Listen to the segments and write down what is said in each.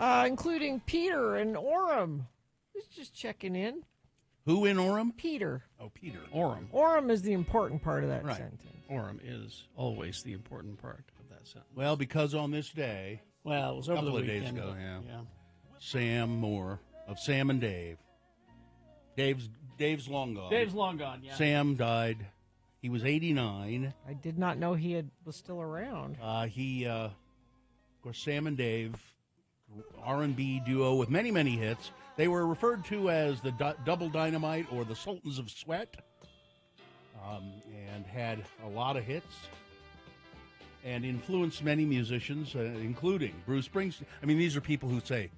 including Peter and Orem. He's just checking in. Who in Orem? Peter. Oh, Peter. Orem. Orem is the important part of that Right. sentence. Orem is always the important part of that sentence. Well, because on this day, Well, it was a over couple the of days weekend. ago, but, yeah. Sam Moore of Sam and Dave. Dave's long gone. Dave's long gone, yeah. Sam died. He was 89. I did not know he was still around. Of course, Sam and Dave, R&B duo with many, many hits. They were referred to as the Double Dynamite or the Sultans of Sweat, and had a lot of hits and influenced many musicians, including Bruce Springsteen. I mean, these are people who say,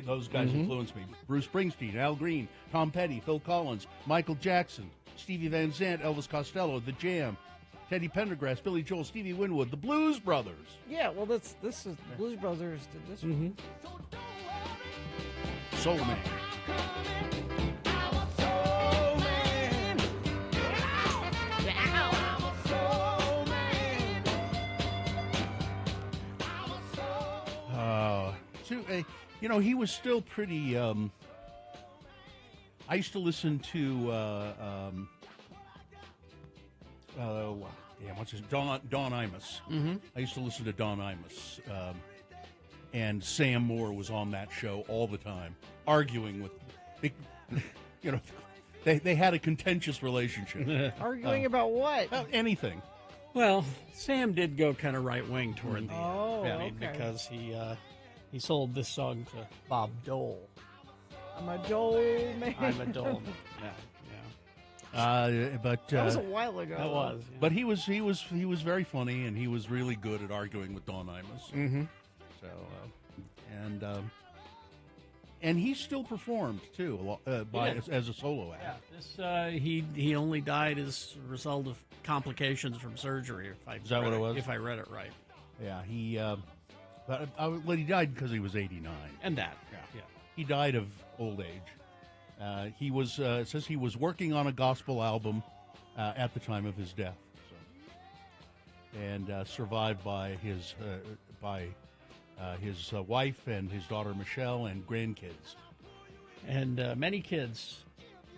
those guys influenced me. Bruce Springsteen, Al Green, Tom Petty, Phil Collins, Michael Jackson, Stevie Van Zandt, Elvis Costello, The Jam, Teddy Pendergrass, Billy Joel, Stevie Winwood, the Blues Brothers. Yeah, well, this is Blues Brothers did this one. Soul Man. He was still pretty. I used to listen to. What's his Don Imus. Mm-hmm. I used to listen to Don Imus, and Sam Moore was on that show all the time, arguing with, they had a contentious relationship. Arguing about what? Anything. Well, Sam did go kind of right wing toward the end, okay. because he sold this song to Bob Dole. I'm a Dole man. I'm a Dole man. But that was a while ago. That was. Yeah. But he was very funny, and he was really good at arguing with Don Imus. Mm-hmm. So, and he still performed too, as a solo act. Yeah, this he only died as a result of complications from surgery. Is that what it was? If I read it right. Yeah, he he died because he was 89. And that, yeah. He died of old age. He was it says he was working on a gospel album at the time of his death, and survived by his wife and his daughter Michelle and grandkids, and many kids,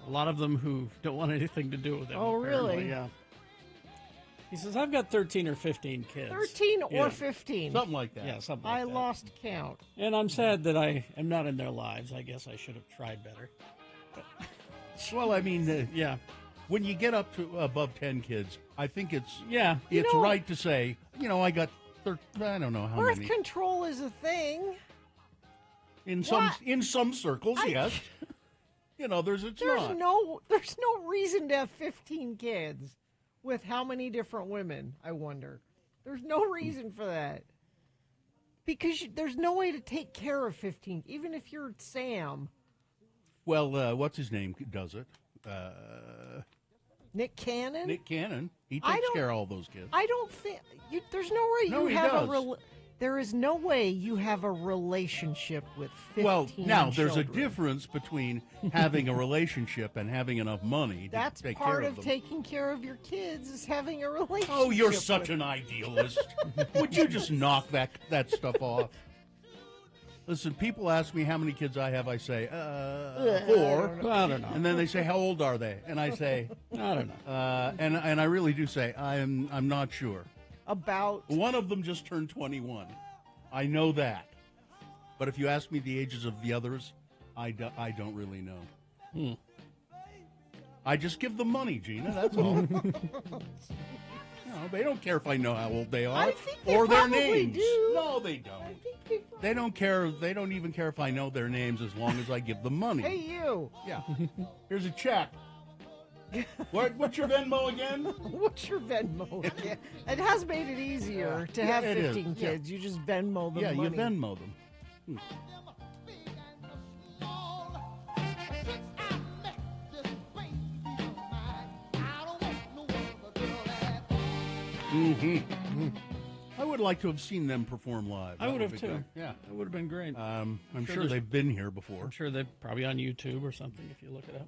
a lot of them who don't want anything to do with him. Oh, really? Yeah. He says, I've got 13 or 15 kids. 13 or 15? Something like that. Yeah, something like I that. lost count. And I'm sad that I am not in their lives. I guess I should have tried better. Well, I mean, yeah. When you get up to above 10 kids, I think it's it's right to say, I got I don't know how birth many. control is a thing. In some circles, yes. There's no reason to have 15 kids with how many different women, I wonder. There's no reason for that. Because there's no way to take care of 15, even if you're Sam. Well, what's his name does it? Nick Cannon? Nick Cannon. He takes care of all those kids. I don't think... there's no way there is no way you have a relationship with 15 now, there's a children. difference between having a relationship and having enough money to take care part of of them. taking care of your kids is having a relationship. Oh, you're such an idealist. Would you just knock that stuff off? Listen, people ask me how many kids I have. I say, 4. I don't know. And then they say, how old are they? And I say, I don't know. And I really do say, I'm not sure. About one of them just turned 21. I know that. But if you ask me the ages of the others, I don't really know. I just give them money, Gina. That's all. They don't care if I know how old they are I think they or their probably names. do. No, they don't. They don't care. They don't even care if I know their names as long as I give them money. Hey, you. Yeah. Here's a check. What's your Venmo again? What's your Venmo? Yeah. It has made it easier to have 15 kids. You just Venmo them money. You Venmo them. I would like to have seen them perform live. I would have too. Good. Yeah, that would have been great. I'm sure they've been here before. I'm sure they're probably on YouTube or something if you look it up.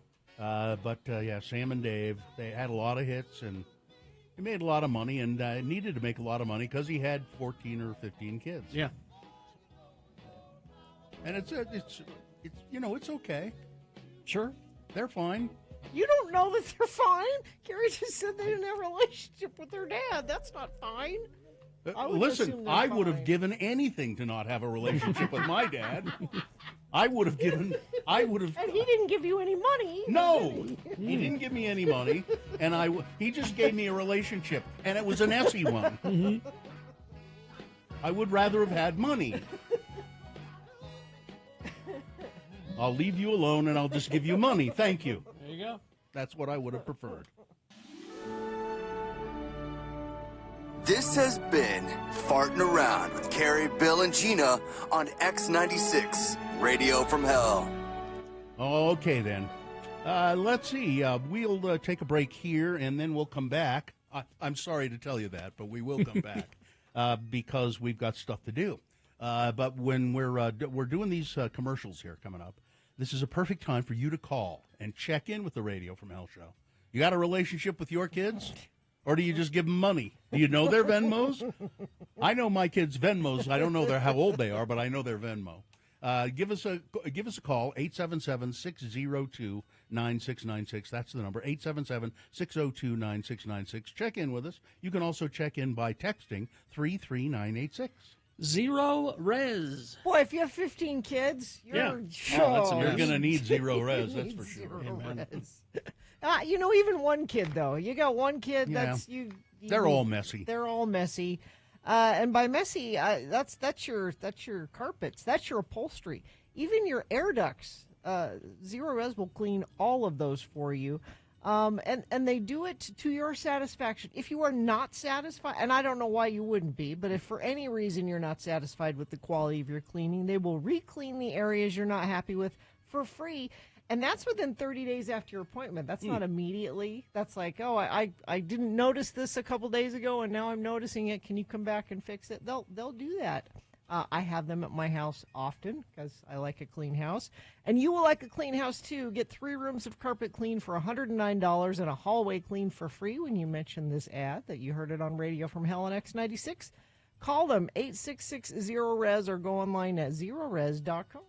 But Sam and Dave, they had a lot of hits, and he made a lot of money, and needed to make a lot of money because he had 14 or 15 kids. Yeah. and it's it's okay. Sure. They're fine. You don't know that they're fine. Carrie just said they didn't have a relationship with their dad. That's not fine. I would assume Listen, they're I would have fine. given anything to not have a relationship with my dad. I would have. And he didn't give you any money. No, he didn't give me any money, and he just gave me a relationship, and it was an essy one. I would rather have had money. I'll leave you alone, and I'll just give you money. Thank you. There you go. That's what I would have preferred. This has been Farting Around with Carrie, Bill, and Gina on X96, Radio from Hell. Okay, then. Let's see. We'll take a break here, and then we'll come back. I'm sorry to tell you that, but we will come back because we've got stuff to do. But when we're doing these commercials here coming up, this is a perfect time for you to call and check in with the Radio from Hell show. You got a relationship with your kids? Or do you just give them money? Do you know their Venmos? I know my kids' Venmos. I don't know how old they are, but I know their Venmo. Give us a call, 877-602-9696. That's the number, 877-602-9696. Check in with us. You can also check in by texting 33986. Zero res. Boy, if you have 15 kids, you're, Yeah. oh, You're going to need zero you res, that's need for sure. zero Amen. res. Even one kid, though. You got one kid, Yeah. that's you. They're all messy. They're all messy. And by messy, that's your carpets. That's your upholstery. Even your air ducts. Zero Res will clean all of those for you. And they do it to your satisfaction. If you are not satisfied, and I don't know why you wouldn't be, but if for any reason you're not satisfied with the quality of your cleaning, they will re-clean the areas you're not happy with for free. And that's within 30 days after your appointment. That's not immediately. That's like, oh, I didn't notice this a couple days ago, and now I'm noticing it. Can you come back and fix it? They'll do that. I have them at my house often because I like a clean house. And you will like a clean house, too. Get 3 rooms of carpet clean for $109 and a hallway clean for free when you mention this ad that you heard it on Radio from Hell on X96. Call them, 866-0RES, or go online at zerores.com.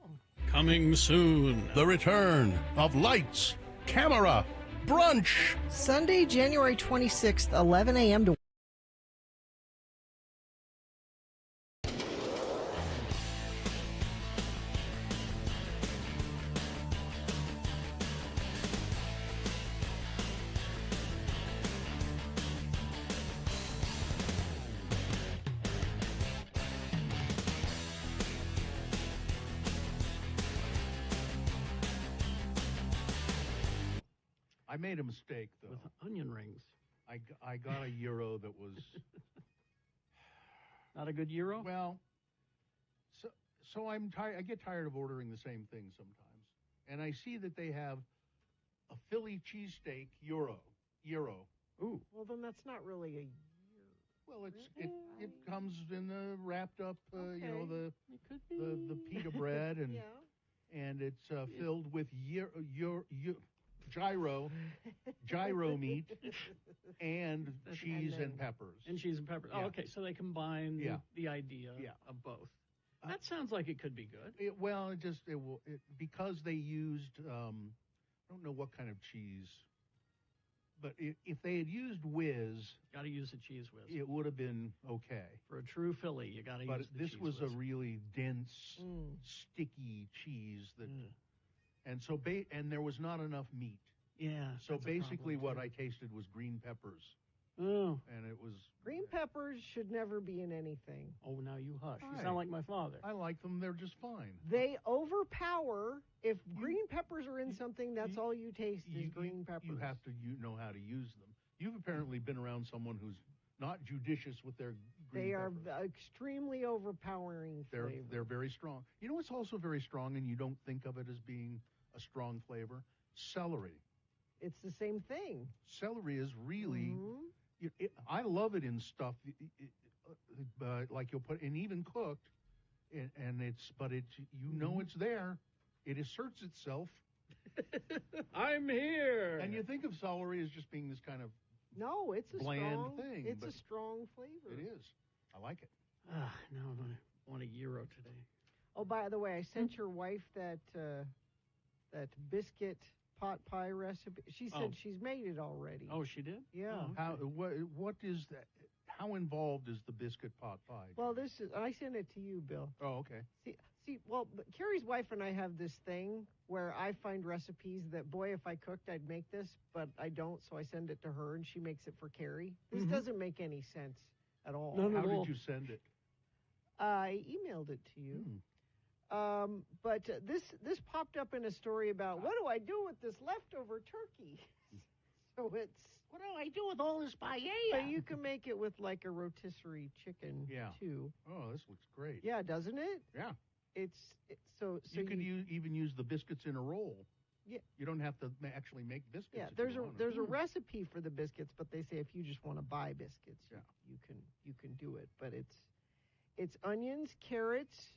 Coming soon. The return of Lights, Camera, Brunch. Sunday, January 26th, 11 a.m. to I made a mistake, though. With onion rings. I got a euro that was Not a good gyro? well. So I'm tired. I get tired of ordering the same thing sometimes, and I see that they have a Philly cheesesteak euro. Ooh. Well, then that's not really a Well, it comes in the wrapped up, Okay. It could be. the pita bread, and and it's filled with gyro meat and cheese and peppers. And cheese and peppers. Yeah. Oh, okay. So they combine Yeah. the idea Yeah. of both. That sounds like it could be good. Because they used I don't know what kind of cheese, but if they had used Whiz, Got to use the cheese whiz. it would have been okay. For a true Philly, you got to But use the this cheese was whiz. a really dense, sticky cheese that, and so and there was not enough meat. Yeah. So that's a basically, problem, what too. I tasted was green peppers, Oh. and it was green peppers should never be in anything. Oh, now you hush. You Hi. sound like my father. I like them; they're just fine. They overpower. If green peppers are in something, that's you- all you taste is green peppers. You have to know how to use them. You've apparently been around someone who's not judicious with their green They are peppers. extremely overpowering flavor. They're very strong. You know what's also very strong, and you don't think of it as being a strong flavor? Celery. It's the same thing. Celery is really. Mhm. I love it in stuff, like you'll put, and even cooked, and it's it's there. It asserts itself, I'm here. and you think of celery as just being this kind of. No, it's a Bland strong thing, It's but a strong flavor. It is. I like it. Now I'm going to want a gyro today. Oh, by the way, I sent your wife that biscuit pot pie recipe. She said she's made it already. Oh, she did? Yeah. Oh, okay. What is that? How involved is the biscuit pot pie? Well, I sent it to you, Bill. Oh, okay. Well, Carrie's wife and I have this thing where I find recipes that, boy, if I cooked, I'd make this, but I don't, so I send it to her, and she makes it for Carrie. This doesn't make any sense at all. No, How did you send it? I emailed it to you. But this popped up in a story about, what do I do with this leftover turkey? So it's... What do I do with all this paella? But you can make it with like a rotisserie chicken, too. Oh, this looks great. Yeah, doesn't it? Yeah. So you could even use the biscuits in a roll. Yeah. You don't have to actually make biscuits. Yeah, there's a recipe for the biscuits, but they say if you just want to buy biscuits, you can do it. But it's onions, carrots,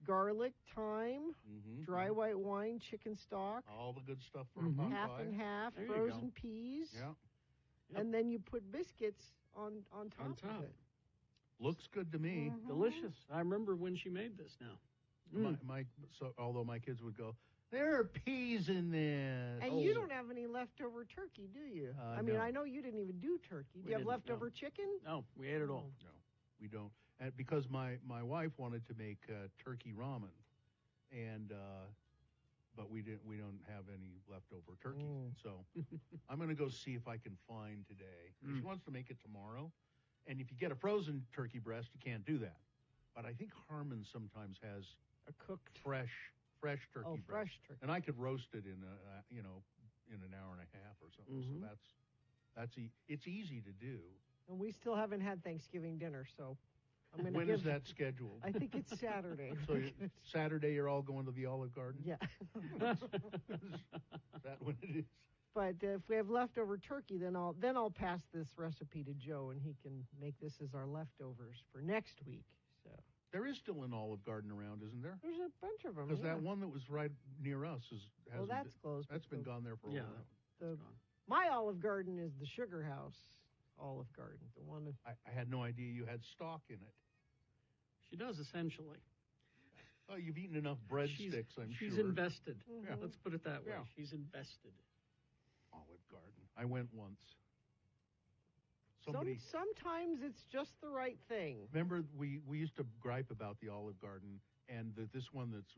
garlic, thyme, dry white wine, chicken stock, all the good stuff for a pot half pie. and half, There you frozen go. peas. Yeah. Yep. And then you put biscuits on top of it. Looks good to me. Delicious. I remember when she made this now. Although my kids would go, there are peas in this. And you don't have any leftover turkey, do you? I mean, no. I know you didn't even do turkey. Do you have didn't, leftover no. chicken? No, we ate it all. No, we don't. And because my wife wanted to make turkey ramen, and but we don't have any leftover turkey. So I'm going to go see if I can find today. She wants to make it tomorrow, and if you get a frozen turkey breast, you can't do that. But I think Harmon sometimes has A cooked fresh turkey breast, fresh turkey. and I could roast it in an hour and a half or something. So it's easy to do. And we still haven't had Thanksgiving dinner, so I'm going to When is that scheduled? I think it's Saturday. So Saturday, you're all going to the Olive Garden? Yeah. Is that when it is? But if we have leftover turkey, then I'll pass this recipe to Joe, and he can make this as our leftovers for next week. So There is still an Olive Garden around, isn't there? there's a bunch of them. Because that one that was right near us hasn't that's closed. That's been gone there for a Yeah, while. My Olive Garden is the Sugar House Olive Garden, the one. I had no idea you had stock in it. She does, essentially. Oh, you've eaten enough breadsticks, I'm sure. She's invested. Yeah. Let's put it that way. Yeah. She's invested. Olive Garden. I went once. Somebody Sometimes it's just the right thing. remember we used to gripe about the Olive Garden, and this one that's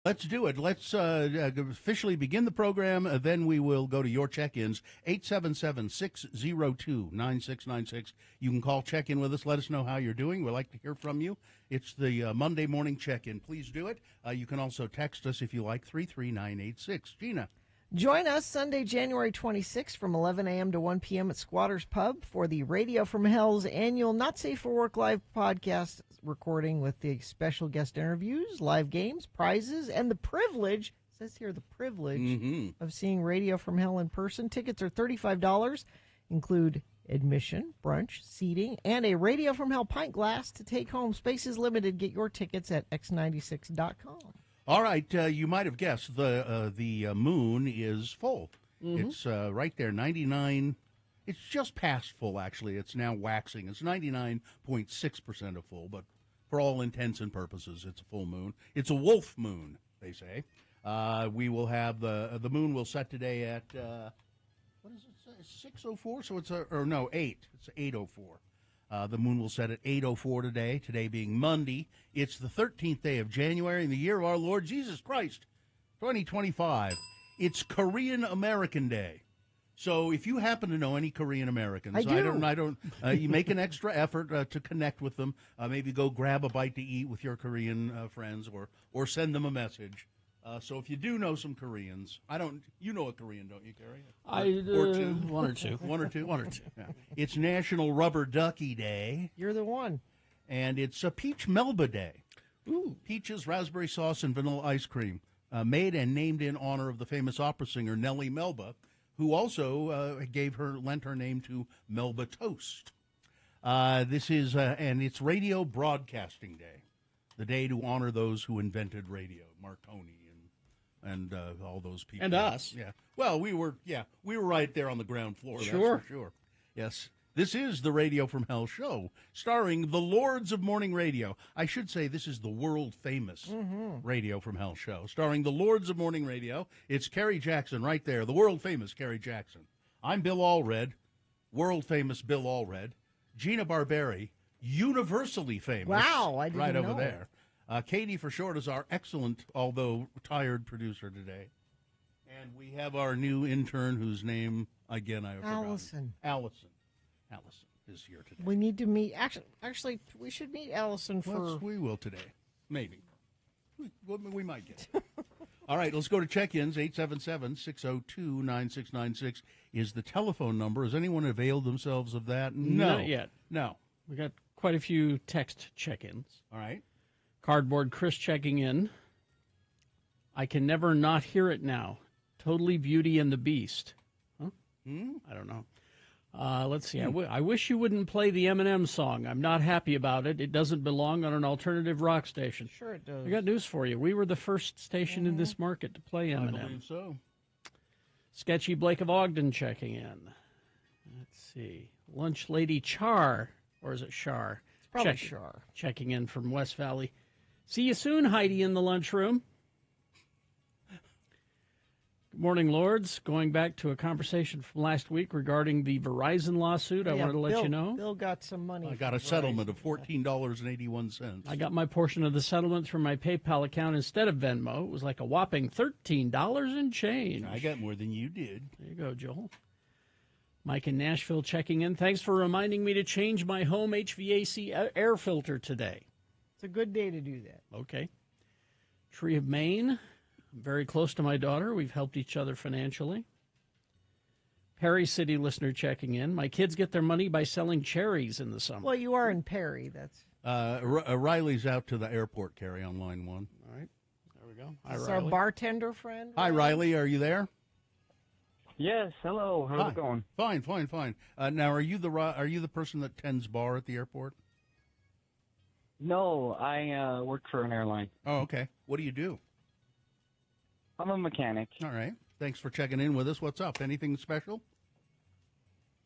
Let's do it. Let's officially begin the program. Then we will go to your check-ins. 877-602-9696. You can call, check in with us. Let us know how you're doing. We'd like to hear from you. It's the Monday morning check-in. Please do it. You can also text us if you like, 33986. Gina. Join us Sunday, January 26th from 11 a.m. to 1 p.m. at Squatters Pub for the Radio from Hell's annual Not Safe for Work Live podcast recording with the special guest interviews, live games, prizes, and the privilege, it says here, the privilege of seeing Radio from Hell in person. Tickets are $35, include admission, brunch, seating, and a Radio from Hell pint glass to take home. Space is limited. Get your tickets at x96.com. All right, you might have guessed the moon is full. It's right there, 99. It's just past full, actually. It's now waxing. It's 99.6% of full, but for all intents and purposes, it's a full moon. It's a wolf moon, they say. We will have the moon will set today at what does it say? 6:04. So it's 8. It's 8:04. The moon will set at 8:04 today. Today being Monday. It's the 13th day of January in the year of our Lord Jesus Christ, 2025. It's Korean American Day. So if you happen to know any Korean Americans, I don't. You make an extra effort to connect with them. Maybe go grab a bite to eat with your Korean friends, or send them a message. So if you do know some Koreans, you know a Korean, don't you, Carrie? Or two, one or two, one or two, one or two. Yeah. It's National Rubber Ducky Day, You're the one. and it's a Peach Melba Day. Ooh, Peaches, raspberry sauce, and vanilla ice cream, made and named in honor of the famous opera singer Nellie Melba, who also lent her name to Melba Toast. This is, and it's Radio Broadcasting Day, the day to honor those who invented radio, Marconi and all those people. And us. Yeah. Well, we were right there on the ground floor. Sure. That's for sure. Yes. This is the Radio from Hell show, starring the Lords of Morning Radio. I should say this is the world-famous Radio from Hell show, starring the Lords of Morning Radio. It's Kerry Jackson right there, the world-famous Kerry Jackson. I'm Bill Allred, world-famous Bill Allred. Gina Barberi, universally famous. Wow, I didn't right over know. there. Katie, for short, is our excellent, although tired producer today. And we have our new intern, whose name, again, I have forgotten. Allison is here today. We need to meet. Actually, we should meet Allison for. Well, we will today. Maybe. We might get it. All right, let's go to check-ins. 877-602-9696 is the telephone number. Has anyone availed themselves of that? No. Not yet. No. We got quite a few text check-ins. All right. Cardboard Chris checking in. I can never not hear it now. Totally Beauty and the Beast. Huh? I don't know. Let's see. I wish you wouldn't play the Eminem song. I'm not happy about it. It doesn't belong on an alternative rock station. Sure it does. I got news for you. We were the first station in this market to play Eminem. I believe so. Sketchy Blake of Ogden checking in. Let's see. Lunch Lady Char, or is it Char? It's probably Char. Checking in from West Valley. See you soon, Heidi, in the lunchroom. Good morning, Lords. Going back to a conversation from last week regarding the Verizon lawsuit, I wanted to let you know. Bill got some money. I got a settlement of $14.81. I got my portion of the settlement through my PayPal account instead of Venmo. It was like a whopping $13 and change. I got more than you did. There you go, Joel. Mike in Nashville checking in. Thanks for reminding me to change my home HVAC air filter today. It's a good day to do that. Okay. Tree of Maine. I'm very close to my daughter. We've helped each other financially. Perry City listener checking in. My kids get their money by selling cherries in the summer. Well, you are in Perry. That's Riley's out to the airport, Carrie, on line 1. All right. There we go. Hi, our Riley. bartender friend. Hi, Riley. Are you there? Yes. Hello. How's it going? Fine. Now, are you the person that tends bar at the airport? No, I work for an airline. Oh, okay. What do you do? I'm a mechanic. All right. Thanks for checking in with us. What's up? Anything special?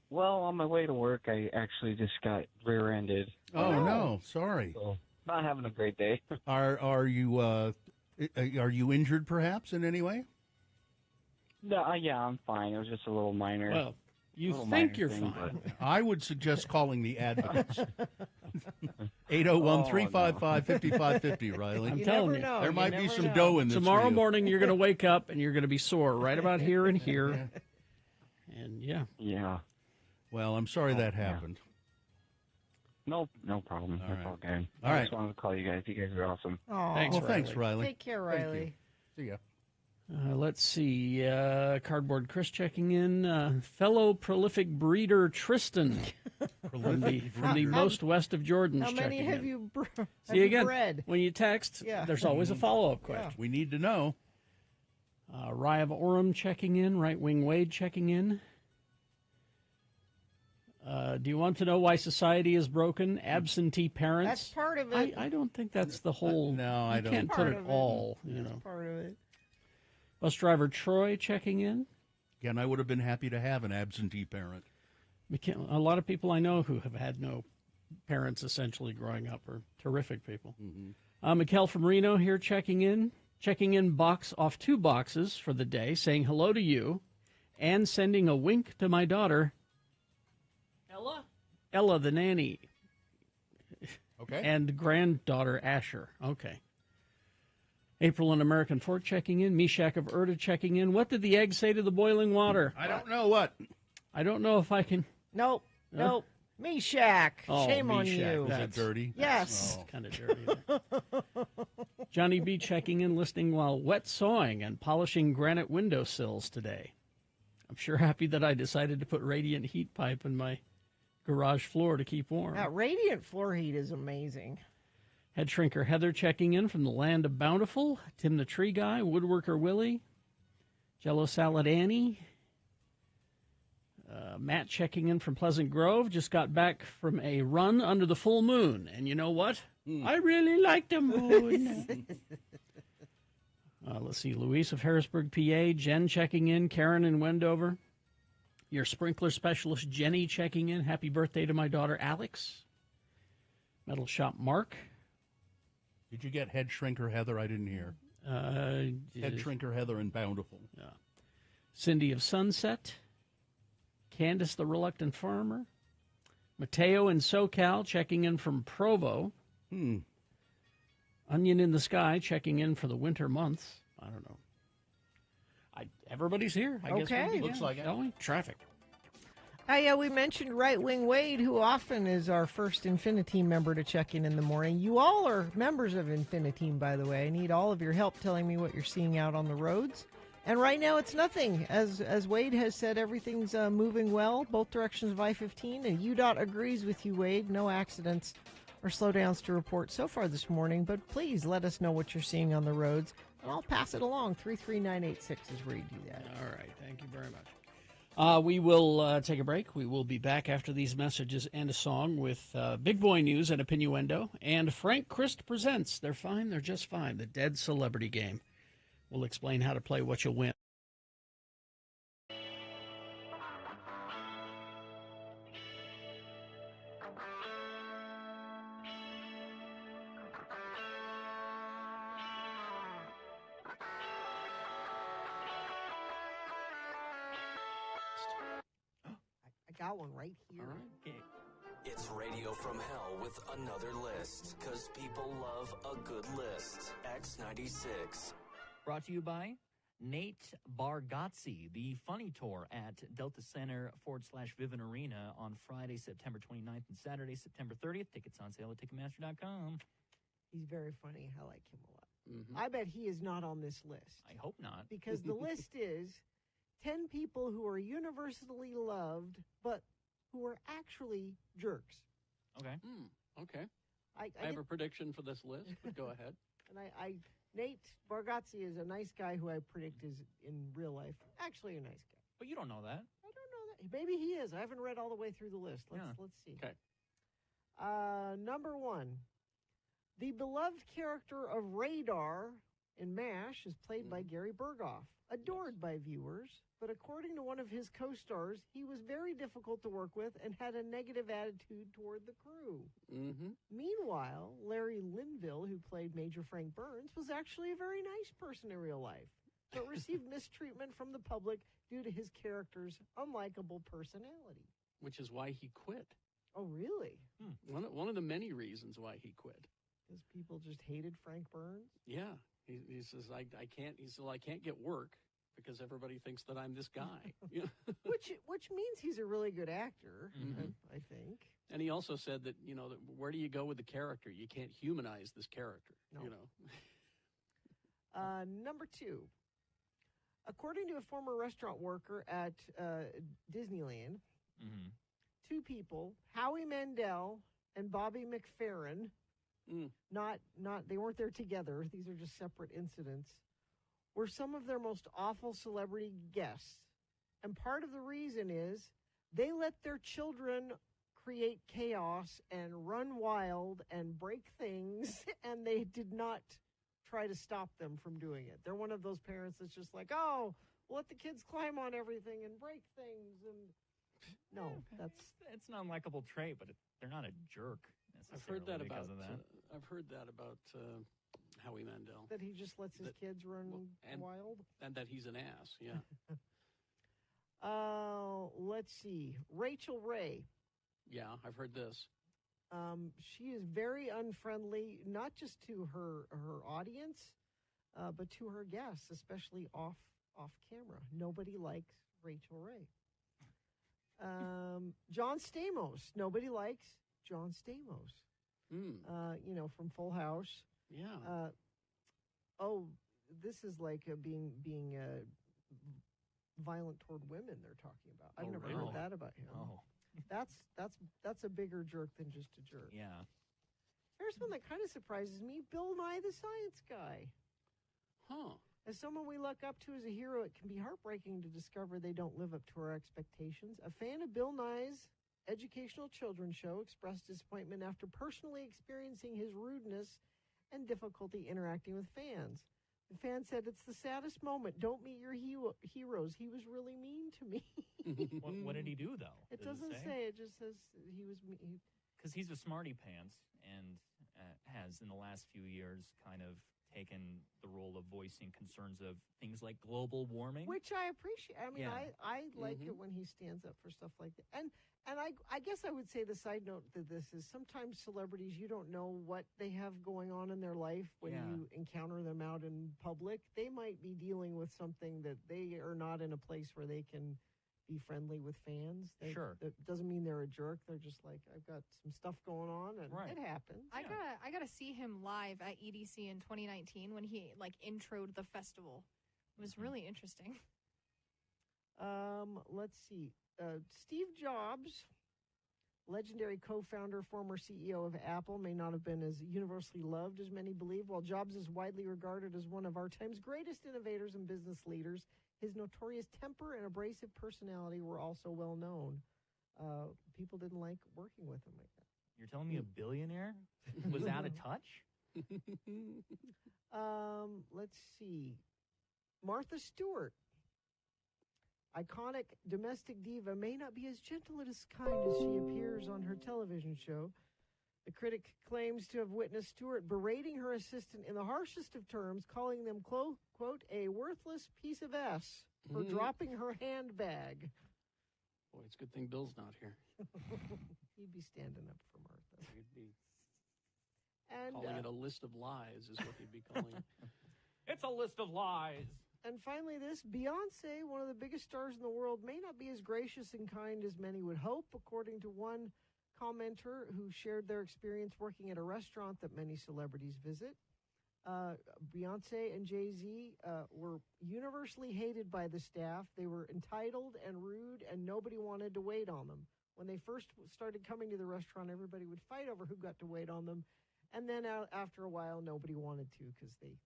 Well, on my way to work, I actually just got rear-ended. Oh, no. Sorry. So, not having a great day. Are you injured perhaps in any way? No, yeah, I'm fine. It was just a little minor. Well, you little think minor you're thing, fine. I would suggest calling the advocates. 801-355-5550, Riley. I'm You telling never you. know. There You might be never some know. dough in this Tomorrow for you. morning, you're going to wake up and you're going to be sore right about here and here. And yeah. Yeah. Well, I'm sorry that happened. No problem. All That's right. okay. All I right. just wanted to call you guys. You guys are awesome. Aw. Thanks, Well, thanks, Riley. Take care, Thank you. Riley. See ya. Let's see. Cardboard Chris checking in. Fellow prolific breeder Tristan from the most west of Jordan's How many checking have in. you See, again, bred? when you text, Yeah. there's always a follow-up question. We need to know. Rye of Orem checking in. Right Wing Wade checking in. Do you want to know why society is broken? Absentee parents. That's part of it. I don't think that's the whole. No, I don't. You can't put Part it of it. all. You know. Part of it. Bus driver Troy checking in. Again, I would have been happy to have an absentee parent. A lot of people I know who have had no parents essentially growing up are terrific people. Mikkel from Reno here checking in box off 2 boxes for the day, saying hello to you and sending a wink to my daughter, Ella the nanny, Okay. and granddaughter Asher. Okay. April in American Fork checking in. Meshach of Erda checking in. What did the egg say to the boiling water? I don't know what. I don't know if I can. Nope. Meshach. Oh, Shame on Meshach. you. Is it That's- dirty? Yes. Kind of dirty. Johnny B checking in, listening while wet sawing and polishing granite windowsills today. I'm sure happy that I decided to put radiant heat pipe in my garage floor to keep warm. That radiant floor heat is amazing. Head shrinker Heather checking in from the land of Bountiful. Tim the Tree Guy, Woodworker Willie, Jello Salad Annie. Matt checking in from Pleasant Grove. Just got back from a run under the full moon. And you know what? I really like the moon. Let's see. Luis of Harrisburg, PA. Jen checking in. Karen in Wendover. Your sprinkler specialist, Jenny, checking in. Happy birthday to my daughter, Alex. Metal Shop Mark. Did you get head shrinker Heather? I didn't hear. Head shrinker Heather and Bountiful. Cindy of Sunset. Candace the Reluctant Farmer. Mateo in SoCal checking in from Provo. Onion in the Sky checking in for the winter months. I don't know. Everybody's here. I guess Okay. we'll Looks like it. shall we? Traffic. We mentioned Right Wing Wade, who often is our first Infiniteam member to check in the morning. You all are members of Infiniteam, by the way. I need all of your help telling me what you're seeing out on the roads. And right now, it's nothing. As Wade has said, everything's moving well, both directions of I-15. And UDOT agrees with you, Wade. No accidents or slowdowns to report so far this morning. But please let us know what you're seeing on the roads, and I'll pass it along. 33986 is where you do that. All right. Thank you very much. We will take a break. We will be back after these messages and a song with Big Boy News and Opinioendo. And Frank Christ presents They're Fine, They're Just Fine, the Dead Celebrity Game. We'll explain how to play what you'll win. I got one right here. All right. It's Radio from Hell with another list, because people love a good list. X96. Brought to you by Nate Bargatze, the Funny Tour at Delta Center /Vivint Arena on Friday, September 29th and Saturday, September 30th. Tickets on sale at Ticketmaster.com. He's very funny. I like him a lot. Mm-hmm. I bet he is not on this list. I hope not. Because the list is 10 people who are universally loved, but who are actually jerks. Okay. Okay. I have a prediction for this list, but go ahead. And Nate Bargatze is a nice guy who I predict is in real life actually a nice guy. But you don't know that. I don't know that. Maybe he is. I haven't read all the way through the list. Let's see. Okay. Number 1. The beloved character of Radar in MASH is played by Gary Berghoff, adored by viewers, but according to one of his co-stars, he was very difficult to work with and had a negative attitude toward the crew. Mm-hmm. Meanwhile, Larry Linville, who played Major Frank Burns, was actually a very nice person in real life, but received mistreatment from the public due to his character's unlikable personality. Which is why he quit. Oh, really? One of the many reasons why he quit. Because people just hated Frank Burns? Yeah. He says, I can't. He said, I can't get work because everybody thinks that I'm this guy. which means he's a really good actor, I think. And he also said that, that where do you go with the character? You can't humanize this character. No. Number 2. According to a former restaurant worker at Disneyland, Mm-hmm. two people, Howie Mandel and Bobby McFerrin, not they weren't there together. These are just separate incidents. Were some of their most awful celebrity guests, and part of the reason is they let their children create chaos and run wild and break things, and they did not try to stop them from doing it. They're one of those parents that's just like, oh, we'll let the kids climb on everything and break things. And no, it's an unlikable trait, but they're not a jerk I've heard necessarily that because about. of that. I've heard that about Howie Mandel, that he just lets his kids run wild. and that he's an ass. Yeah. Let's see. Rachel Ray. Yeah, I've heard this. She is very unfriendly, not just to her audience, but to her guests, especially off camera. Nobody likes Rachel Ray. John Stamos. Nobody likes John Stamos. From Full House. Yeah. This is like being violent toward women. They're talking about. I've never heard that about him. Oh, That's a bigger jerk than just a jerk. yeah. Here's one that kind of surprises me: Bill Nye the Science Guy. Huh. As someone we look up to as a hero, it can be heartbreaking to discover they don't live up to our expectations. A fan of Bill Nye's educational children's show expressed disappointment after personally experiencing his rudeness and difficulty interacting with fans. The fan said, "It's the saddest moment. Don't meet your heroes. He was really mean to me." What did he do, though? It Does doesn't say. It just says he was mean. Because he's a smarty pants and has, in the last few years, kind of taken the role of voicing concerns of things like global warming. Which I appreciate. I mean, Yeah. I like it when he stands up for stuff like that. And I guess I would say the side note to this is sometimes celebrities, you don't know what they have going on in their life when you encounter them out in public. They might be dealing with something that they are not in a place where they can be friendly with fans. Sure. That doesn't mean they're a jerk. They're just like, I've got some stuff going on, and Right. it happens. I gotta see him live at EDC in 2019 when he introed the festival. It was really interesting. Let's see. Steve Jobs, legendary co-founder, former CEO of Apple, may not have been as universally loved as many believe. While Jobs is widely regarded as one of our time's greatest innovators and business leaders, his notorious temper and abrasive personality were also well known. People didn't like working with him like that. You're telling me a billionaire was out of touch? Let's see. Martha Stewart, iconic domestic diva, may not be as gentle and as kind as she appears on her television show. The critic claims to have witnessed Stewart berating her assistant in the harshest of terms, calling them, quote, a worthless piece of S for dropping her handbag. Boy, it's a good thing Bill's not here. He'd be standing up for Martha. He'd be And, calling it a list of lies is what he'd be calling it. It's a list of lies. And finally, this Beyonce, one of the biggest stars in the world, may not be as gracious and kind as many would hope, according to one commenter who shared their experience working at a restaurant that many celebrities visit. Beyonce and Jay-Z were universally hated by the staff. They were entitled and rude, and nobody wanted to wait on them. When they first started coming to the restaurant, everybody would fight over who got to wait on them. And then after a while, nobody wanted to because they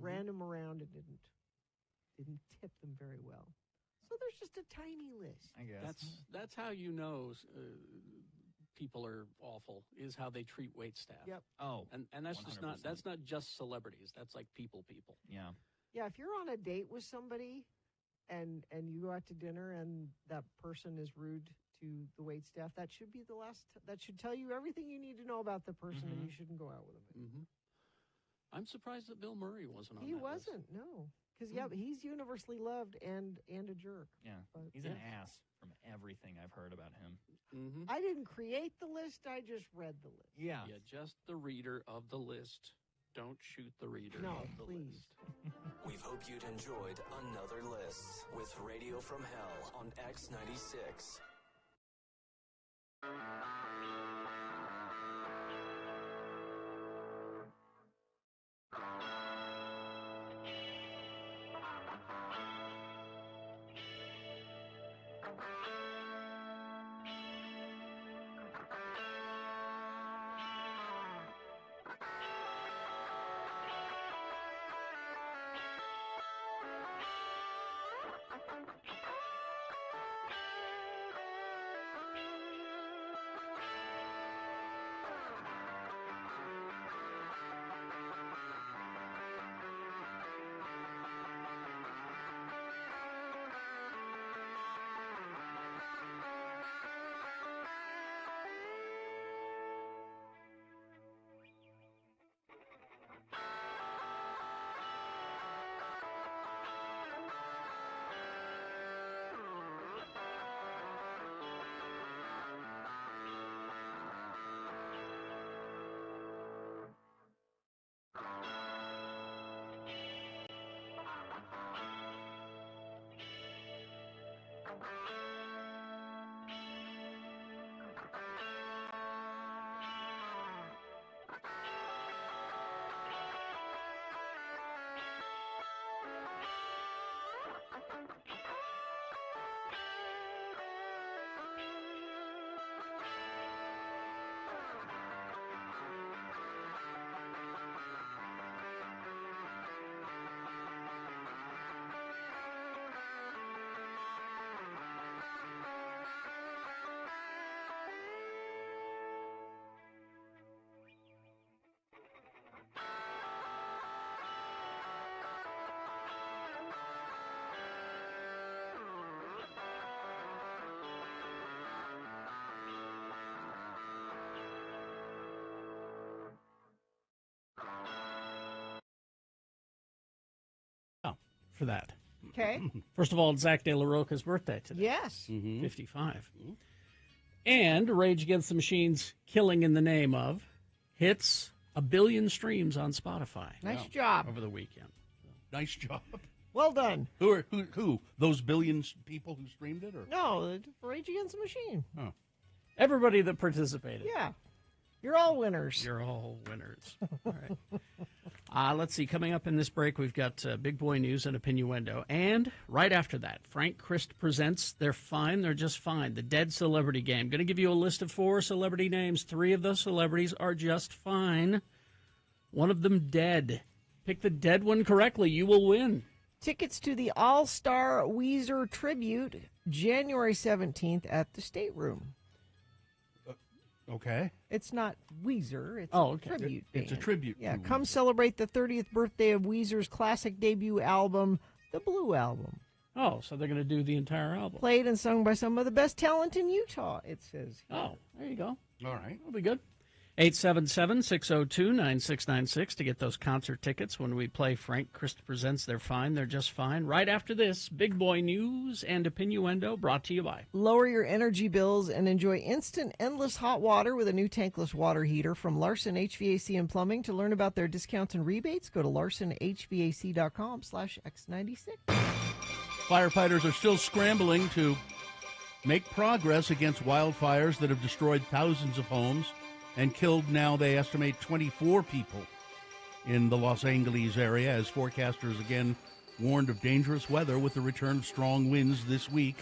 ran them around and didn't tip them very well. So there's just a tiny list. I guess. That's how you know people are awful, is how they treat wait staff. Yep. Oh, And that's just 100%. that's not just celebrities. That's like people. Yeah. Yeah, if you're on a date with somebody and you go out to dinner and that person is rude to the wait staff, that should be that should tell you everything you need to know about the person, and you shouldn't go out with them. Mm-hmm. I'm surprised that Bill Murray wasn't on He that wasn't, list. no. Because, he's universally loved and a jerk. Yeah. But He's an ass from everything I've heard about him. Mm-hmm. I didn't create the list, I just read the list. Yeah. Yeah, just the reader of the list. Don't shoot the reader No, of the please. list. We hope you'd enjoyed another list with Radio from Hell on X96. For that. Okay. First of all, it's Zach De La Rocha's birthday today. Yes. 55. And Rage Against the Machine's Killing in the Name of hits 1 billion streams on Spotify. Nice job. Over the weekend. Nice job. Well done. Who? Those billions people who streamed it, or No, Rage Against the Machine. oh, Everybody that participated. Yeah. You're all winners. You're all winners. All right. Let's see. Coming up in this break, we've got Big Boy News and Opinioendo. And right after that, Frank Christ presents They're Fine, They're Just Fine, the Dead Celebrity Game. Going to give you a list of 4 celebrity names. 3 of those celebrities are just fine. One of them dead. Pick the dead one correctly. You will win. Tickets to the All-Star Weezer Tribute, January 17th at the Stateroom. okay. It's not Weezer. It's Oh, a okay. tribute It's a band. tribute. Yeah, to come Weezer. celebrate the 30th birthday of Weezer's classic debut album, The Blue Album. Oh, so they're going to do the entire album. Played and sung by some of the best talent in Utah, it says. Oh, there you go. All right. That'll be good. 877-602-9696 to get those concert tickets when we play Frank Christ Presents They're Fine, They're Just Fine. Right after this, Big Boy News and Opinioendo brought to you by. Lower your energy bills and enjoy instant, endless hot water with a new tankless water heater from Larson HVAC and Plumbing. To learn about their discounts and rebates, go to larsonhvac.com/X96. Firefighters are still scrambling to make progress against wildfires that have destroyed thousands of homes and killed, now they estimate, 24 people in the Los Angeles area, as forecasters again warned of dangerous weather with the return of strong winds this week.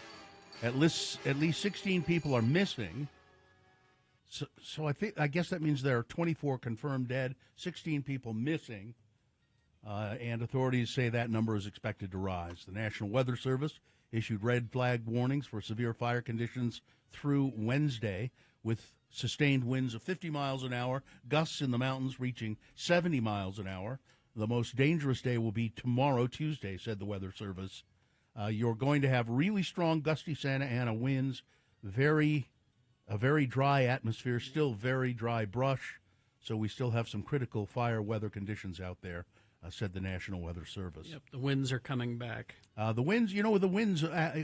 At least 16 people are missing. So I guess that means there are 24 confirmed dead, 16 people missing, and authorities say that number is expected to rise. The National Weather Service issued red flag warnings for severe fire conditions through Wednesday, with sustained winds of 50 miles an hour, gusts in the mountains reaching 70 miles an hour. The most dangerous day will be tomorrow, Tuesday, said the Weather Service. You're going to have really strong, gusty Santa Ana winds, a very dry atmosphere, still very dry brush, so we still have some critical fire weather conditions out there, said the National Weather Service. Yep, the winds are coming back. The winds,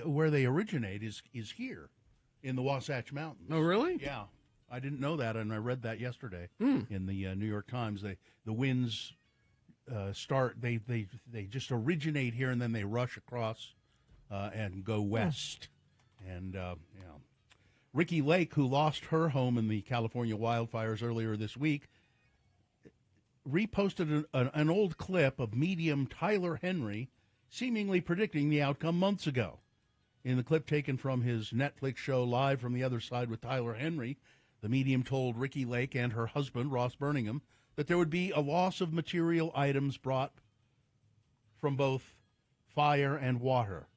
where they originate is here in the Wasatch Mountains. Oh, really? Yeah. I didn't know that, and I read that yesterday in the New York Times. The winds start, they just originate here, and then they rush across and go west. And, Ricky Lake, who lost her home in the California wildfires earlier this week, reposted an old clip of medium Tyler Henry seemingly predicting the outcome months ago. In the clip taken from his Netflix show Live from the Other Side with Tyler Henry, the medium told Ricky Lake and her husband, Ross Birmingham, that there would be a loss of material items brought from both fire and water.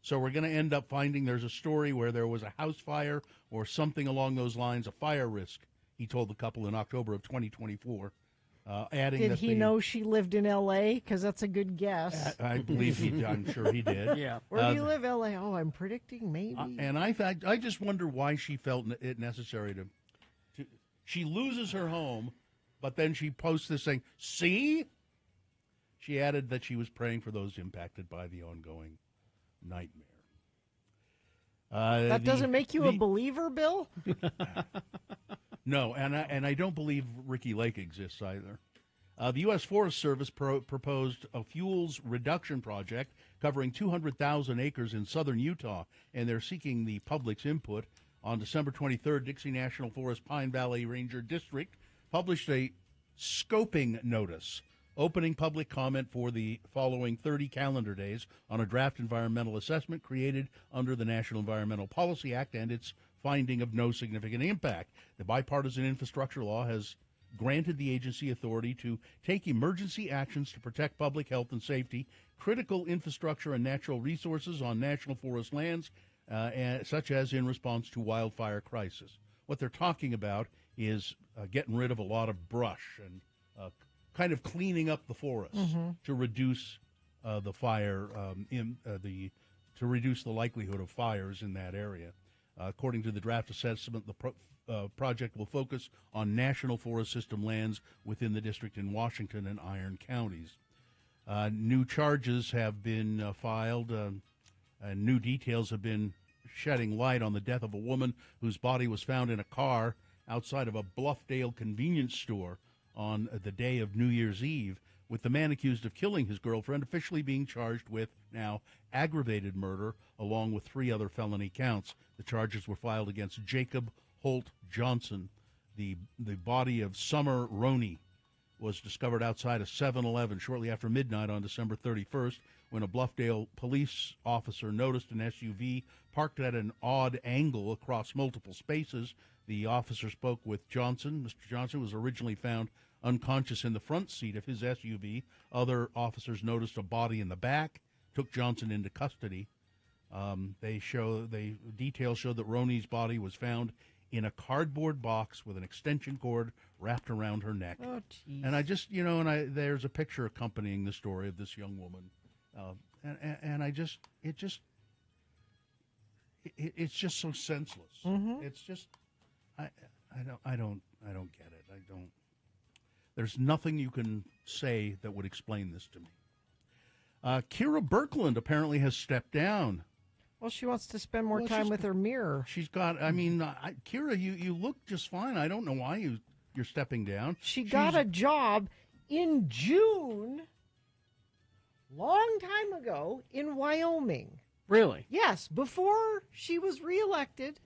So we're going to end up finding there's a story where there was a house fire or something along those lines, a fire risk, he told the couple in October of 2024. Adding Did that he know she lived in L.A.? Because that's a good guess. I believe he did. I'm sure he did. Yeah. Where do you live, L.A.? Oh, I'm predicting maybe. And I just wonder why she felt it necessary to. She loses her home, but then she posts this saying, "See." She added that she was praying for those impacted by the ongoing nightmare. That doesn't make you a believer, Bill? No, and I don't believe Ricky Lake exists either. The U.S. Forest Service proposed a fuels reduction project covering 200,000 acres in southern Utah, and they're seeking the public's input. On December 23rd, Dixie National Forest Pine Valley Ranger District published a scoping notice opening public comment for the following 30 calendar days on a draft environmental assessment created under the National Environmental Policy Act and its finding of no significant impact. The bipartisan infrastructure law has granted the agency authority to take emergency actions to protect public health and safety, critical infrastructure and natural resources on national forest lands, such as in response to wildfire crisis. What they're talking about is getting rid of a lot of brush and kind of cleaning up the forest to reduce the fire to reduce the likelihood of fires in that area. According to the draft assessment, the project will focus on national forest system lands within the district in Washington and Iron counties. New charges have been filed, and new details have been shedding light on the death of a woman whose body was found in a car outside of a Bluffdale convenience store on the day of New Year's Eve, with the man accused of killing his girlfriend officially being charged with now aggravated murder along with 3 other felony counts. The charges were filed against Jacob Holt Johnson. The body of Summer Roney was discovered outside a 7-Eleven shortly after midnight on December 31st when a Bluffdale police officer noticed an SUV parked at an odd angle across multiple spaces. The officer spoke with Johnson. Mr. Johnson was originally found unconscious in the front seat of his SUV. Other officers noticed a body in the back, took Johnson into custody. Details show that Roney's body was found in a cardboard box with an extension cord wrapped around her neck. Oh, geez. And I just, there's a picture accompanying the story of this young woman. It's just so senseless. It's just, I don't get it. There's nothing you can say that would explain this to me. Kira Birkeland apparently has stepped down. Well, she wants to spend more time with her mirror. She's got, Kira, you look just fine. I don't know why you're stepping down. She got a job in June, long time ago, in Wyoming. Really? Yes, before she was reelected.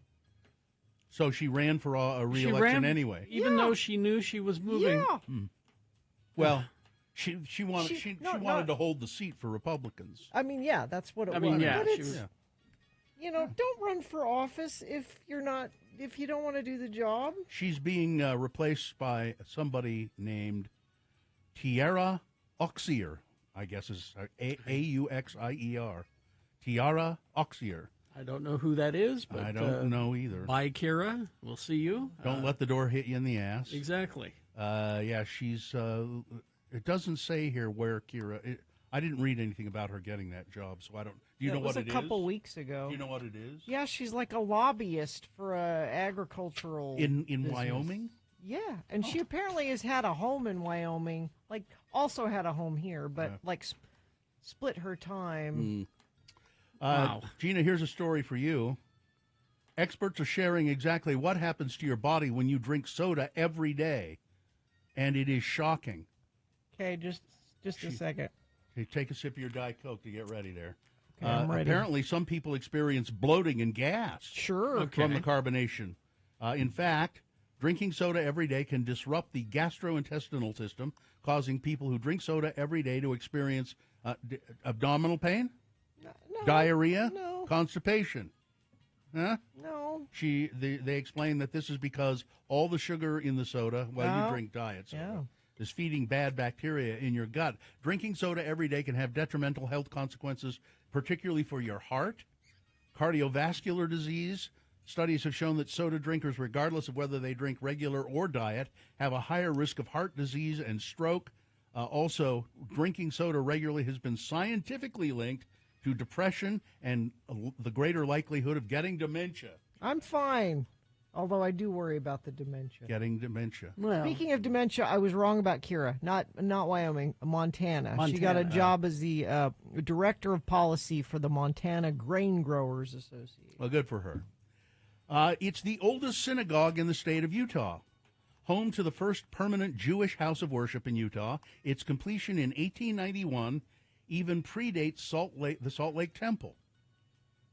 So she ran for a re-election anyway, even though she knew she was moving. Yeah. Well, she wanted to hold the seat for Republicans. I mean, yeah, that's what it was. Yeah, but it's, don't run for office if you don't want to do the job. She's being replaced by somebody named Tiara Auxier, I guess is Auxier. Tiara Auxier. I don't know who that is, but I don't know either. Bye, Kira. We'll see you. Don't let the door hit you in the ass. Exactly. She's. It doesn't say here where Kira. I didn't read anything about her getting that job, so I don't. Do you know what it is? It was a couple weeks ago. Do you know what it is? Yeah, she's like a lobbyist for agricultural in business. Wyoming. Yeah, and she apparently has had a home in Wyoming. Like, also had a home here, but split her time. Wow. Gina, here's a story for you. Experts are sharing exactly what happens to your body when you drink soda every day, and it is shocking. Okay, just a second. Okay, take a sip of your Diet Coke to get ready there. Okay, I'm ready. Apparently, some people experience bloating and gas from the carbonation. In fact, drinking soda every day can disrupt the gastrointestinal system, causing people who drink soda every day to experience abdominal pain, diarrhea, constipation. Huh? No. They explain that this is because all the sugar in the soda, you drink diet soda. Yeah. is feeding bad bacteria in your gut. Drinking soda every day can have detrimental health consequences, particularly for your heart, cardiovascular disease. Studies have shown that soda drinkers, regardless of whether they drink regular or diet, have a higher risk of heart disease and stroke. Also, drinking soda regularly has been scientifically linked to depression and the greater likelihood of getting dementia. I'm fine, although I do worry about the dementia. Getting dementia. Well, Speaking of dementia, I was wrong about Kira. Not Wyoming, Montana. She got a Montana. job as the director of policy for the Montana Grain Growers Association. Well, good for her. It's the oldest synagogue in the state of Utah, home to the first permanent Jewish house of worship in Utah. Its completion in 1891 even predates the Salt Lake Temple.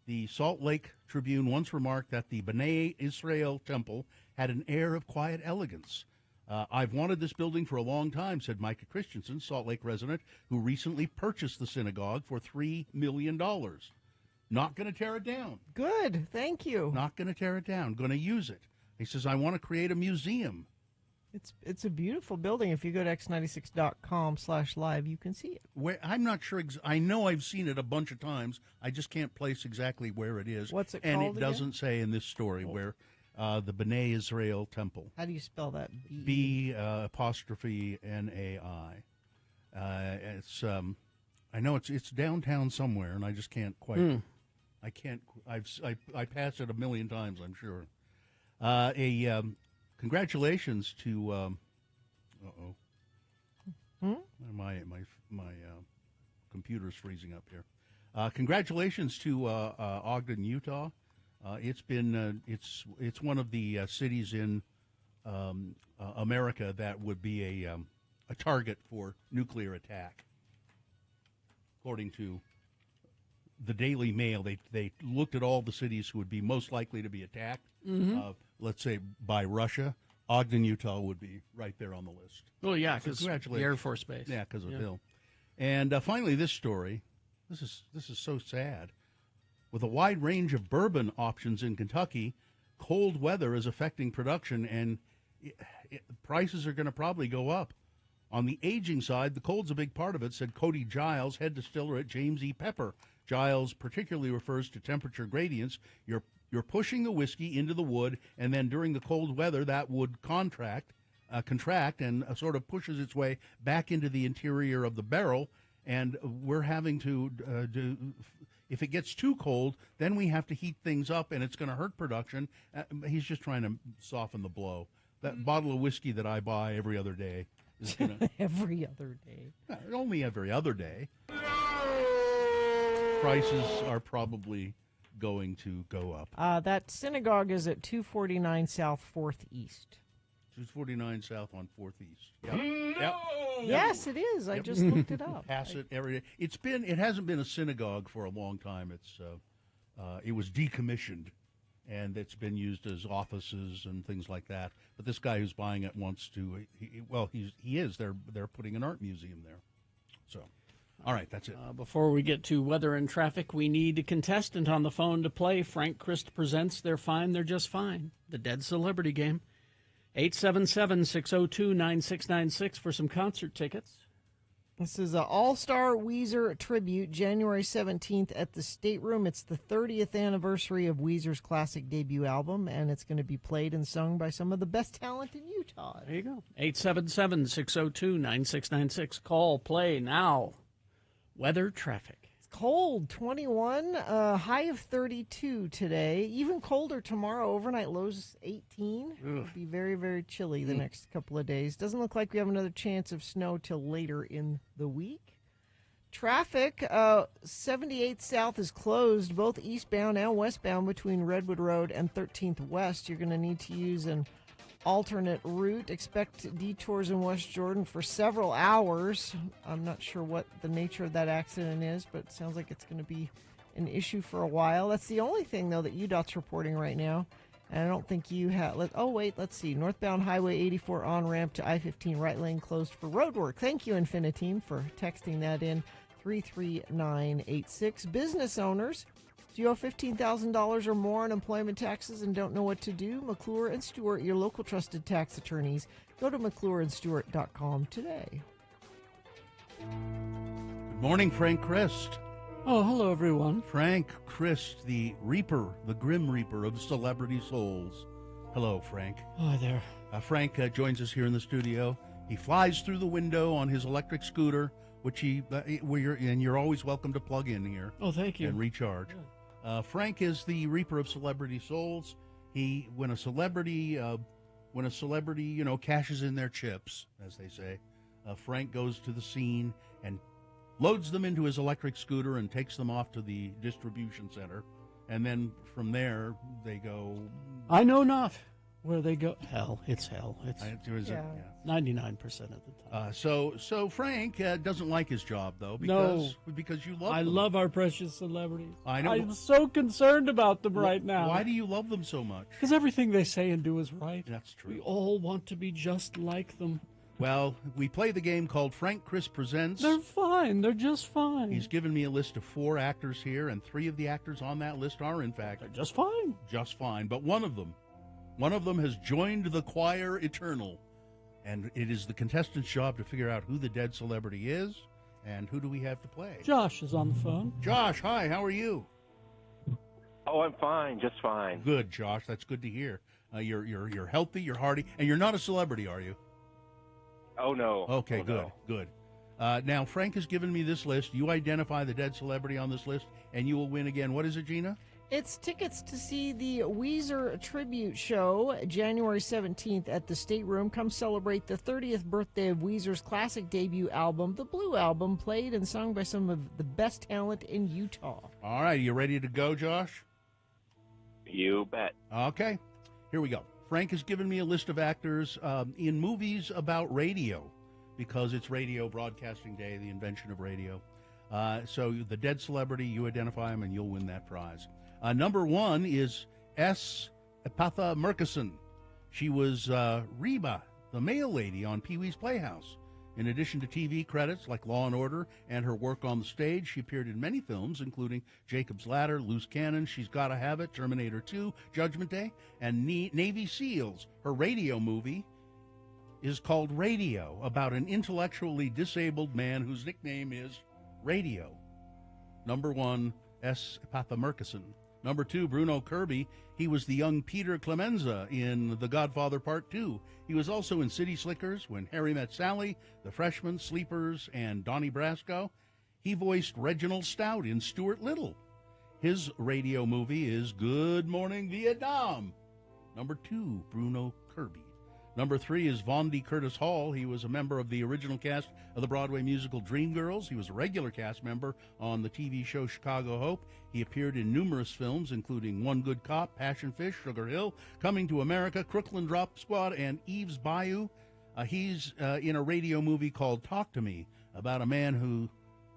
The Salt Lake Tribune once remarked that the B'nai Israel Temple had an air of quiet elegance. I've wanted this building for a long time, said Micah Christensen, Salt Lake resident, who recently purchased the synagogue for $3 million. Not going to tear it down. Good, thank you. Not going to tear it down. Going to use it. He says, I want to create a museum. It's a beautiful building. If you go to x96.com/live, you can see it. Where I'm not sure. I know I've seen it a bunch of times. I just can't place exactly where it is. What's it and called it doesn't say in this story where the B'nai Israel Temple. How do you spell that? B''NAI. It's I know it's downtown somewhere, and I just can't quite. I can't. I passed it a million times, I'm sure. Congratulations to. My computer's freezing up here. Congratulations to Ogden, Utah. It's been it's one of the cities in America that would be a target for nuclear attack. According to the Daily Mail, they looked at all the cities who would be most likely to be attacked. Let's say by Russia. Ogden, Utah would be right there on the list. well, yeah, So because the congratulations. Air Force Base. Yeah, because of Bill. And finally, this story. This is so sad. With a wide range of bourbon options in Kentucky, cold weather is affecting production, and prices are going to probably go up. On the aging side, the cold's a big part of it, said Cody Giles, head distiller at James E. Pepper. Giles particularly refers to temperature gradients. You're pushing the whiskey into the wood, and then during the cold weather, that wood contract and sort of pushes its way back into the interior of the barrel. And we're having to if it gets too cold, then we have to heat things up, and it's going to hurt production. He's just trying to soften the blow. That bottle of whiskey that I buy every other day is going to Every other day. only every other day. Prices are probably going to go up. That synagogue is at 249 South 4th East. 249 South on 4th East. Yep. Yes, it is. I just looked it up. Pass it every day. It hasn't been a synagogue for a long time. It was decommissioned, and it's been used as offices and things like that. But this guy who's buying it wants to. He is. They're putting an art museum there. So, all right, that's it. Before we get to weather and traffic, we need a contestant on the phone to play. Frank Christ presents They're Fine, They're Just Fine, the Dead Celebrity Game. 877-602-9696 for some concert tickets. This is an All-Star Weezer tribute, January 17th at the State Room. It's the 30th anniversary of Weezer's classic debut album, and it's going to be played and sung by some of the best talent in Utah. There you go. 877-602-9696. Call, play now. Weather, traffic. It's cold, 21, high of 32 today. Even colder tomorrow. Overnight lows 18. It'll be very, very chilly the next couple of days. Doesn't look like we have another chance of snow till later in the week. Traffic, 78th South is closed, both eastbound and westbound between Redwood Road and 13th West. You're going to need to use an alternate route. Expect detours in West Jordan for several hours. I'm not sure what the nature of that accident is, but it sounds like it's going to be an issue for a while. That's the only thing, though, that UDOT's reporting right now. And I don't think you have... let's see. Northbound Highway 84 on-ramp to I-15 right lane closed for road work. Thank you, Infiniteam, for texting that in. 33986. Business owners Do you owe $15,000 or more on employment taxes and don't know what to do? McClure and Stewart, your local trusted tax attorneys. Go to McClureandStewart.com today. Good morning, Frank Christ. Oh, hello, everyone. Frank Christ, the Reaper, the Grim Reaper of celebrity souls. Hello, Frank. Hi there. Frank joins us here in the studio. He flies through the window on his electric scooter, which you're always welcome to plug in here. Oh, thank you. And recharge. Frank is the Reaper of celebrity souls. When a celebrity, cashes in their chips, as they say, Frank goes to the scene and loads them into his electric scooter and takes them off to the distribution center. And then from there, they go... I know not where they go. Hell. It's hell. It's 99% of the time. So Frank doesn't like his job, though, because you love them. I love our precious celebrities. I know. I'm so concerned about them right now. Why do you love them so much? Because everything they say and do is right. That's true. We all want to be just like them. Well, we play the game called Frank Chris Presents. They're fine. They're just fine. He's given me a list of 4 actors here, and 3 of the actors on that list are, in fact... They're just fine. Just fine. But one of them has joined the choir eternal, and it is the contestant's job to figure out who the dead celebrity is, and who do we have to play. Josh is on the phone. Josh, hi, how are you? Oh, I'm fine, just fine. Good, Josh, that's good to hear. You're healthy, you're hearty, and you're not a celebrity, are you? Oh, no. Okay, good. Now, Frank has given me this list. You identify the dead celebrity on this list, and you will win again. What is it, Gina? It's tickets to see the Weezer tribute show January 17th at the State Room. Come celebrate the 30th birthday of Weezer's classic debut album, The Blue Album, played and sung by some of the best talent in Utah. All right, are you ready to go, Josh? You bet. Okay, here we go. Frank has given me a list of actors in movies about radio, because it's Radio Broadcasting Day, the invention of radio. So the dead celebrity, you identify him, and you'll win that prize. Number 1 is S. Epatha Murkison. She was Reba, the mail lady on Pee-wee's Playhouse. In addition to TV credits like Law & Order and her work on the stage, she appeared in many films, including Jacob's Ladder, Loose Cannon, She's Gotta Have It, Terminator 2, Judgment Day, and Navy SEALs. Her radio movie is called Radio, about an intellectually disabled man whose nickname is Radio. Number 1, S. Epatha Murkison. Number 2, Bruno Kirby. He was the young Peter Clemenza in The Godfather Part 2. He was also in City Slickers, When Harry Met Sally, The Freshman, Sleepers, and Donnie Brasco. He voiced Reginald Stout in Stuart Little. His radio movie is Good Morning Vietnam. Number 2, Bruno Kirby. Number 3 is Vondie Curtis Hall. He was a member of the original cast of the Broadway musical Dreamgirls. He was a regular cast member on the TV show Chicago Hope. He appeared in numerous films, including One Good Cop, Passion Fish, Sugar Hill, Coming to America, Crooklyn Drop Squad, and Eve's Bayou. He's in a radio movie called Talk to Me, about a man who,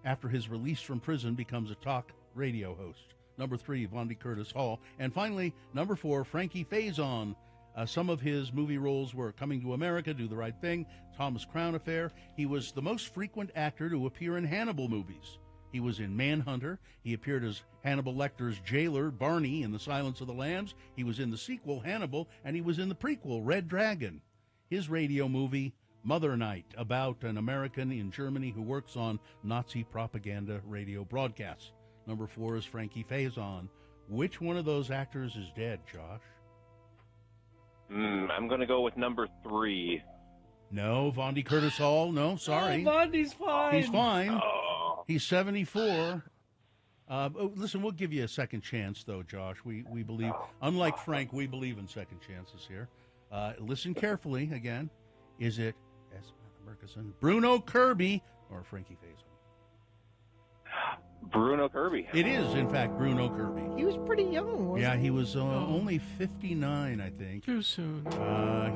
after his release from prison, becomes a talk radio host. Number 3, Vondie Curtis Hall. And finally, number 4, Frankie Faison. Some of his movie roles were Coming to America, Do the Right Thing, Thomas Crown Affair. He was the most frequent actor to appear in Hannibal movies. He was in Manhunter. He appeared as Hannibal Lecter's jailer, Barney, in The Silence of the Lambs. He was in the sequel, Hannibal, and he was in the prequel, Red Dragon. His radio movie, Mother Night, about an American in Germany who works on Nazi propaganda radio broadcasts. Number 4 is Frankie Faison. Which one of those actors is dead, Josh? I'm going to go with number 3. No, Vondie Curtis Hall. No, sorry. Oh, Vondie's fine. He's fine. Oh. He's 74. Listen, we'll give you a second chance, though, Josh. We believe, unlike Frank, we believe in second chances here. Listen carefully again. Is it S. Murkison, Bruno Kirby, or Frankie Faison? Bruno Kirby. It is, in fact, Bruno Kirby. He was pretty young, wasn't he? He was only 59, I think. Too soon.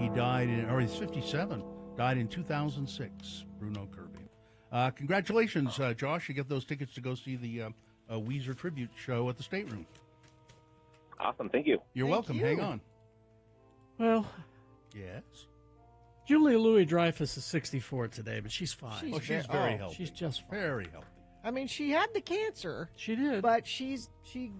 He died he's 57. Died in 2006, Bruno Kirby. Congratulations, Josh. You get those tickets to go see the Weezer tribute show at the State Room. Awesome, thank you. You're welcome. you. Hang on. Well, Yes. Julia Louis-Dreyfus is 64 today, but she's fine. She's She's very healthy. She's just fine. Very healthy. I mean, she had the cancer. She did. But she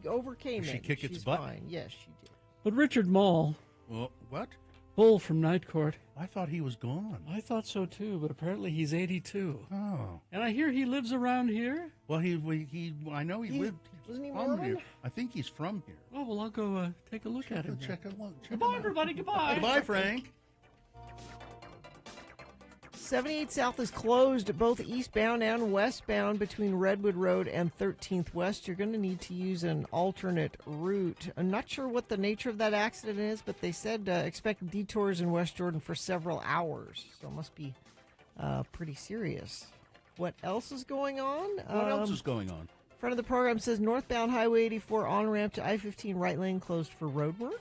overcame Did it. she kick its She's butt? fine. Yes, she did. But Richard Mall, Well, what? Bull from Night Court. I thought he was gone. I thought so too, but apparently he's 82. Oh. And I hear he lives around here. Well, I know he lived. Wasn't he from Mormon? here. I think he's from here. Oh, well, I'll go take a look at him. Check it out. Goodbye, everybody. Goodbye. Goodbye, Frank. 78 South is closed both eastbound and westbound between Redwood Road and 13th West. You're going to need to use an alternate route. I'm not sure what the nature of that accident is, but they said expect detours in West Jordan for several hours. So it must be pretty serious. What else is going on? What else is going on? Front of the program says northbound Highway 84 on-ramp to I-15 right lane closed for road work.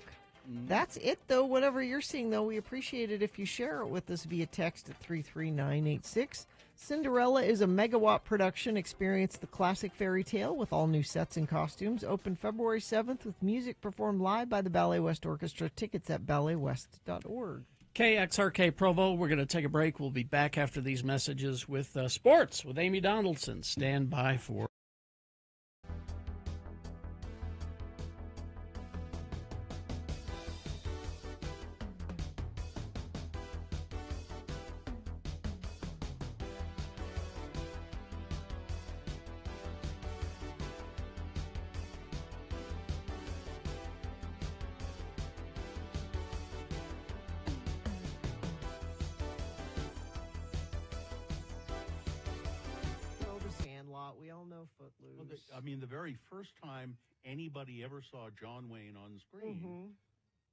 That's it, though. Whatever you're seeing, though, we appreciate it if you share it with us via text at 33986. Cinderella is a megawatt production. Experience the classic fairy tale with all new sets and costumes. Open February 7th with music performed live by the Ballet West Orchestra. Tickets at balletwest.org. KXRK Provo, we're going to take a break. We'll be back after these messages with sports with Amy Donaldson. Stand by for. We all know Footloose. Well, I mean, the very first time anybody ever saw John Wayne on screen,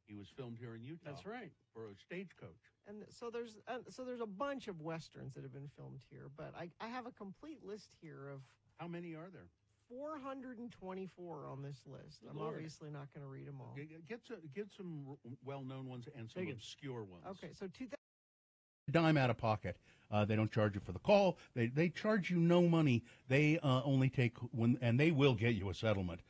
he was filmed here in Utah. That's right. For a Stagecoach. And so there's a bunch of westerns that have been filmed here, but I have a complete list here of How many are there? 424 on this list. I'm Lord. obviously not going to read them all. Get some well-known ones and some obscure ones. Okay, so 2000. Dime out of pocket. They don't charge you for the call. They charge you no money. They only take and they will get you a settlement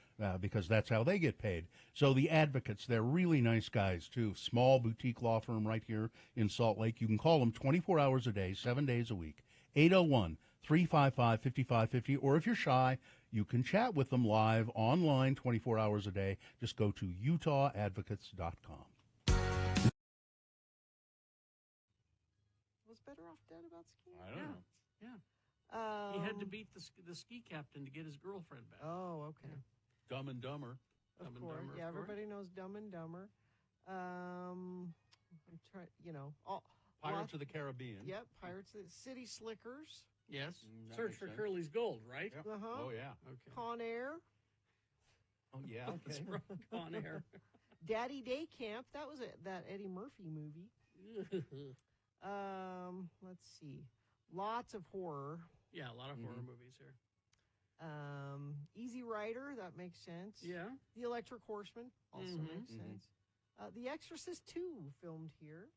because that's how they get paid. So the Advocates, they're really nice guys too. Small boutique law firm right here in Salt Lake. You can call them 24 hours a day, 7 days a week. 801-355-5550. Or if you're shy, you can chat with them live online 24 hours a day. Just go to utawadvocates.com. Better off dead about skiing? I don't know. Yeah. He had to beat the ski captain to get his girlfriend back. Oh, okay. Dumb and Dumber. Of course. Yeah, everybody knows Dumb and Dumber. I'm trying, Pirates of the Caribbean. Yep, Pirates of the City Slickers. Yes. That Search makes for sense. Curly's Gold, right? Yep. Uh-huh. Oh, yeah. Okay. Con Air. Oh, yeah. That's Okay. right. Con Air. Daddy Day Camp. That was that Eddie Murphy movie. Let's see. Lots of horror. Yeah, a lot of horror movies here. Easy Rider, that makes sense. Yeah. The Electric Horseman also makes sense. The Exorcist 2 filmed here.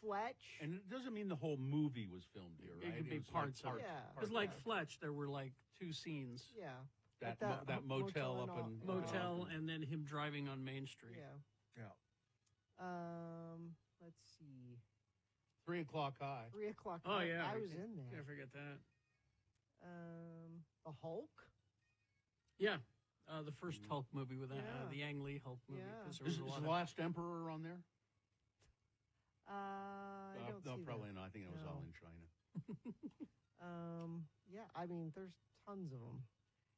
Fletch. And it doesn't mean the whole movie was filmed here, right? It could be was parts of it. Yeah. Because like Fletch, there were like 2 scenes. Yeah. That, At that motel up in... Motel and then him driving on Main Street. Yeah. Yeah. Let's see. 3 O'Clock High. 3 o'clock. Oh, yeah. I was in there. Can't forget that. The Hulk. Yeah. The first Hulk movie with the Ang Lee Hulk movie. Yeah. 'cause there Is was a lot The of- Last Emperor on there? I don't no, see probably that. not. I think that was all in China. Yeah, I mean, there's tons of them.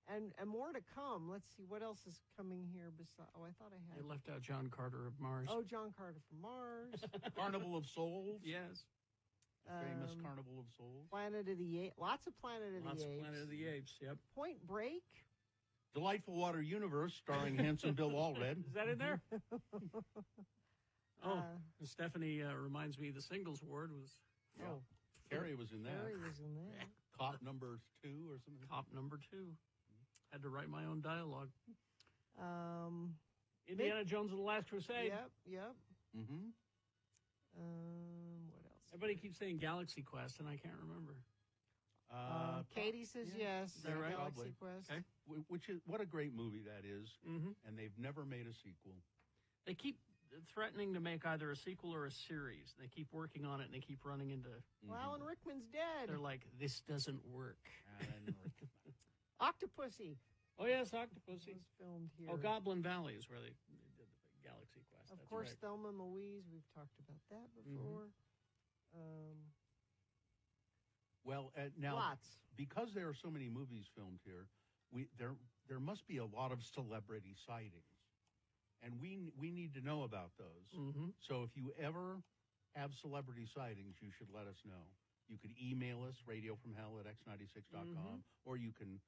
And more to come. Let's see, what else is coming here besides... Oh, I thought I had... They left out John Carter of Mars. Oh, John Carter from Mars. Carnival of Souls. Yes. Famous Carnival of Souls. Planet of the Apes. Lots of Planet of Lots the of Apes. Planet of the Apes, yep. Point Break. Delightful Water Universe, starring handsome Bill Allred. Is that in there? Stephanie reminds me the singles ward was... Oh. Carrie was in that. Carrie was in that. Cop number 2 or something. Cop number 2. Had to write my own dialogue. Indiana Jones and the Last Crusade. Yep. Mm-hmm. What else? Everybody keeps saying Galaxy Quest, and I can't remember. Katie says yes. Is that right? Galaxy Probably. Quest. Okay. Which is what a great movie that is, Mm-hmm. and they've never made a sequel. They keep threatening to make either a sequel or a series. They keep working on it, and they keep running into. Well, Alan Rickman's dead. They're like, this doesn't work. Octopussy Oh yes, Octopussy. was filmed here. Oh, Goblin Valley is where they did the Galaxy Quest. Of That's course, right. Thelma and Louise. We've talked about that before. Well, now Lots. because there are so many movies filmed here, there must be a lot of celebrity sightings, and we need to know about those. So if you ever have celebrity sightings, you should let us know. You could email us, radiofromhell@x96.com, or you can,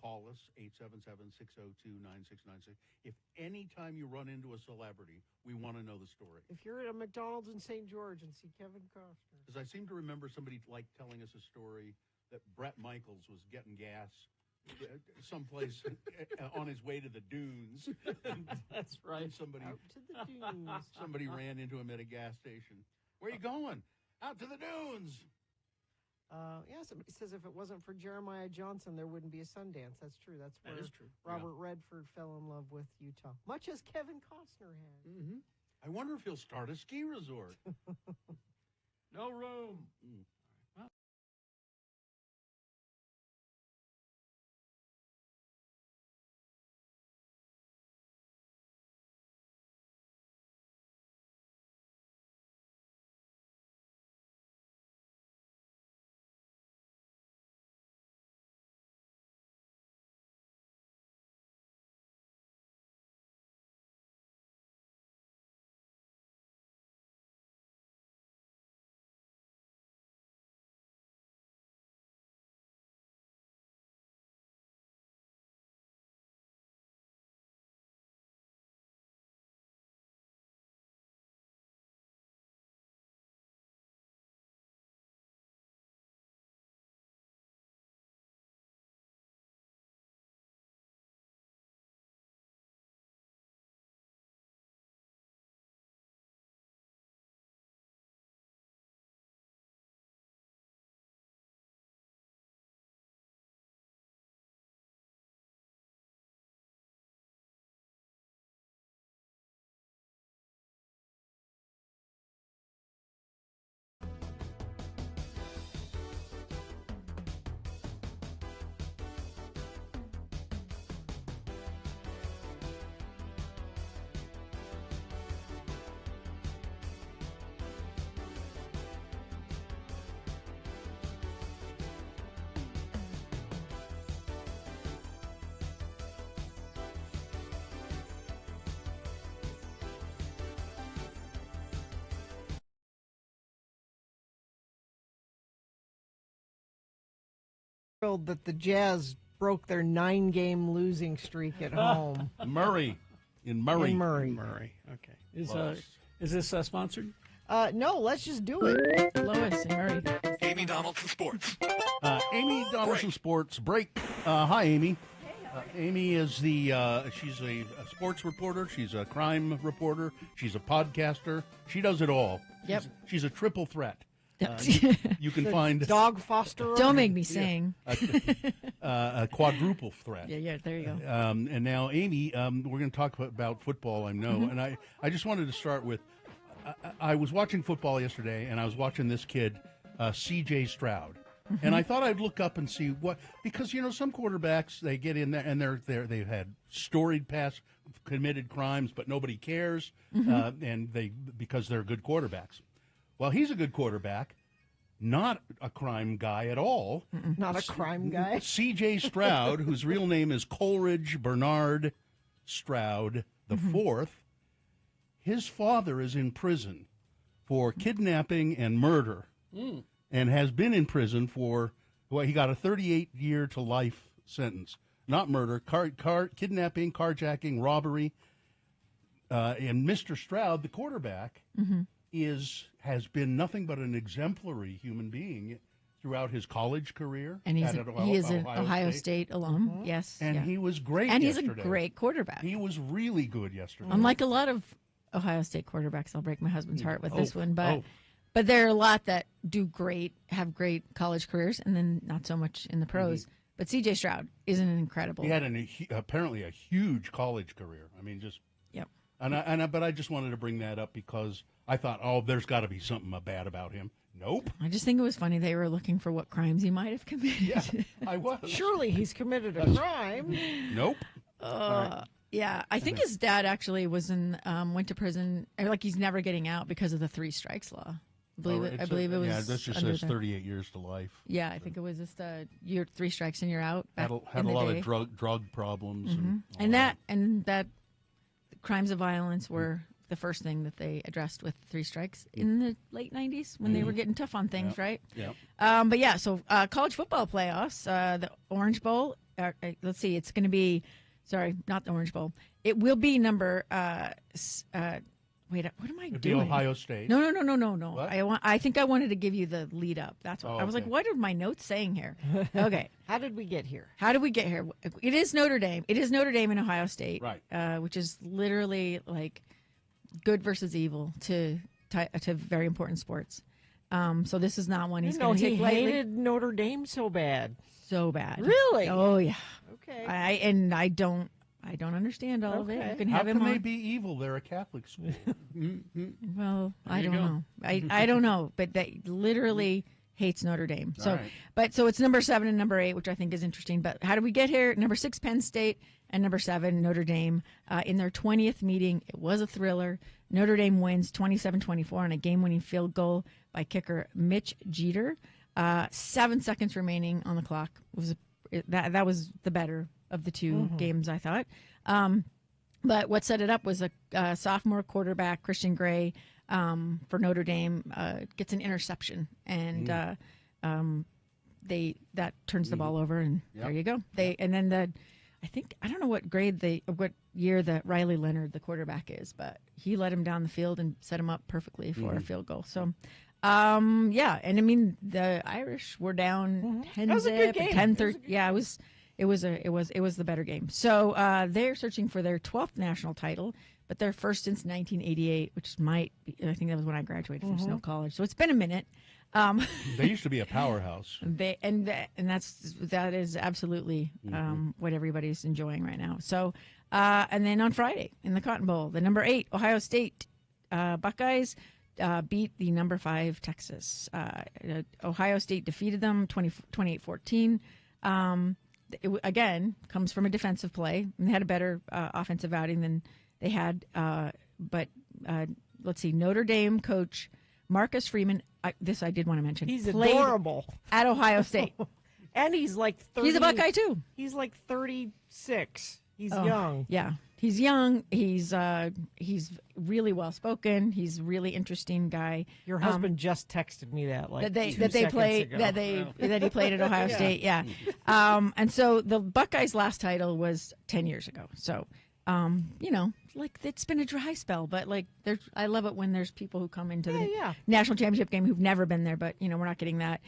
call us, 877-602-9696. If any time you run into a celebrity, we want to know the story. If you're at a McDonald's in St. George and see Kevin Costner. Because I seem to remember somebody telling us a story that Bret Michaels was getting gas someplace on his way to the dunes. That's right. Somebody Out to the dunes. somebody ran into him at a gas station. Where are you going? Out to the dunes. Yeah, somebody says if it wasn't for Jeremiah Johnson, there wouldn't be a Sundance. That's true. That's That where is true. Robert Redford fell in love with Utah, much as Kevin Costner had. I wonder if he'll start a ski resort. No room. Thrilled that the Jazz broke their 9-game losing streak at home. Murray. In Murray. In Murray. Murray. Okay. Is Lois. this sponsored? No, let's just do it. Lois and Murray. Amy Donaldson Sports. Amy Donaldson Sports break. Hi, Amy. Amy is she's a sports reporter. She's a crime reporter. She's a podcaster. She does it all. Yep. She's a triple threat. Yep. You can find Dog fosterer. Don't make me sing. a quadruple threat. Yeah, there you go. And now, Amy, we're going to talk about football, I know. And I just wanted to start with, I was watching football yesterday, and I was watching this kid, C.J. Stroud. And I thought I'd look up and see because, some quarterbacks, they get in there, and they've had storied past committed crimes, but nobody cares, and because they're good quarterbacks. Well, he's a good quarterback, not a crime guy at all. Not a crime guy. C.J. Stroud, whose real name is Coleridge Bernard Stroud the Fourth, his father is in prison for kidnapping and murder, and has been in prison for, he got a 38-year to life sentence. Not murder, kidnapping, carjacking, robbery. And Mr. Stroud, the quarterback, has been nothing but an exemplary human being throughout his college career. And he is an Ohio State alum. Yes. And he was great And yesterday. he's a great quarterback. He was really good yesterday. Unlike a lot of Ohio State quarterbacks, I'll break my husband's heart with this one, but there are a lot that have great college careers, and then not so much in the pros. But C.J. Stroud is an incredible. He had apparently a huge college career. I mean, just But I just wanted to bring that up because I thought, oh, there's got to be something bad about him. Nope. I just think it was funny they were looking for what crimes he might have committed. Yeah, I was. Surely he's committed a crime. Nope. Yeah, I think his dad actually went to prison. Like he's never getting out because of the 3 strikes law. I believe it was. Yeah, this just says 38 years to life. Yeah, I think it was just you're 3 strikes and you're out. Had a lot of drug problems, and that crimes of violence were the first thing that they addressed with 3 strikes in the late 90s when they were getting tough on things, right? Yeah. But yeah, so college football playoffs, the Orange Bowl. Let's see, it's going to be. Sorry, not the Orange Bowl. It will be number. Wait, what am I It'd doing? be Ohio State. No. What? I think I wanted to give you the lead up. That's what I was like. What are my notes saying here? Okay. How did we get here? It is Notre Dame. It is Notre Dame and Ohio State, right? Which is literally like good versus evil to very important sports. So this is not one he's going to take lightly. He hated Notre Dame so bad. So bad. Really? Oh yeah. Okay. I don't understand all of it. You can How have him can on. they be evil? They're a Catholic school. Well, I you don't go. know. I don't know, but they literally hates Notre Dame. So, All right. but so it's number 7 and number 8, which I think is interesting. But how do we get here? Number 6, Penn State, and number 7, Notre Dame. In their 20th meeting, it was a thriller. Notre Dame wins 27-24 on a game-winning field goal by kicker Mitch Jeter. 7 seconds remaining on the clock. That was the better of the 2 games, I thought. But what set it up was a sophomore quarterback, Christian Gray, for Notre Dame, gets an interception, and that turns the ball over, and there you go. And then I don't know what year that Riley Leonard, the quarterback, is, but he led him down the field and set him up perfectly for a field goal. So. Yeah, and I mean the Irish were down 10-zip, 10-30. Yeah, it was the better game. So they're searching for their 12th national title, but their first since 1988, which might be, I think that was when I graduated from Snow College. So it's been a minute. They used to be a powerhouse. That is absolutely what everybody's enjoying right now. So and then on Friday in the Cotton Bowl, the number 8 Ohio State Buckeyes beat the number 5 Texas. Ohio State defeated them 28-14. Again, comes from a defensive play. And they had a better offensive outing than they had. But let's see, Notre Dame coach Marcus Freeman. I did want to mention. He's adorable at Ohio State, and he's like 30. He's a Buckeye too. He's like 36. He's young. Yeah. He's young. He's really well spoken. He's a really interesting guy. Your husband just texted me that he played at Ohio State. Yeah. And so the Buckeyes' last title was 10 years ago. So, it's been a dry spell, but I love it when there's people who come into the national championship game who've never been there, but we're not getting that.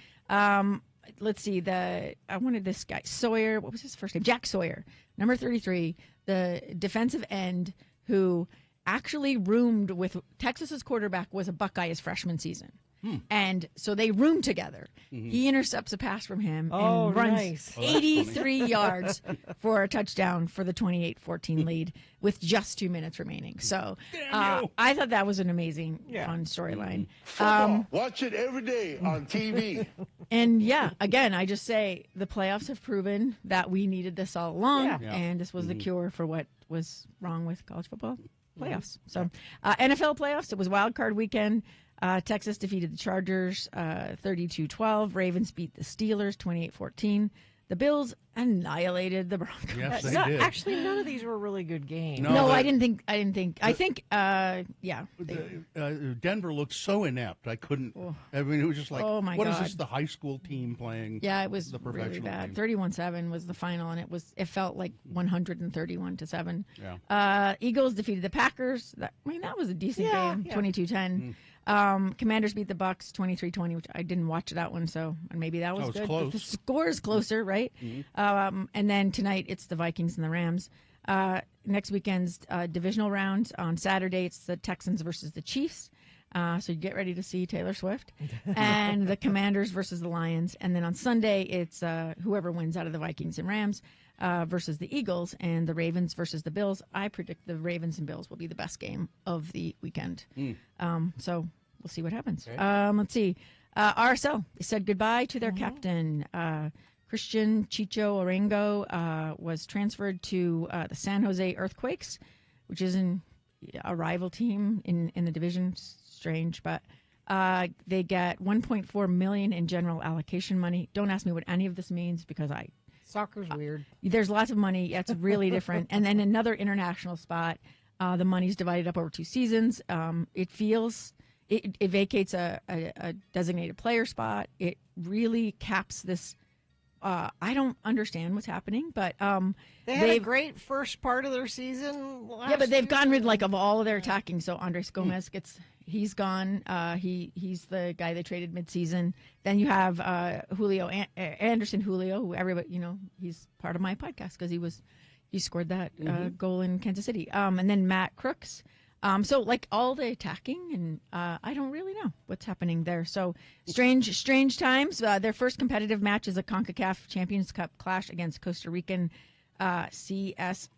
Let's see. I wanted this guy Sawyer. What was his first name? Jack Sawyer, number 33, the defensive end who actually roomed with Texas's quarterback was a Buckeye his freshman season. And so they roomed together. He intercepts a pass from him and runs 83 yards for a touchdown for the 28-14 lead with just 2 minutes remaining. So I thought that was an amazing, fun storyline. Watch it every day on TV. And again, I just say the playoffs have proven that we needed this all along, and this was the cure for what was wrong with college football playoffs. So NFL playoffs, it was wild card weekend. Texas defeated the Chargers 32-12. Ravens beat the Steelers 28-14. The Bills annihilated the Broncos. Yes, they did. Actually, none of these were really good games. No, I didn't think. I think, Denver looked so inept. I couldn't. I mean, it was just like, oh my what God. is this? The high school team playing? Yeah, it was the professional really bad. team. 31-7 was the final, and it felt like 131-7. Yeah. Eagles defeated the Packers. That was a decent game. 22-10. Commanders beat the Bucks 23-20, which I didn't watch that one, and maybe that was good. Close. The score is closer, right? And then tonight it's the Vikings and the Rams. Next weekend's divisional round on Saturday, it's the Texans versus the Chiefs. So you get ready to see Taylor Swift. And the Commanders versus the Lions. And then on Sunday, it's whoever wins out of the Vikings and Rams versus the Eagles, and the Ravens versus the Bills. I predict the Ravens and Bills will be the best game of the weekend. So we'll see what happens. Okay. Let's see. RSL, they said goodbye to their captain. Christian Chicho Orengo was transferred to the San Jose Earthquakes, which is a rival team in the division. Strange, but they get $1.4 million in general allocation money. Don't ask me what any of this means because Soccer's weird. There's lots of money. Yeah, it's really different. And then another international spot. The money's divided up over 2 seasons. It vacates a designated player spot. It really caps this. I don't understand what's happening, but they had a great first part of their season. Yeah, but they've gotten rid of all of their attacking. So Andres Gomez he's gone. He's the guy they traded midseason. Then you have Anderson Julio, who everybody he's part of my podcast because he scored that goal in Kansas City. And then Matt Crooks. So all the attacking, and I don't really know what's happening there. So strange times. Their first competitive match is a CONCACAF Champions Cup clash against Costa Rican CS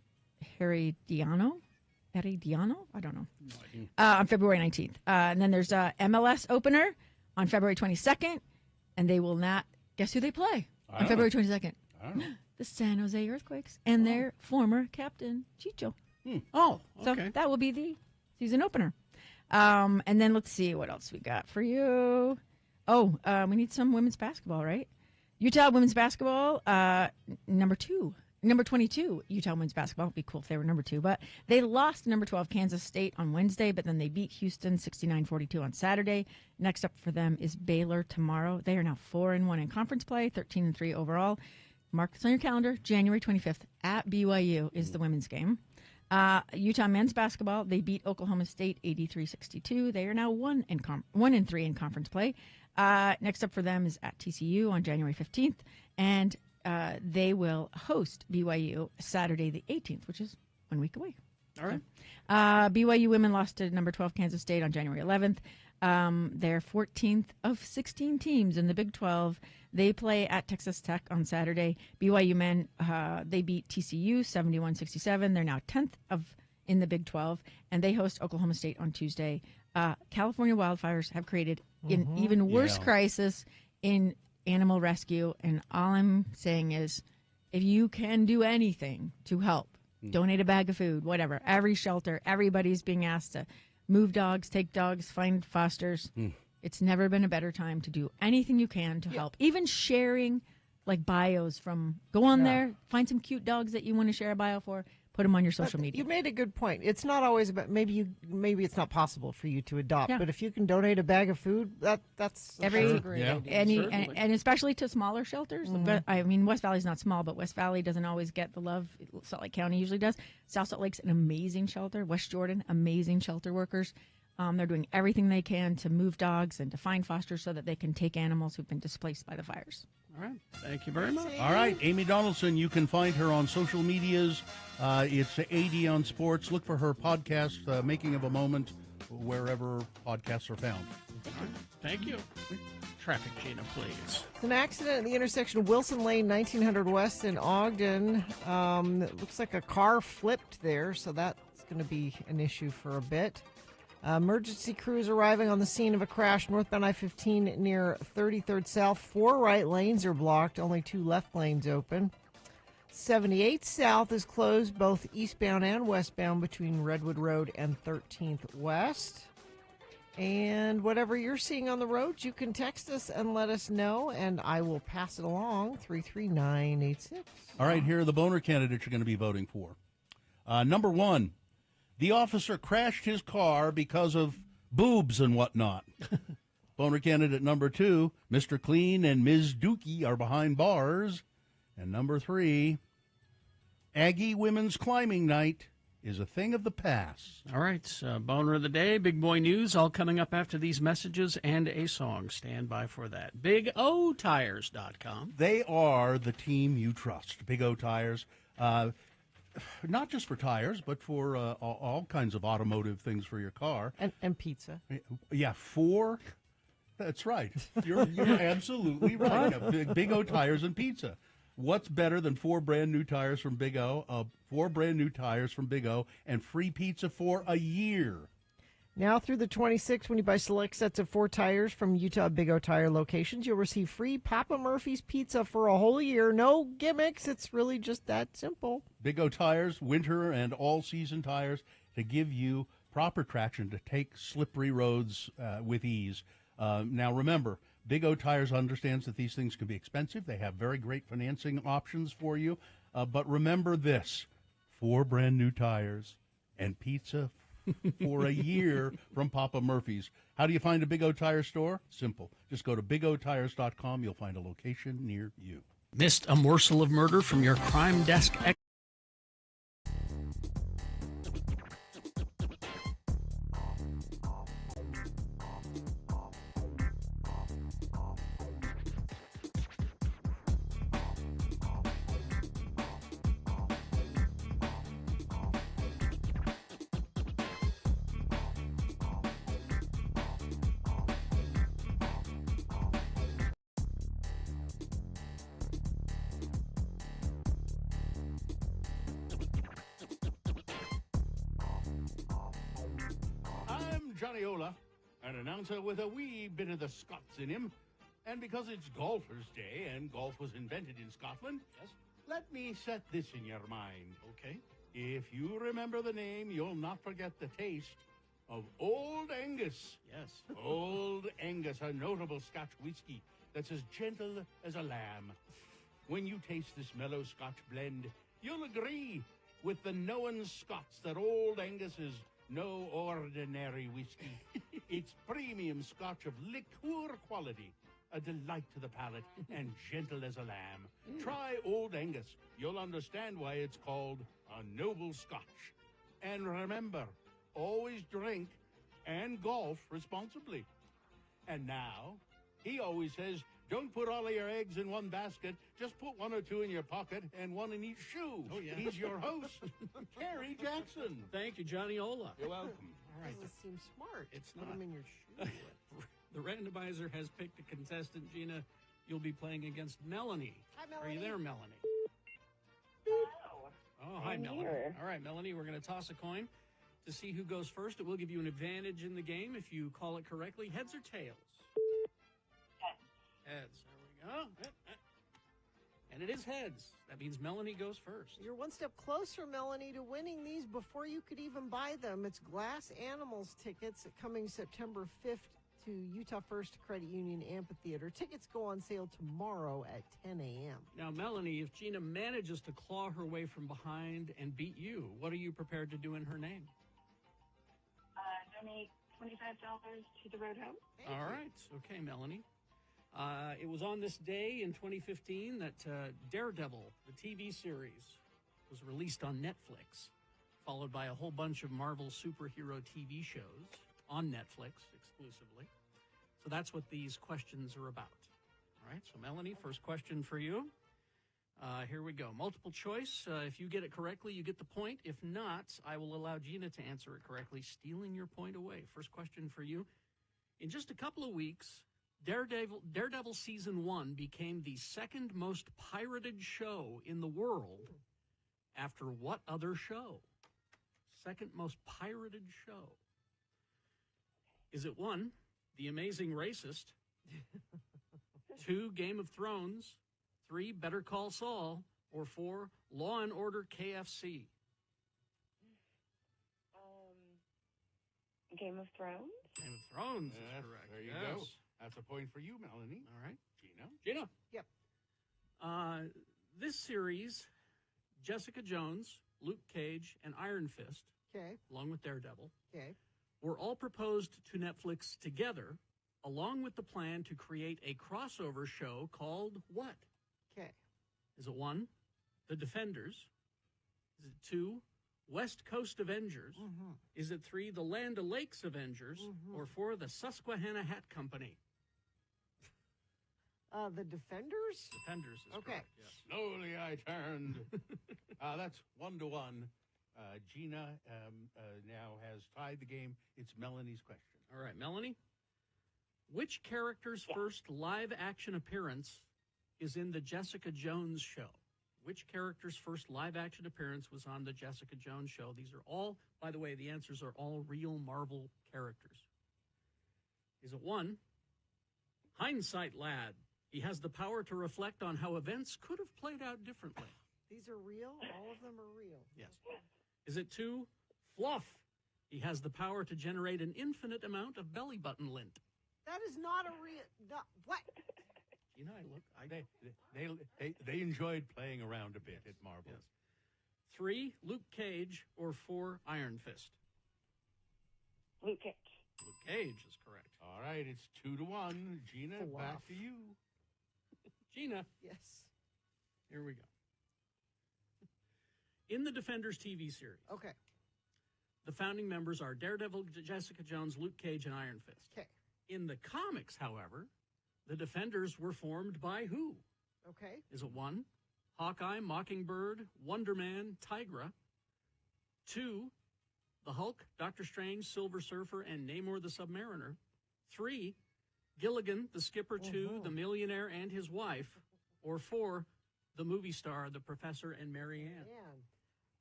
Herediano. I don't know. On February 19th. And then there's a MLS opener on February 22nd, and they will not. Guess who they play on February 22nd? The San Jose Earthquakes and their former captain, Chicho. Oh, okay. So that will be the season opener. And then let's see what else we got for you. We need some women's basketball, right? Utah women's basketball, number 22, Utah women's basketball. It'd be cool if they were number 2, but they lost to number 12 Kansas State on Wednesday, but then they beat Houston 69-42 on Saturday. Next up for them is Baylor tomorrow. They are now 4-1 in conference play, 13-3 overall. Mark this on your calendar. January 25th at BYU is the women's game. Utah men's basketball, they beat Oklahoma State 83-62. They are now 1-3 in conference play. Next up for them is at TCU on January 15th, and they will host BYU Saturday the 18th, which is 1 week away. All right. BYU women lost to number 12 Kansas State on January 11th. They're 14th of 16 teams in the Big 12. They play at Texas Tech on Saturday. BYU men, they beat TCU 71-67. They're now 10th in the Big 12, and they host Oklahoma State on Tuesday. California wildfires have created an even worse crisis in animal rescue, and all I'm saying is if you can do anything to help, donate a bag of food, whatever. Every shelter, everybody's being asked to move dogs, take dogs, find fosters. It's never been a better time to do anything you can to help. Even sharing bios go on there, find some cute dogs that you want to share a bio for, put them on your social media. You made a good point. It's not always about maybe it's not possible for you to adopt, but if you can donate a bag of food, that's a great idea. And especially to smaller shelters. I mean, West Valley's not small, but West Valley doesn't always get the love Salt Lake County usually does. South Salt Lake's an amazing shelter. West Jordan, amazing shelter workers. They're doing everything they can to move dogs and to find fosters so that they can take animals who've been displaced by the fires. All right. Thank you very much. All right. Amy Donaldson, you can find her on social medias. It's AD on Sports. Look for her podcast, Making of a Moment, wherever podcasts are found. All right. Thank you. Traffic, Gina, please. It's an accident at the intersection of Wilson Lane, 1900 West in Ogden. It looks like a car flipped there, so that's going to be an issue for a bit. Emergency crews arriving on the scene of a crash northbound I-15 near 33rd South. 4 right lanes are blocked, only 2 left lanes open. 78 South is closed, both eastbound and westbound between Redwood Road and 13th West. And whatever you're seeing on the roads, you can text us and let us know, and I will pass it along, 33986. All right, here are the boner candidates you're going to be voting for. Number 1. The officer crashed his car because of boobs and whatnot. Boner candidate number 2, Mr. Clean and Ms. Dookie are behind bars. And number 3, Aggie Women's Climbing Night is a thing of the past. All right, boner of the day, big boy news, all coming up after these messages and a song. Stand by for that. BigOTires.com. They are the team you trust. Big O Tires. not just for tires, but for all kinds of automotive things for your car. And pizza. Yeah, 4. That's right. You're absolutely right. Yeah, Big O tires and pizza. What's better than 4 brand new tires from Big O? 4 brand new tires from Big O and free pizza for a year. Now through the 26th, when you buy select sets of 4 tires from Utah Big O Tire locations, you'll receive free Papa Murphy's pizza for a whole year. No gimmicks. It's really just that simple. Big O tires, winter and all-season tires, to give you proper traction to take slippery roads with ease. Now, remember, Big O Tires understands that these things can be expensive. They have very great financing options for you. But remember this, 4 brand new tires and pizza for a year from Papa Murphy's. How do you find a Big O Tire store? Simple. Just go to bigotires.com. You'll find a location near you. Missed a morsel of murder from your crime desk Johnny Ola, an announcer with a wee bit of the Scots in him. And because it's Golfer's Day and golf was invented in Scotland, let me set this in your mind. Okay. If you remember the name, you'll not forget the taste of Old Angus. Yes. Old Angus, a notable Scotch whiskey that's as gentle as a lamb. When you taste this mellow Scotch blend, you'll agree with the knowing Scots that Old Angus is no ordinary whiskey. It's premium Scotch of liqueur quality, a delight to the palate, and gentle as a lamb. Try Old Angus. You'll understand why it's called a noble Scotch. And remember, always drink and golf responsibly. And now, he always says, don't put all of your eggs in one basket. Just put 1 or 2 in your pocket and 1 in each shoe. Oh, yeah. He's your host, Kerry Jackson. Thank you, Johnny Ola. You're welcome. All right. Doesn't seem smart. It's Put not. them in your shoe. The randomizer has picked a contestant. Gina, you'll be playing against Melanie. Hi, Are you Melanie. there, Melanie? Hello. Oh, hi, I'm Melanie. here. All right, Melanie, we're going to toss a coin to see who goes first. It will give you an advantage in the game if you call it correctly. Heads or tails? Heads. There we go. And it is heads. That means Melanie goes first. You're one step closer, Melanie, to winning these before you could even buy them. It's Glass Animals tickets coming September 5th to Utah First Credit Union Amphitheater. Tickets go on sale tomorrow at 10 a.m. Now, Melanie, if Gina manages to claw her way from behind and beat you, what are you prepared to do in her name? Donate $25 to the Road Home. All right. Okay, Melanie. It was on this day in 2015 that Daredevil, the TV series, was released on Netflix, followed by a whole bunch of Marvel superhero TV shows on Netflix exclusively. So that's what these questions are about. All right, so Melanie, first question for you. Here we go. Multiple choice. If you get it correctly, you get the point. If not, I will allow Gina to answer it correctly, stealing your point away. First question for you. In just a couple of weeks, Daredevil Season 1 became the second most pirated show in the world after what other show? Second most pirated show. Is it 1, The Amazing Racist, 2, Game of Thrones, 3, Better Call Saul, or 4, Law and Order KFC? Game of Thrones? Game of Thrones is Yes, correct. there you Yes. go. That's a point for you, Melanie. All right. Gina? Yep. This series, Jessica Jones, Luke Cage, and Iron Fist, Okay. along with Daredevil, Okay. were all proposed to Netflix together, along with the plan to create a crossover show called what? Okay. Is it 1, The Defenders? Is it 2, West Coast Avengers? Mm-hmm. Is it 3, The Land O'Lakes Avengers? Or 4, The Susquehanna Hat Company? The Defenders? Defenders is Okay. correct, yes. Slowly I turned That's 1-1. Gina now has tied the game. It's Melanie's question. All right, Melanie. Which character's first live-action appearance is in the Jessica Jones show? Which character's first live-action appearance was on the Jessica Jones show? These are all, by the way, the answers are all real Marvel characters. Is it 1, Hindsight Lad? He has the power to reflect on how events could have played out differently. These are real? All of them are real. Yes. Is it 2, Fluff? He has the power to generate an infinite amount of belly button lint. That is not a real... What? You know, They enjoyed playing around a bit at Marvel. Yes. 3, Luke Cage, or 4, Iron Fist? Luke Cage. Luke Cage is correct. All right, it's 2-1. Gina, Fluff. back to you. Gina. Yes. Here we go. In the Defenders TV series, Okay. the founding members are Daredevil, Jessica Jones, Luke Cage, and Iron Fist. Okay. In the comics, however, the Defenders were formed by who? Okay. Is it 1, Hawkeye, Mockingbird, Wonder Man, Tigra? 2, the Hulk, Doctor Strange, Silver Surfer, and Namor the Submariner? 3, Gilligan, the Skipper 2, the Millionaire, and his wife? Or 4, the movie star, the Professor, and Mary Ann?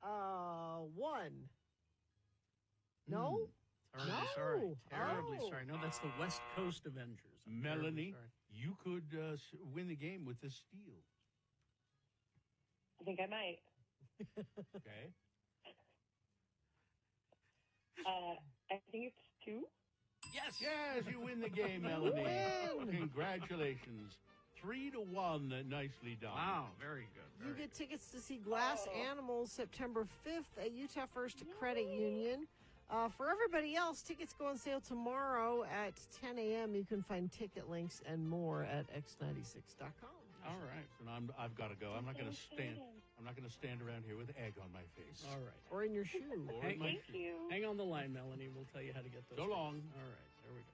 1. No? Terribly No. sorry. Terribly Oh. sorry. No, that's the West Coast Avengers. I'm terribly Melanie, sorry. you could win the game with this steal. I think I might. Okay. I think it's 2. Yes. Yes, you win the game, Melanie. Win. Congratulations. 3-1. Nicely done. Wow, very good. You get tickets to see Glass Animals September 5th at Utah First Credit Union. For everybody else, tickets go on sale tomorrow at 10 a.m. You can find ticket links and more at x96.com. All right. So now I've got to go. I'm not going to stand. I'm not going to stand around here with egg on my face. All right. Or in your shoe. Or in my Thank shoe. you. Hang on the line, Melanie. We'll tell you how to get those. So long. tickets. All right. There we go.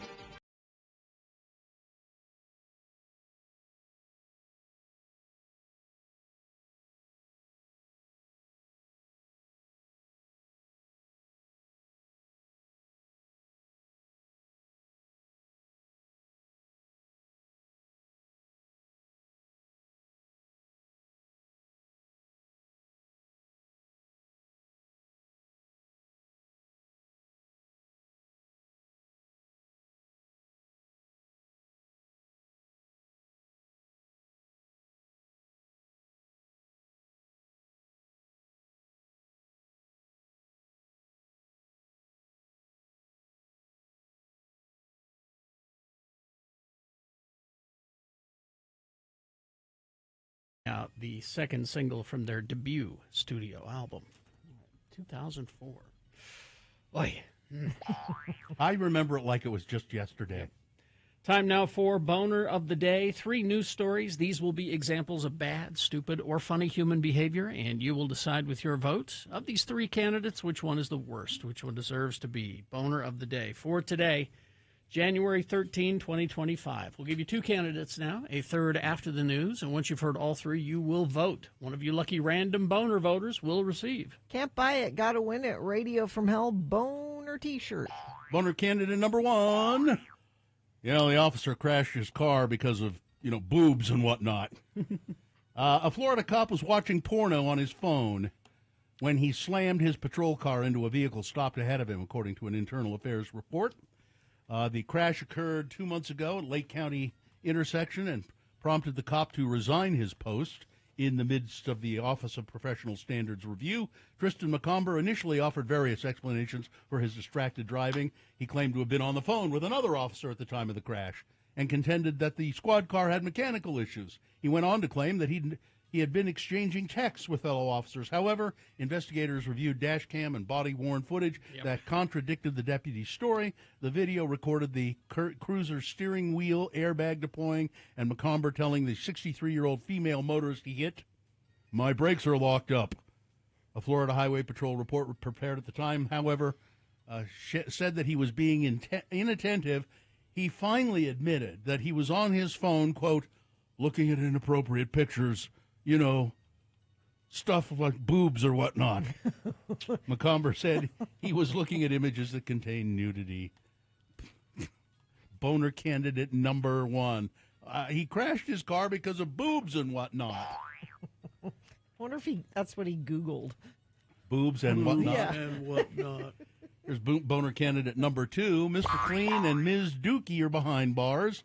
Thanks. Out the second single from their debut studio album, 2004. Boy. I remember it like it was just yesterday. Time now for Boner of the Day. 3 news stories. These will be examples of bad, stupid, or funny human behavior, and you will decide with your vote of these 3 candidates which one is the worst, which one deserves to be Boner of the Day. For today, January 13, 2025. We'll give you 2 candidates now, a third after the news, and once you've heard all 3, you will vote. One of you lucky random boner voters will receive. Can't buy it. Gotta win it. Radio from Hell boner t-shirt. Boner candidate number 1. You know, the officer crashed his car because of, boobs and whatnot. A Florida cop was watching porno on his phone when he slammed his patrol car into a vehicle stopped ahead of him, according to an internal affairs report. The crash occurred 2 months ago at Lake County intersection and prompted the cop to resign his post in the midst of the Office of Professional Standards review. Tristan McComber initially offered various explanations for his distracted driving. He claimed to have been on the phone with another officer at the time of the crash and contended that the squad car had mechanical issues. He went on to claim that he had been exchanging texts with fellow officers. However, investigators reviewed dash cam and body-worn footage that contradicted the deputy's story. The video recorded the cruiser's steering wheel airbag deploying and McComber telling the 63-year-old female motorist he hit, "My brakes are locked up." A Florida Highway Patrol report prepared at the time, however, said that he was being inattentive. He finally admitted that he was on his phone, quote, looking at inappropriate pictures, stuff like boobs or whatnot. Macomber said he was looking at images that contain nudity. Boner candidate number 1. He crashed his car because of boobs and whatnot. I wonder if that's what he Googled. Boobs and whatnot. Yeah. And whatnot. Here's boner candidate number 2. Mr. Clean and Ms. Dookie are behind bars.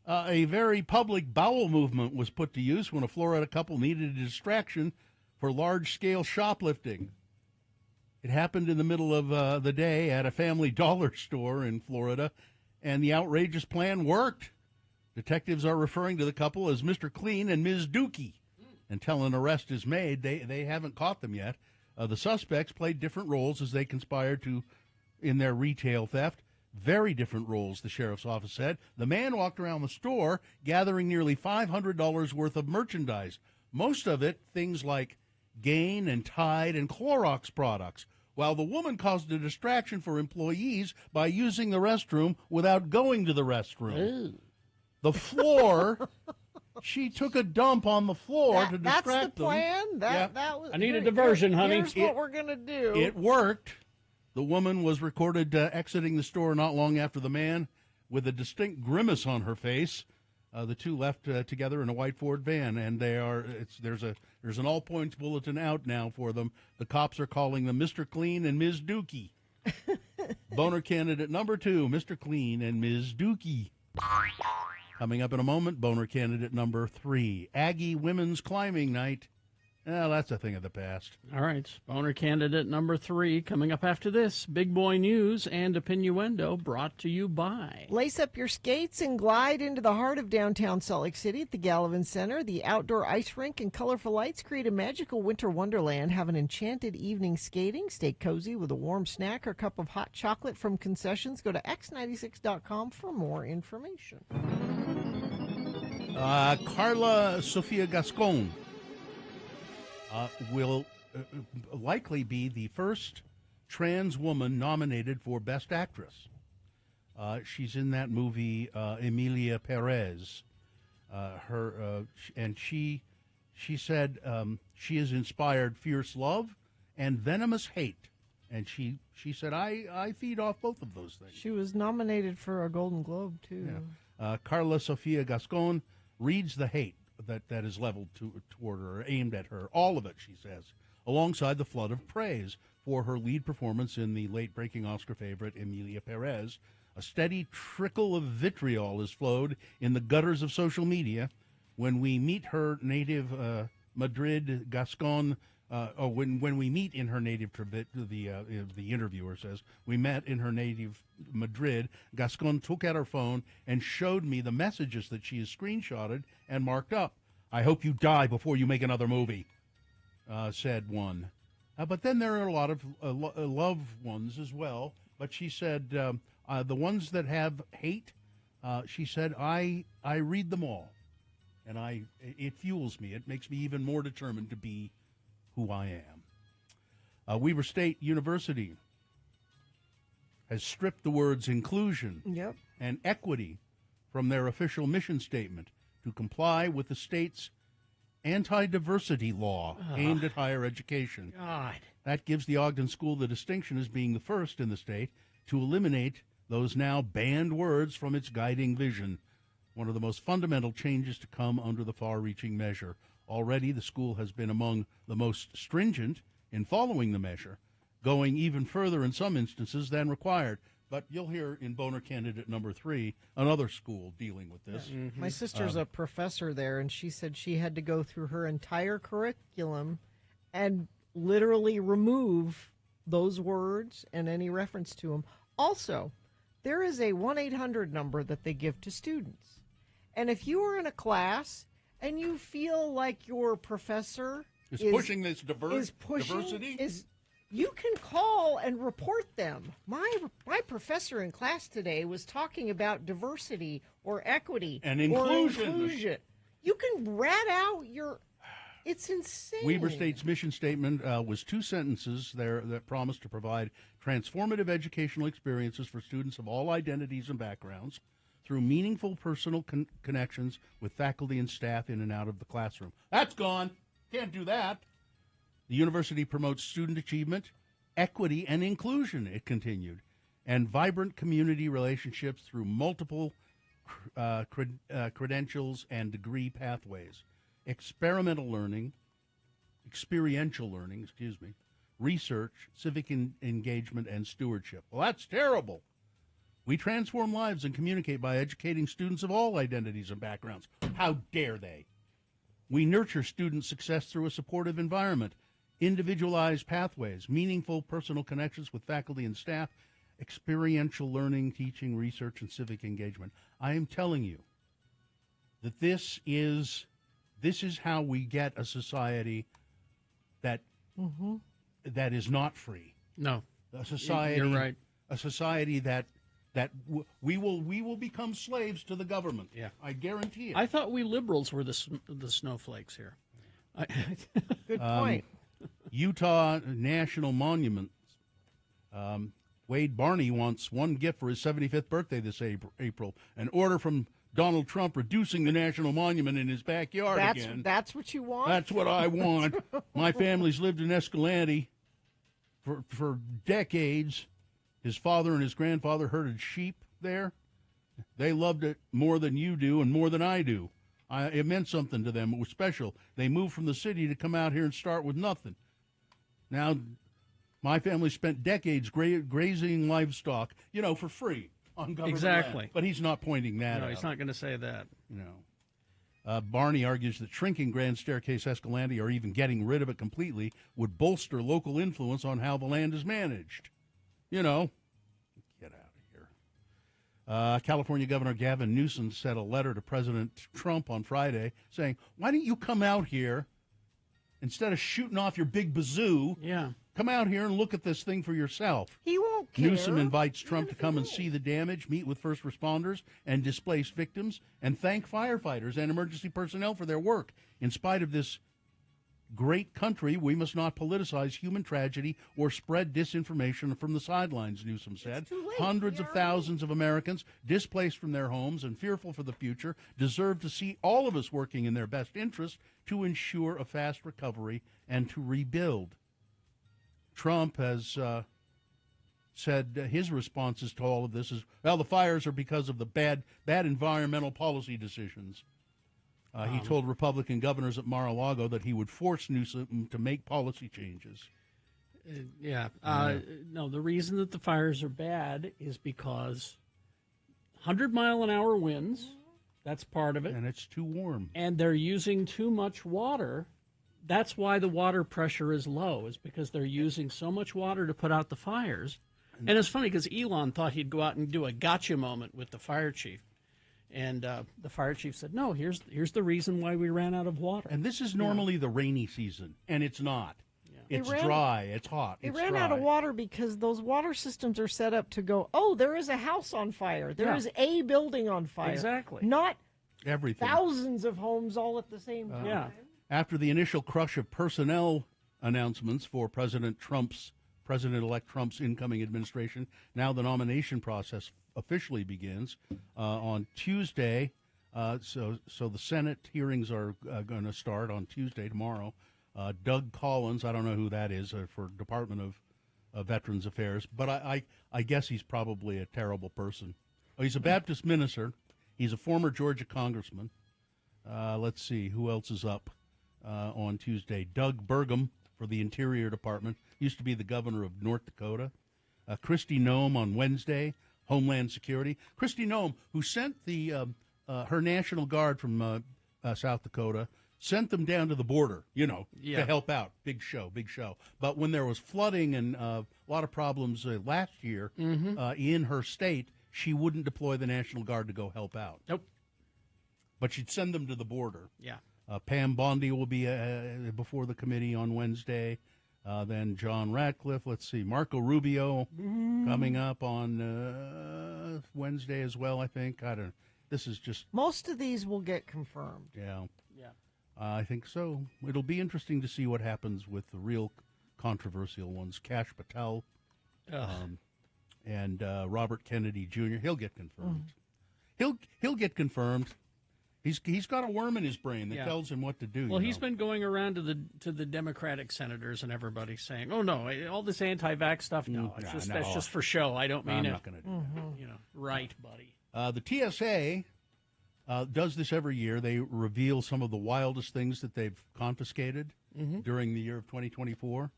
A very public bowel movement was put to use when a Florida couple needed a distraction for large-scale shoplifting. It happened in the middle of the day at a Family Dollar store in Florida, and the outrageous plan worked. Detectives are referring to the couple as Mr. Clean and Ms. Dookie. Until an arrest is made, they haven't caught them yet. The suspects played different roles as they conspired in their retail theft. Very different roles, the sheriff's office said. The man walked around the store gathering nearly $500 worth of merchandise. Most of it, things like Gain and Tide and Clorox products, while the woman caused a distraction for employees by using the restroom without going to the restroom. Ooh. The floor, she took a dump on the floor to distract them. That's the plan? That was, I need a diversion, honey. Here's what we're going to do. It worked. The woman was recorded exiting the store not long after the man with a distinct grimace on her face. The two left together in a white Ford van, and there's an all-points bulletin out now for them. The cops are calling them Mr. Clean and Ms. Dookie. Boner candidate number 2, Mr. Clean and Ms. Dookie. Coming up in a moment, boner candidate number 3, Aggie Women's Climbing Night. Well, that's a thing of the past. All right. Boner candidate number 3 coming up after this. Big Boy News and Opinioendo brought to you by. Lace up your skates and glide into the heart of downtown Salt Lake City at the Gallivan Center. The outdoor ice rink and colorful lights create a magical winter wonderland. Have an enchanted evening skating. Stay cozy with a warm snack or cup of hot chocolate from concessions. Go to x96.com for more information. Carla Sofia Gascon will likely be the first trans woman nominated for Best Actress. She's in that movie Emilia Perez. She said she has inspired fierce love and venomous hate. And she said, I feed off both of those things. She was nominated for a Golden Globe, too. Yeah. Carla Sofia Gascon reads the hate that is leveled toward her, aimed at her. All of it, she says, alongside the flood of praise for her lead performance in the late-breaking Oscar favorite, Emilia Perez. A steady trickle of vitriol has flowed in the gutters of social media when we meet her native Madrid, Gascon. When we meet in her native, the interviewer says, we met in her native Madrid. Gascon took out her phone and showed me the messages that she has screenshotted and marked up. I hope you die before you make another movie, said one. But then there are a lot of love ones as well. But she said the ones that have hate, she said, I read them all. And it fuels me. It makes me even more determined to be who I am. Weber State University has stripped the words inclusion and equity from their official mission statement to comply with the state's anti-diversity law aimed at higher education. God. That gives the Ogden School the distinction as being the first in the state to eliminate those now banned words from its guiding vision, one of the most fundamental changes to come under the far-reaching measure. Already, the school has been among the most stringent in following the measure, going even further in some instances than required. But you'll hear in boner candidate number 3, another school dealing with this. Yeah. My sister's a professor there, and she said she had to go through her entire curriculum and literally remove those words and any reference to them. Also, there is a 1-800 number that they give to students. And if you are in a class and you feel like your professor is pushing this diversity, you can call and report them. My professor in class today was talking about diversity or equity and inclusion. You can rat out your. It's insane. Weber State's mission statement was 2 sentences there that promised to provide transformative educational experiences for students of all identities and backgrounds through meaningful personal connections with faculty and staff in and out of the classroom. That's gone. Can't do that. The university promotes student achievement, equity, and inclusion, it continued, and vibrant community relationships through multiple credentials and degree pathways, experiential learning, research, civic engagement, and stewardship. Well, that's terrible. We transform lives and communicate by educating students of all identities and backgrounds. How dare they? We nurture student success through a supportive environment, individualized pathways, meaningful personal connections with faculty and staff, experiential learning, teaching, research, and civic engagement. I am telling you that this is how we get a society that that is not free. No, a society. You're right. A society that we will become slaves to the government. Yeah, I guarantee it. I thought we liberals were the snowflakes here. Good point. Utah National Monuments. Wade Barney wants one gift for his 75th birthday this April. An order from Donald Trump reducing the national monument in his backyard again. That's what you want? That's what I want. My family's lived in Escalante for decades. His father and his grandfather herded sheep there. They loved it more than you do and more than I do. It meant something to them. It was special. They moved from the city to come out here and start with nothing. Now, my family spent decades grazing livestock, for free on government land. But he's not pointing that out. No, he's not going to say that. No. Barney argues that shrinking Grand Staircase Escalante or even getting rid of it completely would bolster local influence on how the land is managed. Get out of here. California Governor Gavin Newsom sent a letter to President Trump on Friday saying, why don't you come out here instead of shooting off your big bazoo? Yeah. Come out here and look at this thing for yourself. He won't care. Newsom invites Trump to come and see the damage, meet with first responders and displaced victims, and thank firefighters and emergency personnel for their work. In spite of this great country, we must not politicize human tragedy or spread disinformation from the sidelines, Newsom said. Hundreds of thousands of Americans displaced from their homes and fearful for the future deserve to see all of us working in their best interest to ensure a fast recovery and to rebuild. Trump has said his responses to all of this is, well, the fires are because of the bad environmental policy decisions. He told Republican governors at Mar-a-Lago that he would force Newsom to make policy changes. No, the reason that the fires are bad is because 100-mile-an-hour winds, that's part of it. And it's too warm. And they're using too much water. That's why the water pressure is low, is because they're using so much water to put out the fires. And it's funny because Elon thought he'd go out and do a gotcha moment with the fire chief. And the fire chief said, no, here's the reason why we ran out of water. And this is normally the rainy season, and it's not. Yeah. It's dry. It's hot. They ran out of water because those water systems are set up to go, there is a house on fire. There is a building on fire. Exactly. Not everything. Thousands of homes all at the same time. Yeah. After the initial crush of personnel announcements for President-elect Trump's incoming administration, now the nomination process officially begins on Tuesday. So the Senate hearings are going to start on Tuesday, tomorrow. Doug Collins, I don't know who that is for Department of Veterans Affairs, but I guess he's probably a terrible person. He's a Baptist minister. He's a former Georgia congressman. Let's see, who else is up on Tuesday? Doug Burgum for the Interior Department, used to be the governor of North Dakota. Kristi Noem on Wednesday, Homeland Security. Kristi Noem, who sent her National Guard from South Dakota, sent them down to the border, to help out. Big show. But when there was flooding and a lot of problems last year in her state, she wouldn't deploy the National Guard to go help out. Nope. But she'd send them to the border. Yeah. Pam Bondi will be before the committee on Wednesday. Then John Ratcliffe. Let's see, Marco Rubio coming up on Wednesday as well, I think. I don't know. This is just... Most of these will get confirmed. Yeah. I think so. It'll be interesting to see what happens with the real controversial ones. Kash Patel and Robert Kennedy Jr. He'll get confirmed. He'll get confirmed. He's got a worm in his brain that Yeah. tells him what to do. Well, you he's know. been going around to the Democratic senators and everybody saying, "Oh no, all this anti-vax stuff, no, it's just that's just for show. I don't mean I'm it." not going to do that. You know, right, buddy. The TSA does this every year. They reveal some of the wildest things that they've confiscated during the year of 2024.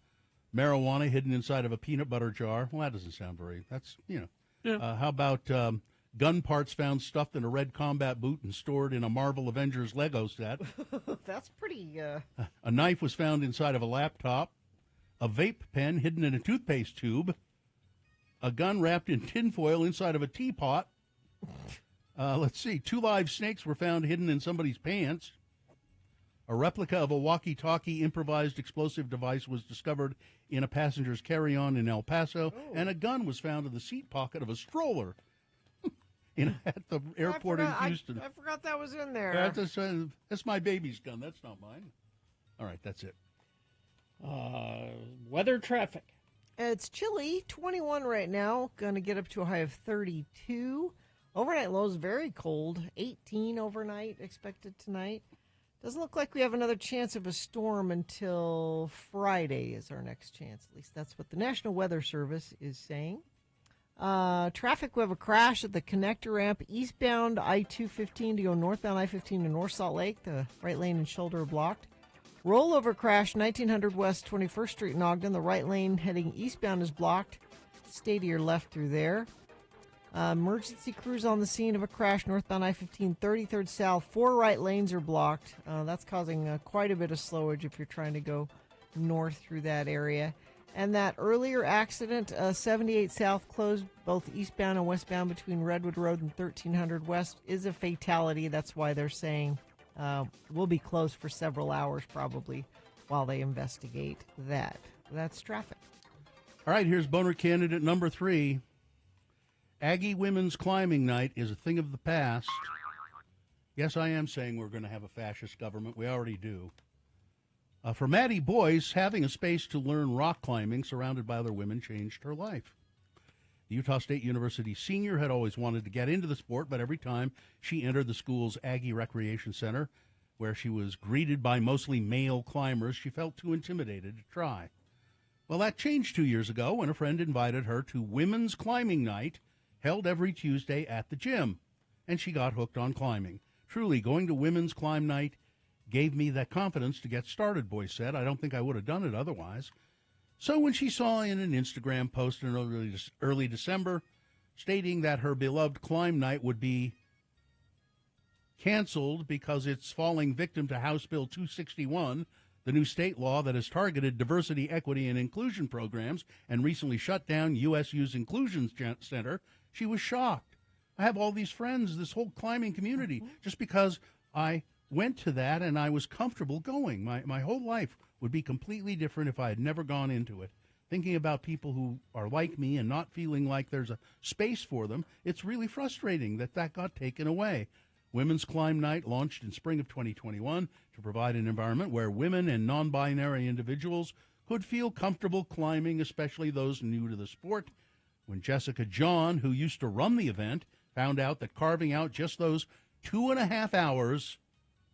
Marijuana hidden inside of a peanut butter jar. Well, that doesn't sound very. That's Yeah. How about gun parts found stuffed in a red combat boot and stored in a Marvel Avengers Lego set? That's pretty. A knife was found inside of a laptop. A vape pen hidden in a toothpaste tube. A gun wrapped in tinfoil inside of a teapot. Let's see. 2 live snakes were found hidden in somebody's pants. A replica of a walkie-talkie improvised explosive device was discovered in a passenger's carry-on in El Paso, and a gun was found in the seat pocket of a stroller at the airport in Houston. I forgot that was in there. That's my baby's gun. That's not mine. All right, that's it. Weather, traffic. It's chilly, 21 right now. Going to get up to a high of 32. Overnight lows very cold, 18 overnight expected tonight. Doesn't look like we have another chance of a storm until Friday is our next chance. At least that's what the National Weather Service is saying. Traffic, we have a crash at the connector ramp eastbound I-215 to go northbound I-15 to North Salt Lake. The right lane and shoulder are blocked. Rollover crash 1900 West 21st Street in Ogden. The right lane heading eastbound is blocked. Stay to your left through there. Emergency crews on the scene of a crash northbound I-15 33rd South. 4 right lanes are blocked. That's causing quite a bit of slowage if you're trying to go north through that area. And that earlier accident, 78 South closed both eastbound and westbound between Redwood Road and 1300 West, is a fatality. That's why they're saying we'll be closed for several hours probably while they investigate that. That's traffic. All right, here's boner candidate number 3. Aggie Women's Climbing Night is a thing of the past. Yes, I am saying we're going to have a fascist government. We already do. For Maddie Boyce, having a space to learn rock climbing surrounded by other women changed her life. The Utah State University senior had always wanted to get into the sport, but every time she entered the school's Aggie Recreation Center, where she was greeted by mostly male climbers, she felt too intimidated to try. Well, that changed 2 years ago when a friend invited her to Women's Climbing Night, held every Tuesday at the gym, and she got hooked on climbing. Truly, going to Women's Climb Night gave me that confidence to get started, Boyce said. I don't think I would have done it otherwise. So when she saw in an Instagram post in early December stating that her beloved climb night would be canceled because it's falling victim to House Bill 261, the new state law that has targeted diversity, equity, and inclusion programs and recently shut down USU's Inclusion Center, she was shocked. I have all these friends, this whole climbing community, just because I went to that and I was comfortable going. My whole life would be completely different if I had never gone into it. Thinking about people who are like me and not feeling like there's a space for them, it's really frustrating that got taken away. Women's Climb Night launched in spring of 2021 to provide an environment where women and non-binary individuals could feel comfortable climbing, especially those new to the sport. When Jessica John, who used to run the event, found out that carving out just those 2.5 hours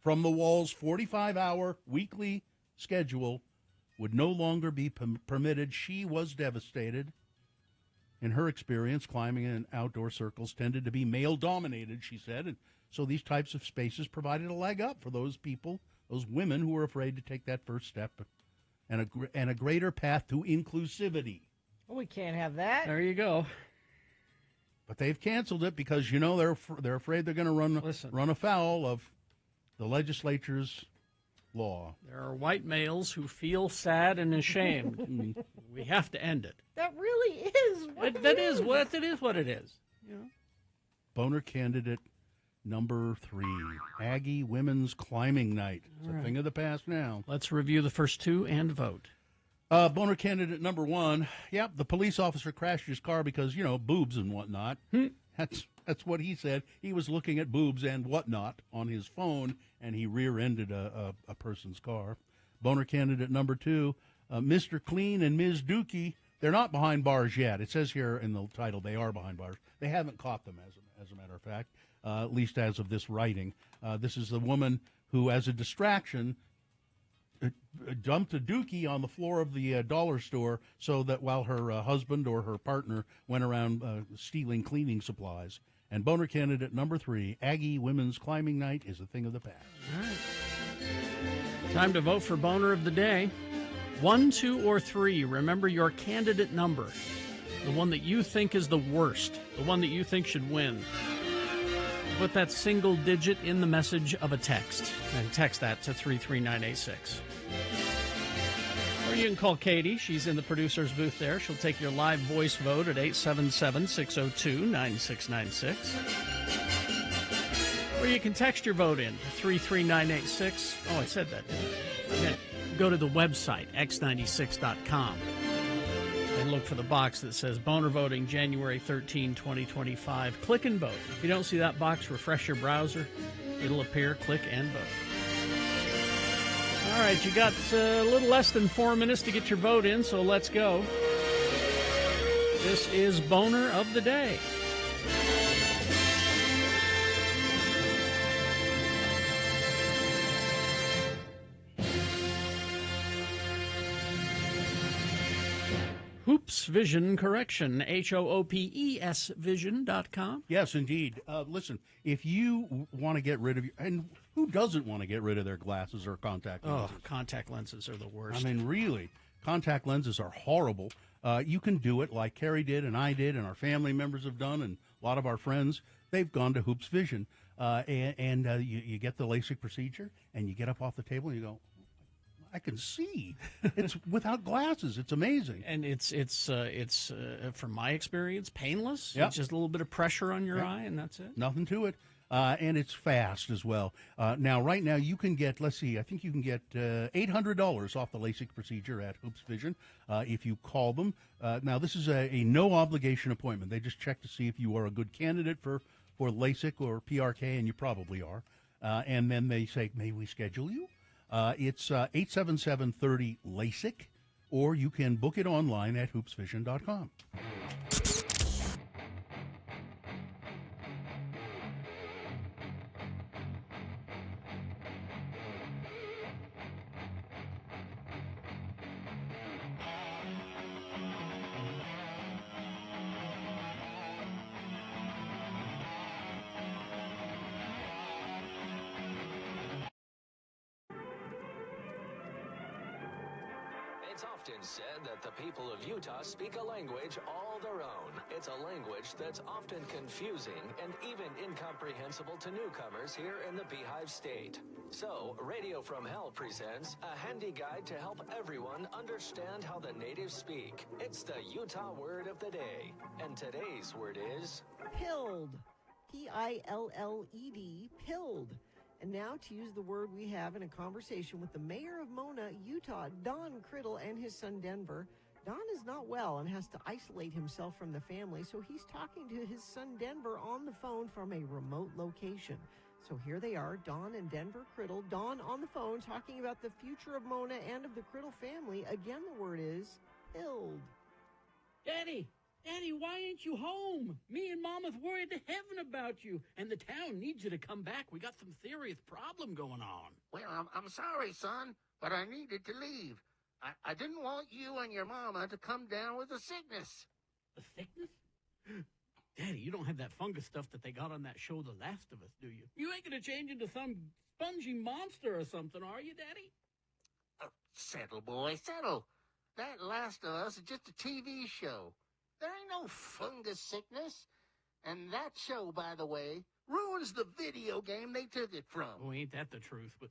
from the wall's 45-hour weekly schedule would no longer be permitted, she was devastated. In her experience, climbing in outdoor circles tended to be male-dominated, she said, and so these types of spaces provided a leg up for those people, those women who were afraid to take that first step, and a greater path to inclusivity. Well, we can't have that. There you go. But they've canceled it because, they're afraid they're going to run afoul of the legislature's law. There are white males who feel sad and ashamed. We have to end it. That really is what That is what it is. You know? Boner candidate number 3, Aggie Women's Climbing Night. It's a thing of the past now. Let's review the first 2 and vote. Boner candidate number 1. Yep, the police officer crashed his car because, boobs and whatnot. That's what he said. He was looking at boobs and whatnot on his phone, and he rear-ended a person's car. Boner candidate number 2, Mr. Clean and Ms. Dookie, they're not behind bars yet. It says here in the title they are behind bars. They haven't caught them, as a matter of fact. at least as of this writing. This is the woman who, as a distraction, dumped a dookie on the floor of the dollar store so that while her husband or her partner went around stealing cleaning supplies. And boner candidate number 3, Aggie Women's Climbing Night, is a thing of the past. All right. Time to vote for boner of the day. 1, 2, or 3. Remember your candidate number. The one that you think is the worst. The one that you think should win. Put that single digit in the message of a text. And text that to 33986. Or you can call Katie. She's in the producer's booth there. She'll take your live voice vote at 877-602-9696. Or you can text your vote in to 33986. Oh, I said that, didn't I? Okay. Go to the website, x96.com, and look for the box that says Boner Voting January 13, 2025. Click and vote. If you don't see that box, refresh your browser. It'll appear. Click and vote. All right, you got a little less than 4 minutes to get your vote in, so let's go. This is Boner of the Day. Hoops Vision Correction, HOOPES Vision.com. Yes, indeed. Listen, if you want to get rid of and who doesn't want to get rid of their glasses or contact lenses? Oh, contact lenses are the worst. I mean, really, contact lenses are horrible. You can do it like Carrie did and I did and our family members have done and a lot of our friends. They've gone to Hoops Vision, and you get the LASIK procedure, and you get up off the table and you go, I can see. It's without glasses. It's amazing. And it's from my experience, painless. Yep. It's just a little bit of pressure on your Yep. eye, and that's it. Nothing to it. And it's fast as well. Now, right now, you can get, let's see, I think you can get $800 off the LASIK procedure at Hoops Vision if you call them. Now, this is a no-obligation appointment. They just check to see if you are a good candidate for LASIK or PRK, and you probably are. And then they say, may we schedule you? It's 877-30-LASIK, or you can book it online at hoopsvision.com. It's often said that the people of Utah speak a language all their own. It's a language that's often confusing and even incomprehensible to newcomers here in the Beehive State. So, Radio from Hell presents a handy guide to help everyone understand how the natives speak. It's the Utah word of the day. And today's word is... Pilled. P-I-L-L-E-D. Pilled. And now to use the word we have in a conversation with the mayor of Mona, Utah, Don Criddle, and his son Denver. Don is not well and has to isolate himself from the family, so he's talking to his son Denver on the phone from a remote location. So here they are, Don and Denver Criddle. Don on the phone talking about the future of Mona and of the Criddle family. Again, the word is pilled. Daddy, why ain't you home? Me and Mama's worried to heaven about you, and the town needs you to come back. We got some serious problem going on. Well, I'm sorry, son, but I needed to leave. I didn't want you and your mama to come down with a sickness. A sickness? Daddy, you don't have that fungus stuff that they got on that show, The Last of Us, do you? You ain't gonna change into some spongy monster or something, are you, Daddy? Settle, boy, settle. That Last of Us is just a TV show. There ain't no fungus sickness. And that show, by the way, ruins the video game they took it from. Oh, ain't that the truth? But,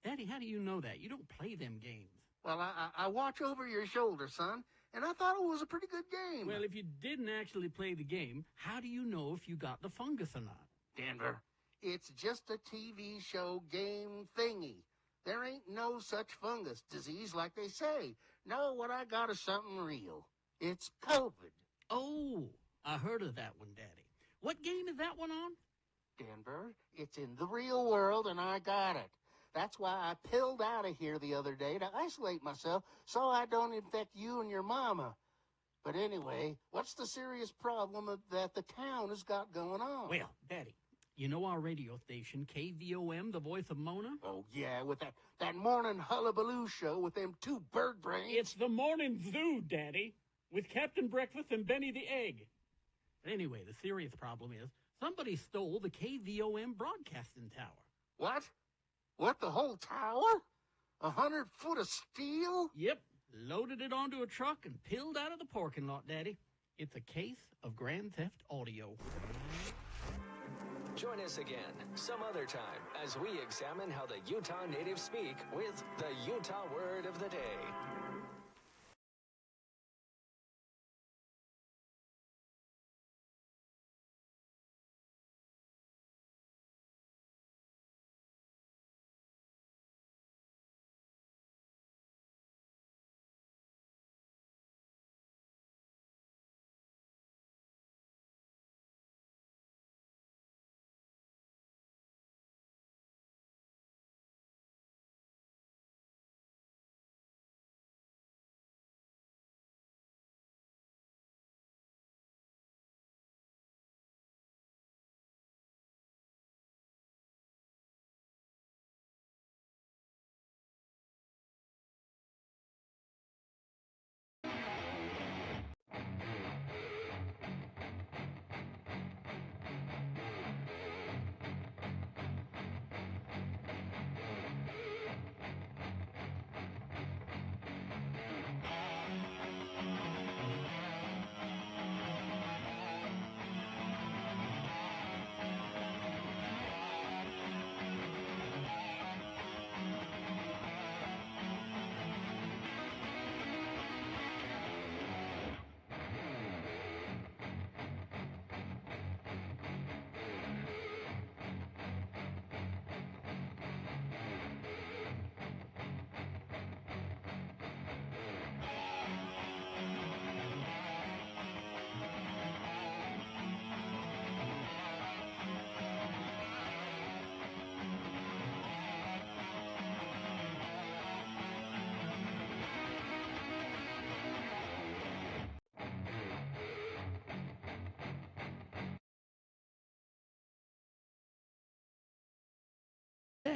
Daddy, how do you know that? You don't play them games. Well, I watch over your shoulder, son, and I thought it was a pretty good game. Well, if you didn't actually play the game, how do you know if you got the fungus or not? Denver, it's just a TV show game thingy. There ain't no such fungus disease like they say. No, what I got is something real. It's COVID. Oh, I heard of that one, Daddy. What game is that one on? Denver, it's in the real world, and I got it. That's why I pilled out of here the other day to isolate myself so I don't infect you and your mama. But anyway, what's the serious problem that the town has got going on? Well, Daddy, You know our radio station, KVOM, the voice of Mona? Oh, yeah, with that morning hullabaloo show with them two bird brains. It's the Morning Zoo, Daddy, with Captain Breakfast and Benny the Egg. Anyway, the serious problem is somebody stole the KVOM broadcasting tower. What? What, the whole tower? 100 foot of steel? Yep, loaded it onto a truck and peeled out of the parking lot, Daddy. It's a case of Grand Theft Audio. Join us again some other time as we examine how the Utah natives speak with the Utah Word of the Day.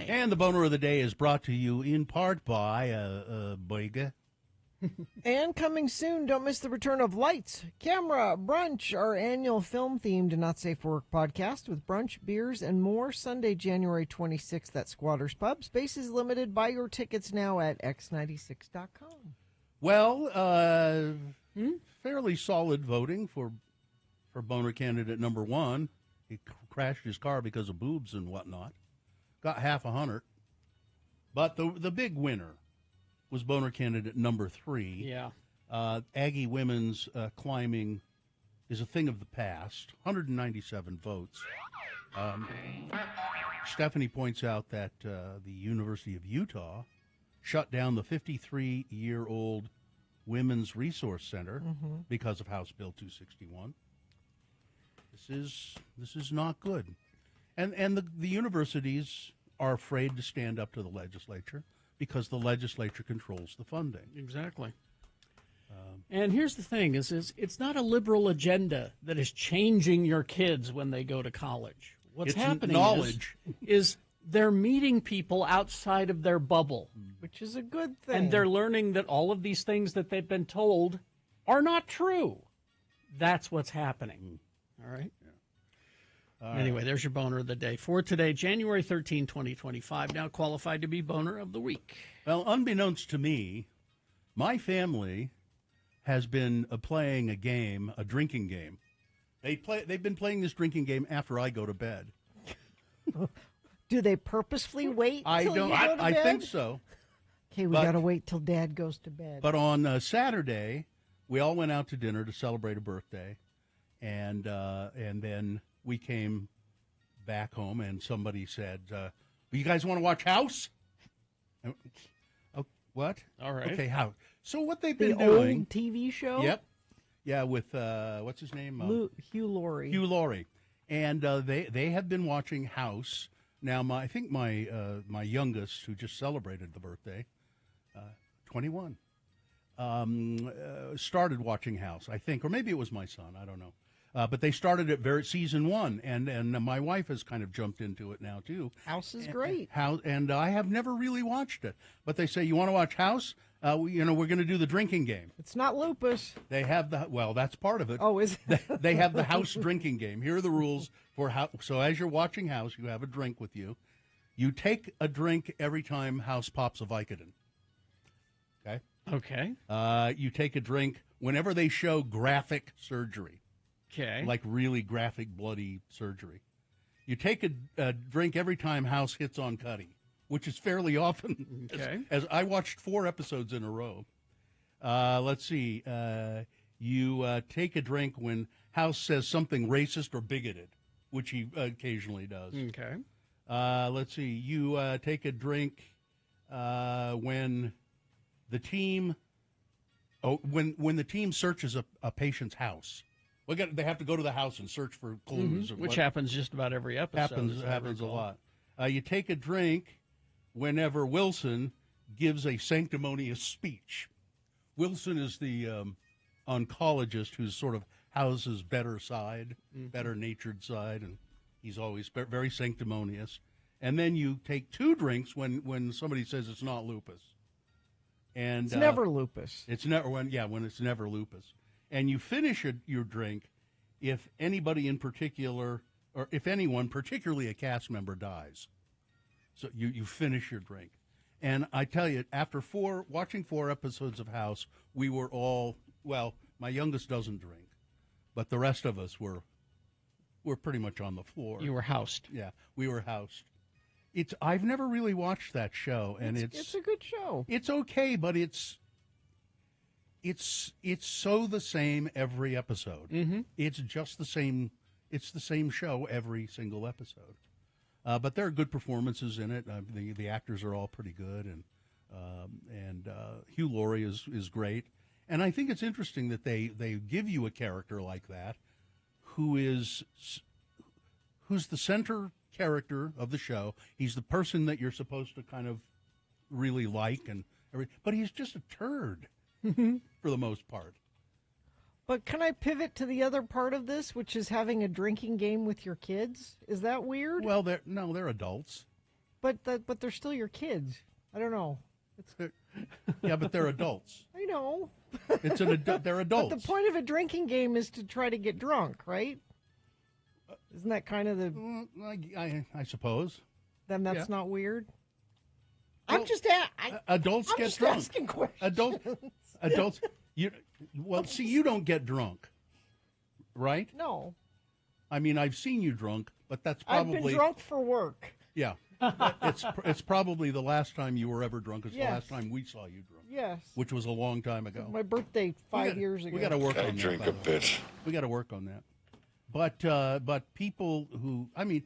And the boner of the day is brought to you in part by Boiga. And coming soon, don't miss the return of Lights, Camera, Brunch, our annual film-themed Not Safe for Work podcast with brunch, beers, and more. Sunday, January 26th at Squatters Pub. Space is limited. Buy your tickets now at x96.com. Well, fairly solid voting for boner candidate number one. He crashed his car because of boobs and whatnot. Got 50. But the big winner was boner candidate number 3. Yeah. Aggie women's climbing is a thing of the past. 197 votes. Stephanie points out that the University of Utah shut down the 53-year-old Women's Resource Center because of House Bill 261. This is not good. And the universities are afraid to stand up to the legislature because the legislature controls the funding. Exactly. And here's the thing, is it's not a liberal agenda that is changing your kids when they go to college. What's It's happening knowledge. is they're meeting people outside of their bubble. Which is a good thing. And they're learning that all of these things that they've been told are not true. That's what's happening. All right? Anyway, there's your boner of the day. For today, January 13, 2025, now qualified to be boner of the week. Well, unbeknownst to me, my family has been playing a drinking game. They've been playing this drinking game after I go to bed. Do they purposefully wait till you go to bed? I think so. Okay, we got to wait till Dad goes to bed. But on Saturday, we all went out to dinner to celebrate a birthday, and then we came back home, and somebody said, "You guys want to watch House?" What? All right. Okay, House. So what they've been the doing? old TV show. Yep. Yeah, with what's his name? Hugh Laurie. Hugh Laurie, and they have been watching House. Now, I think my youngest, who just celebrated the birthday, 21, started watching House, I think, or maybe it was my son. I don't know. But they started at season 1, and my wife has kind of jumped into it now too. House is great. And I have never really watched it, but they say, you want to watch House? We're going to do the drinking game. It's not lupus. They have that's part of it. Oh, is it? They have the House drinking game. Here are the rules for how. So as you're watching House, you have a drink with you. You take a drink every time House pops a Vicodin. Okay. Okay. You take a drink whenever they show graphic surgery. Okay. Like really graphic, bloody surgery. You take a drink every time House hits on Cuddy, which is fairly often. Okay. As I watched 4 episodes in a row. Let's see. You take a drink when House says something racist or bigoted, which he occasionally does. Okay. Let's see. You take a drink when the team. When the team searches a patient's house. They have to go to the house and search for clues. Which happens just about every episode. Happens a lot. You take a drink whenever Wilson gives a sanctimonious speech. Wilson is the oncologist who's sort of House's better side, better-natured side, and he's always very sanctimonious. And then you take 2 drinks when somebody says it's not lupus. And it's never lupus. It's never when it's never lupus. And you finish your drink if anybody in particular, or if anyone, particularly a cast member, dies. So you finish your drink. And I tell you, after watching 4 episodes of House, we were all, my youngest doesn't drink, but the rest of us were pretty much on the floor. You were housed. Yeah, we were housed. I've never really watched that show, and it's a good show. It's okay, but it's so the same every episode. Mm-hmm. It's just the same. It's the same show every single episode. But there are good performances in it. The actors are all pretty good, and Hugh Laurie is great. And I think it's interesting that they give you a character like that, who's the center character of the show. He's the person that you're supposed to kind of really like, but he's just a turd for the most part. But can I pivot to the other part of this, which is having a drinking game with your kids? Is that weird? Well, they're adults. But they're still your kids. I don't know. Yeah, but they're adults. I know. They're adults. But the point of a drinking game is to try to get drunk, right? Isn't that kind of the... I suppose. Then that's not weird? Well, I'm just adults I'm get just drunk. asking questions. Adults. You don't get drunk, right? No. I mean, I've seen you drunk, but that's probably... I've been drunk for work. Yeah. It's probably the last time you were ever drunk. It's the last time we saw you drunk. Yes. Which was a long time ago. My birthday 5 years ago. We got to work on that. I drink a bit. We got to work on that. But people who, I mean,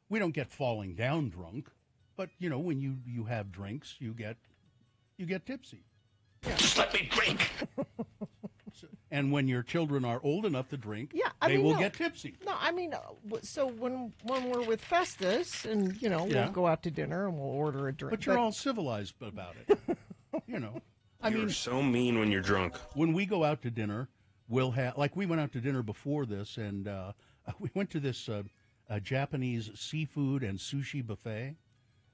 we don't get falling down drunk, but when you have drinks, you get tipsy. Yeah. Just let me drink. And when your children are old enough to drink, they will get tipsy. No, I mean, so when we're with Festus, and we'll go out to dinner and we'll order a drink. But you're all civilized about it. You're so mean when you're drunk. When we go out to dinner, we'll have, like we went out to dinner before this, and we went to this Japanese seafood and sushi buffet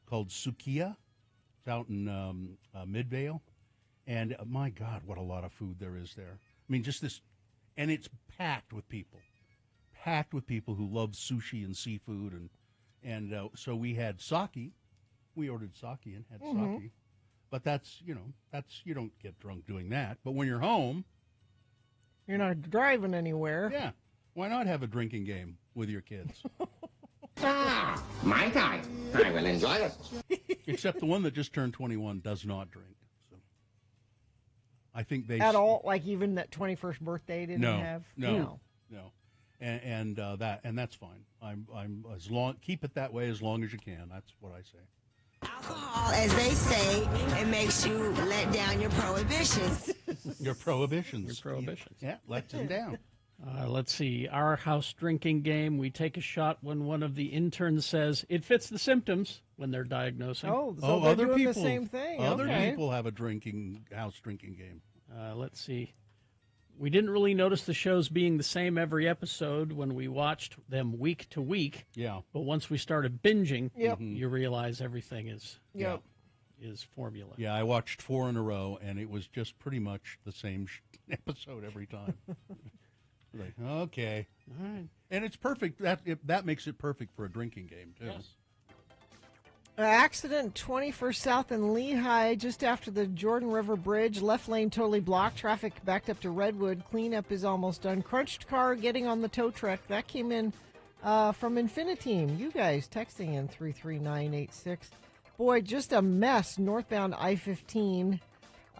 called Sukiya. It's out in Midvale. And my God, what a lot of food there is there. I mean, just this, and it's packed with people who love sushi and seafood, and so we had sake. We ordered sake and had sake, but that's you don't get drunk doing that. But when you're home, you're not driving anywhere. Yeah, why not have a drinking game with your kids? My time. I will enjoy it. Except the one that just turned 21 does not drink. I think they at all, like even that 21st birthday didn't have. No, and that's fine. I'm as long keep it that way as long as you can. That's what I say. Alcohol, as they say, it makes you let down your prohibitions. Your prohibitions. Yeah, let them down. Let's see. Our house drinking game. We take a shot when one of the interns says it fits the symptoms when they're diagnosing. Oh, so they're other doing people, the same thing. Other Okay. people have a house drinking game. Let's see. We didn't really notice the shows being the same every episode when we watched them week to week. Yeah. But once we started binging, Yep. you realize everything is Yep. is formula. Yeah, I watched 4 in a row, and it was just pretty much the same episode every time. Like, okay. All right. And it's perfect. That makes it perfect for a drinking game, too. Yes. Accident 21st South in Lehigh, just after the Jordan River Bridge. Left lane totally blocked. Traffic backed up to Redwood. Cleanup is almost done. Crunched car getting on the tow truck. That came in from Infiniteam. You guys texting in 33986. Boy, just a mess. Northbound I-15,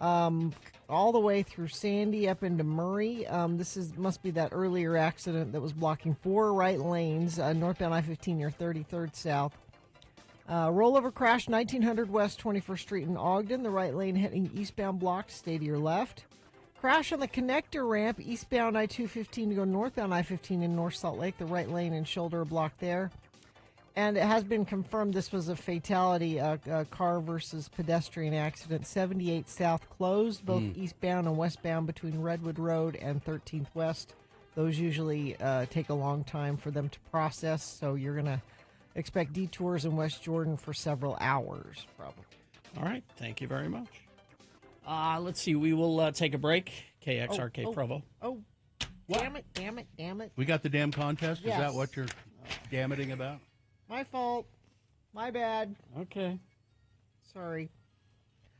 all the way through Sandy up into Murray. Must be that earlier accident that was blocking 4 right lanes. Northbound I-15 near 33rd South. Rollover crash 1900 West 21st Street in Ogden. The right lane heading eastbound blocked. Stay to your left. Crash on the connector ramp eastbound I-215 to go northbound I-15 in North Salt Lake. The right lane and shoulder are blocked there. And it has been confirmed this was a fatality, a car versus pedestrian accident. 78 South closed, both eastbound and westbound between Redwood Road and 13th West. Those usually take a long time for them to process, so you're going to expect detours in West Jordan for several hours, probably. All right. Thank you very much. Let's see. We will take a break. KXRK Provo. Oh, damn it. We got the damn contest? Yes. Is that what you're damning about? My fault. My bad. Okay. Sorry.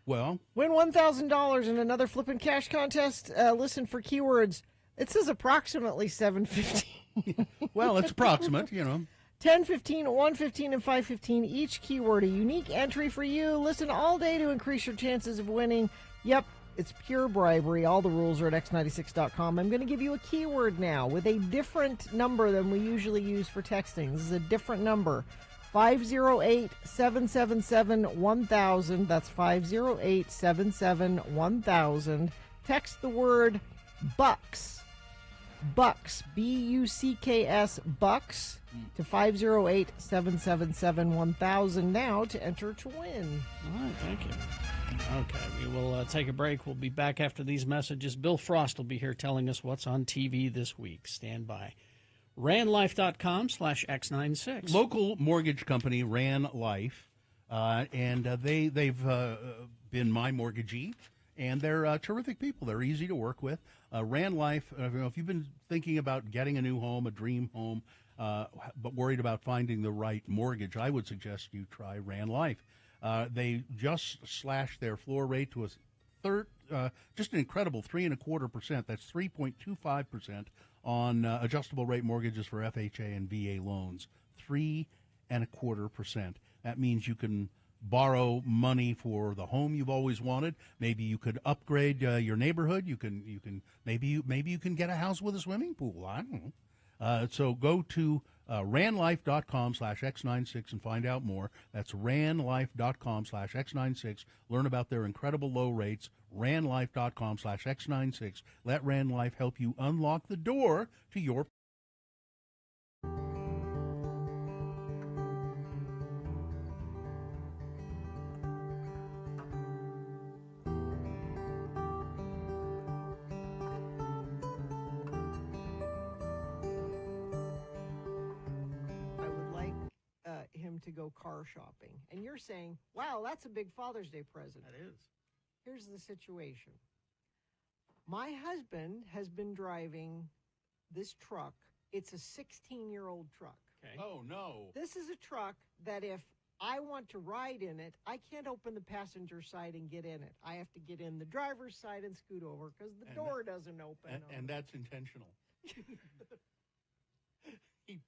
Well, win $1,000 in another flippin' cash contest. Listen for keywords. It says approximately 7:15. Well, it's approximate, you know. 10, 15, 115, and 515. Each keyword a unique entry for you. Listen all day to increase your chances of winning. Yep, it's pure bribery. All the rules are at x96.com. I'm going to give you a keyword now with a different number than we usually use for texting. This is a different number. 508-777-1000. That's 508-77-1000. Text the word Bucks. Bucks. B-U-C-K-S. Bucks. To 508-777-1000 now to enter to win. All right, thank you. Okay, we will take a break. We'll be back after these messages. Bill Frost will be here telling us what's on TV this week. Stand by. RanLife.com/X96. Local mortgage company, Ran Life, and they've been my mortgagee, and they're terrific people. They're easy to work with. Ran Life, if you've been thinking about getting a new home, a dream home, but worried about finding the right mortgage, I would suggest you try Ran Life. They just slashed their floor rate to a just an incredible 3.25%. That's 3.25% on adjustable rate mortgages for FHA and VA loans. 3.25%. That means you can borrow money for the home you've always wanted. Maybe you could upgrade your neighborhood. Maybe you can get a house with a swimming pool. I don't know. So go to ranlife.com/X96 and find out more. That's ranlife.com/X96. Learn about their incredible low rates. ranlife.com/X96. Let Ran Life help you unlock the door to your to go car shopping. And you're saying, wow, that's a big Father's Day present. That is. Here's the situation. My husband has been driving this truck. It's a 16-year-old truck. Okay. Oh, no. This is a truck that if I want to ride in it, I can't open the passenger side and get in it. I have to get in the driver's side and scoot over because the door doesn't open. And that's intentional. He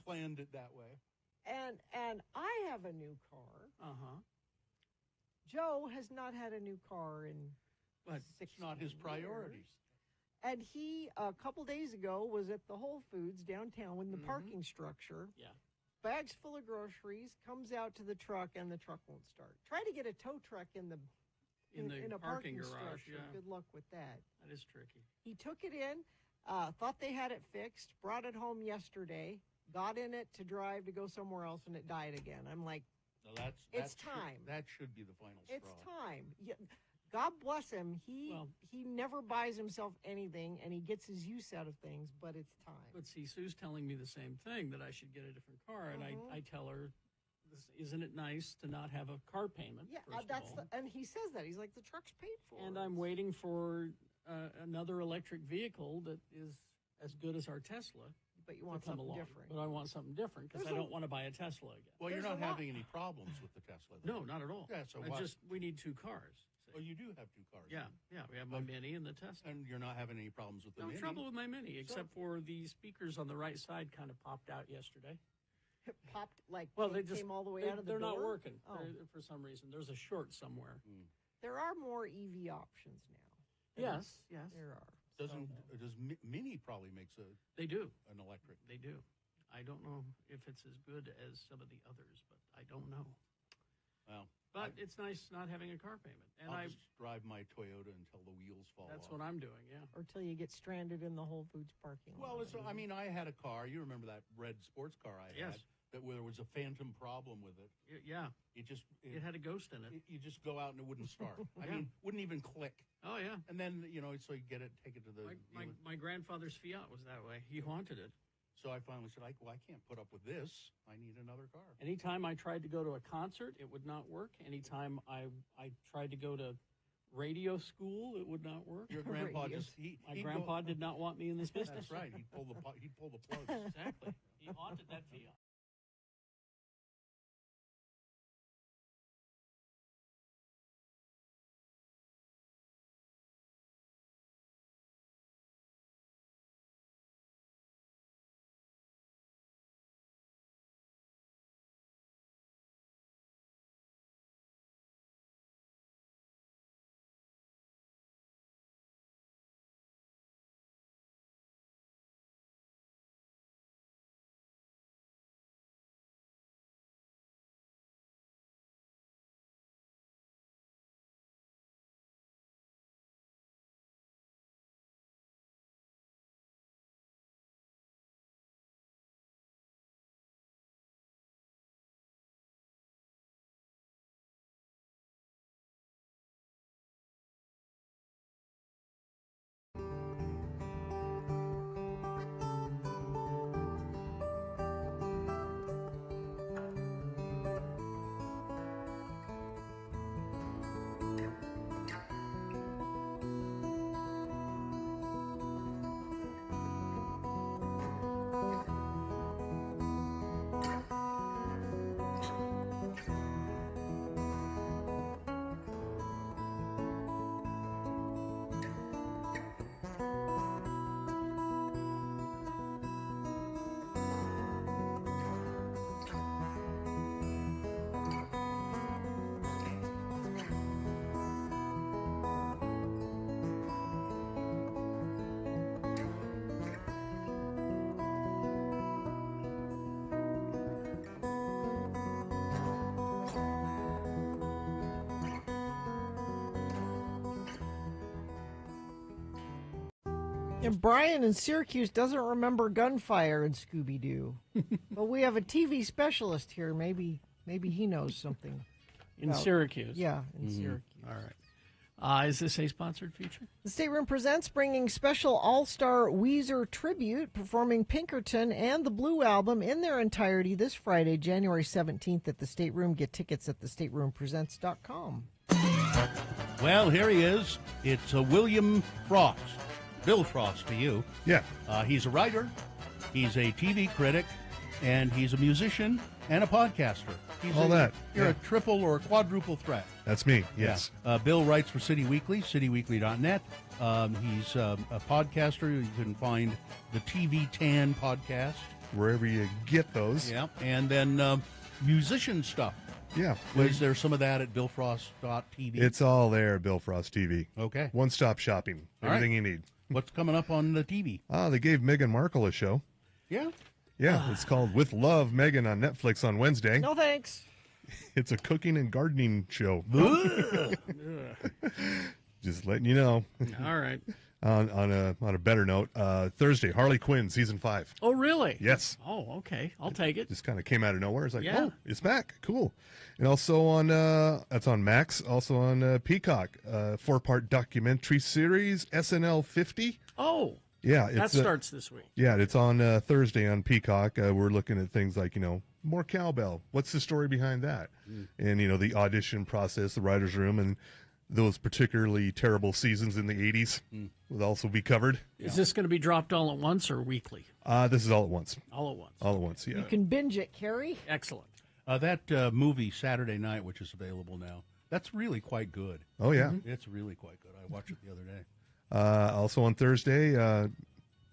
planned it that way. And I have a new car. Uh-huh. Joe has not had a new car in But it's not his priorities. And he, a couple days ago, was at the Whole Foods downtown in the parking structure. Yeah. Bags full of groceries, comes out to the truck, and the truck won't start. Try to get a tow truck in a parking garage. structure. Yeah. Good luck with that. That is tricky. He took it in, thought they had it fixed, brought it home yesterday, got in it to drive to go somewhere else, and it died again. I'm like, No, it's time. That should be the final straw. It's time. God bless him. He never buys himself anything, and he gets his use out of things. But it's time. But see, Sue's telling me the same thing, that I should get a different car, and I tell her, isn't it nice to not have a car payment? Yeah, first of that's all? and he says that he's like, the truck's paid for. And I'm waiting for another electric vehicle that is as good as our Tesla. But you want to come something along. different. But I want something different because I don't want to buy a Tesla again. Well, you're not having any problems with the Tesla. No, not at all. Yeah, so we need two cars. Well, you do have two cars. Yeah, we have my Mini and the Tesla. And you're not having any problems with the No Mini. trouble with my Mini, except for the speakers on the right side kind of popped out yesterday. It popped like They came all the way out of the They're not door? working Oh. for some reason. There's a short somewhere. There are more EV options now. Yes, there are. Does Mini probably makes They do an electric? They do. I don't know if it's as good as some of the others, but I don't know. Well, but it's nice not having a car payment. And I'll just drive my Toyota until the wheels fall That's off. what I'm doing. Yeah. Or till you get stranded in the Whole Foods parking lot. Well, I mean, I had a car. You remember that red sports car I Yes. had? That where there was a phantom problem with it. Yeah. It had a ghost in it. You just go out and it wouldn't start. I Yeah. mean, wouldn't even click. Oh yeah. And then so you get it, take it to the. My grandfather's Fiat was that way. He haunted it. So I finally said, I can't put up with this. I need another car. Anytime I tried to go to a concert, it would not work. Anytime I tried to go to radio school, it would not work. Your grandpa my grandpa did not want me in this business. That's right. He'd pull the plug. Exactly. He haunted that Fiat. And Brian in Syracuse doesn't remember gunfire in Scooby Doo, but we have a TV specialist here. Maybe he knows something. In about- Syracuse. Yeah, in Syracuse. All right. Is this a sponsored feature? The Stateroom presents bringing special all-star Weezer tribute, performing Pinkerton and the Blue Album in their entirety this Friday, January 17th at the Stateroom. Get tickets at thestateroompresents.com. Well, here he is. It's William Frost. Bill Frost to you. Yeah. He's a writer, he's a TV critic, and he's a musician and a podcaster. You're a triple or a quadruple threat. That's me, yes. Yeah. Bill writes for City Weekly, cityweekly.net. He's a podcaster. You can find the TV Tan podcast. Wherever you get those. Yeah. And then musician stuff. Yeah. Was there some of that at billfrost.tv? It's all there, Bill Frost TV. Okay. One-stop shopping. All Everything right. you need. What's coming up on the TV? They gave Meghan Markle a show. Yeah? Yeah, it's called With Love, Meghan on Netflix on Wednesday. No thanks. It's a cooking and gardening show. Just letting you know. All right. On a better note, Thursday, Harley Quinn season 5. Oh, really? Yes. Oh, okay. I'll take it. Just kind of came out of nowhere. It's like, Yeah. oh, it's back. Cool. And also on that's on Max. Also on Peacock, 4-part documentary series SNL 50. Oh. Yeah, That starts this week. Yeah, it's on Thursday on Peacock. We're looking at things like, more cowbell. What's the story behind that? And, the audition process, the writer's room, and those particularly terrible seasons in the 80s will also be covered. Is this going to be dropped all at once or weekly? This is all at once. All at once. All at once, yeah. You can binge it, Carrie. Excellent. That movie, Saturday Night, which is available now, that's really quite good. Oh, yeah. It's really quite good. I watched it the other day. Also on Thursday,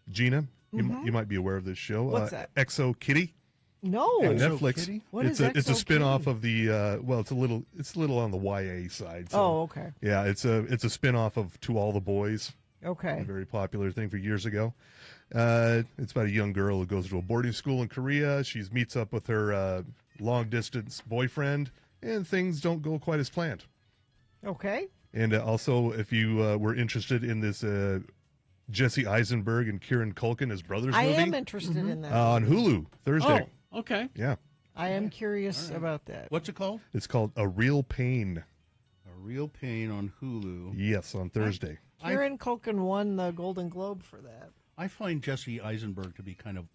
Gina, you might be aware of this show. What's that? Exo Kitty. No. On Exo Netflix. Kitty? What it's is a Exo spin-off Kitty? of the it's a little on the YA side. So, Oh, okay. Yeah, it's a spin-off of To All the Boys. Okay. A very popular thing for years ago. It's about a young girl who goes to a boarding school in Korea. She meets up with her long-distance boyfriend, and things don't go quite as planned. Okay. And also, if you were interested in this Jesse Eisenberg and Kieran Culkin as brothers I movie, am interested in that. on Hulu Thursday. Oh, okay. Yeah, I am curious about that. What's it called? it's called A Real Pain. A Real Pain on Hulu. Yes, on Thursday. Kieran Culkin won the Golden Globe for that. I find Jesse Eisenberg to be kind of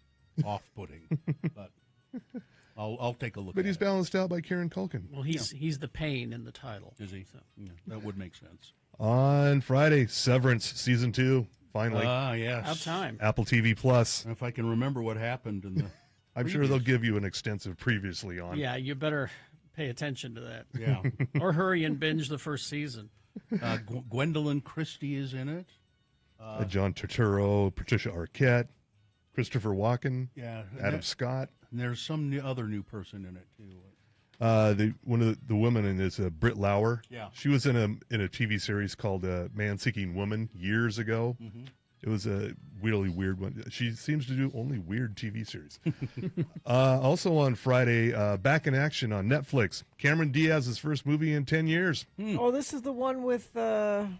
off-putting, but I'll take a look. But at he's it. balanced out by Kieran Culkin. Well, he's the pain in the title. Is he? Yeah, that would make sense. On Friday, Severance Season 2, finally. Yes. About time. Apple TV Plus. If I can remember what happened in the I'm sure they'll give you an extensive previously on. Yeah, you better pay attention to that. Yeah. Or hurry and binge the first season. Gwendolyn Christie is in it. John Turturro, Patricia Arquette, Christopher Walken, Yeah. Adam Scott. And there's some other new person in it too. One of the women in this, Britt Lauer. Yeah. She was in a TV series called Man Seeking Woman years ago. Mm-hmm. It was a really weird one. She seems to do only weird TV series. Also on Friday, Back in Action on Netflix. Cameron Diaz's first movie in 10 years. Oh, this is the one with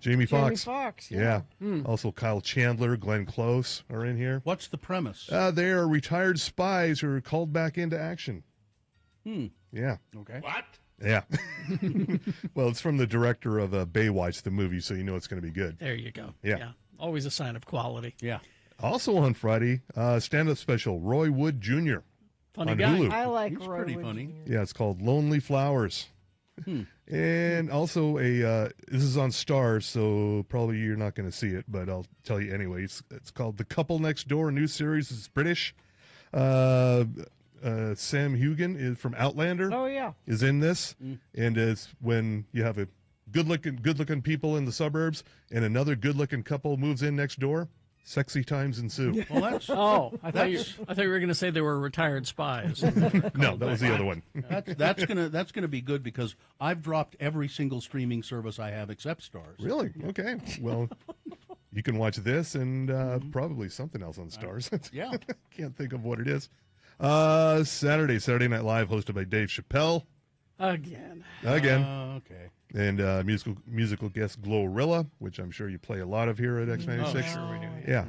Jamie Foxx. Foxx. Yeah. Also Kyle Chandler, Glenn Close are in here. What's the premise? They are retired spies who are called back into action. Yeah. Okay. What? Yeah. Well, it's from the director of Baywatch, the movie, so you know it's going to be good. There you go. Yeah. Always a sign of quality. Yeah. Also on Friday, stand-up special, Roy Wood Jr. Funny on guy. Hulu. I like He's Roy pretty Wood funny. Jr. Yeah, it's called Lonely Flowers. And also this is on Stars, so probably you're not going to see it, but I'll tell you anyway. It's called The Couple Next Door, a new series. It's British. Sam Hugan is from Outlander. Oh, yeah. Is in this, and it's when you have a good looking people in the suburbs, and another good looking couple moves in next door. Sexy times ensue. Well, that's I thought you were going to say they were retired spies. No, that was the other one. that's gonna be good because I've dropped every single streaming service I have except Stars. Really? Okay. Well, you can watch this and probably something else on Stars. Yeah. Can't think of what it is. Saturday Night Live, hosted by Dave Chappelle. Again. Okay. And musical guest Glorilla, which I'm sure you play a lot of here at X96. Oh, sure we do. Yeah.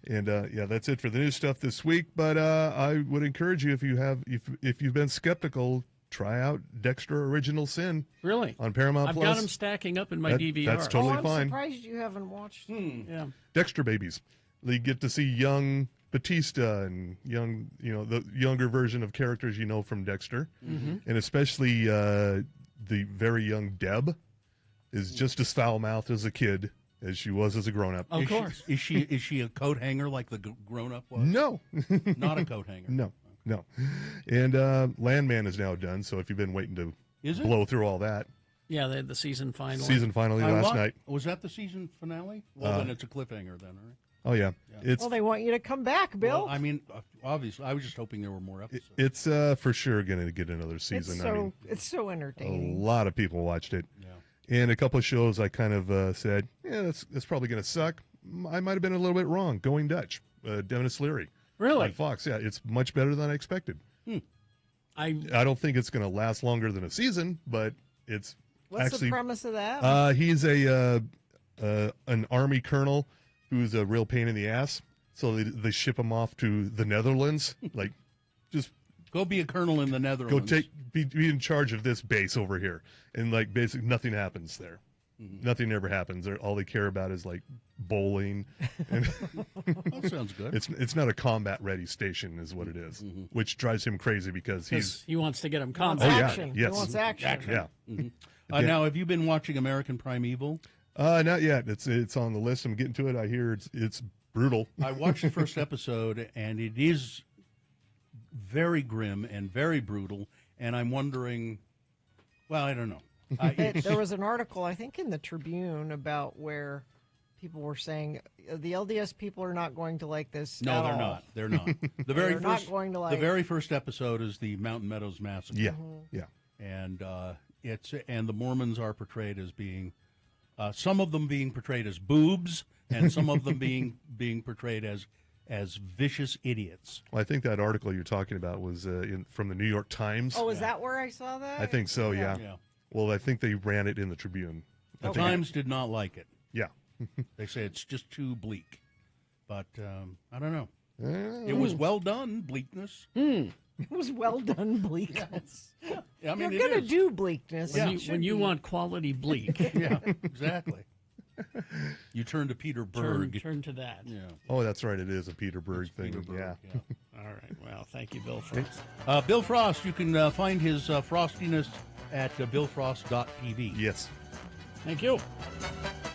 And that's it for the new stuff this week. But I would encourage you, if you've been skeptical, try out Dexter Original Sin. Really? On Paramount I've Plus. got them stacking up in my DVR. That's totally I'm fine. surprised you haven't watched. Yeah. Dexter babies. You get to see young Batista and the younger version of characters you know from Dexter, and especially the very young Deb is just as foul-mouthed as a kid as she was as a grown-up. Of course. Is she a coat hanger like the grown-up was? No. Not a coat hanger. No. And Landman is now done, so if you've been waiting to blow through all that. Yeah, they had the season finale. Last night. Was that the season finale? Well, then it's a cliffhanger then, right? Oh, yeah. Well, they want you to come back, Bill. Well, I mean, obviously, I was just hoping there were more episodes. It's for sure going to get another season. It's so entertaining. A lot of people watched it. Yeah. And a couple of shows I kind of said, that's probably going to suck. I might have been a little bit wrong. Going Dutch, Dennis Leary. Really? On Fox, yeah. It's much better than I expected. I don't think it's going to last longer than a season, but it's What's actually... the premise of that? He's an Army colonel who's a real pain in the ass. So they ship him off to the Netherlands. Like, just go be a colonel in the Netherlands. Go be in charge of this base over here. And like basically nothing happens there. Mm-hmm. Nothing ever happens. All they care about is like bowling. And that sounds good. It's not a combat ready station, is what it is, which drives him crazy because he wants to get him Oh combat. yeah, yes, He wants action. Yeah. Now, have you been watching American Primeval? Not yet. It's on the list. I'm getting to it. I hear it's brutal. I watched the first episode, and it is very grim and very brutal. And I'm wondering, well, I don't know. There was an article, I think, in the Tribune about where people were saying the LDS people are not going to like this. No, they're not. They're not. The very They're first, not going to like. The very first episode is the Mountain Meadows Massacre. Yeah, yeah. And and the Mormons are portrayed as being, some of them being portrayed as boobs, and some of them being portrayed as vicious idiots. Well, I think that article you're talking about was from the New York Times. Oh, is that where I saw that? I think so. Yeah. Well, I think they ran it in the Tribune. The Times did not like it. Yeah. They say it's just too bleak. But I don't know. It was well done, bleakness. It was well done, bleakness. Yeah, I mean, you're going to do bleakness. When you want quality bleak. Yeah, exactly. You turn to Peter Berg. Turn to that. Yeah. Oh, that's right. It is a Peter Berg thing. Peter Berg, yeah. All right. Well, thank you, Bill Frost. Bill Frost, you can find his frostiness at billfrost.tv. Yes. Thank you.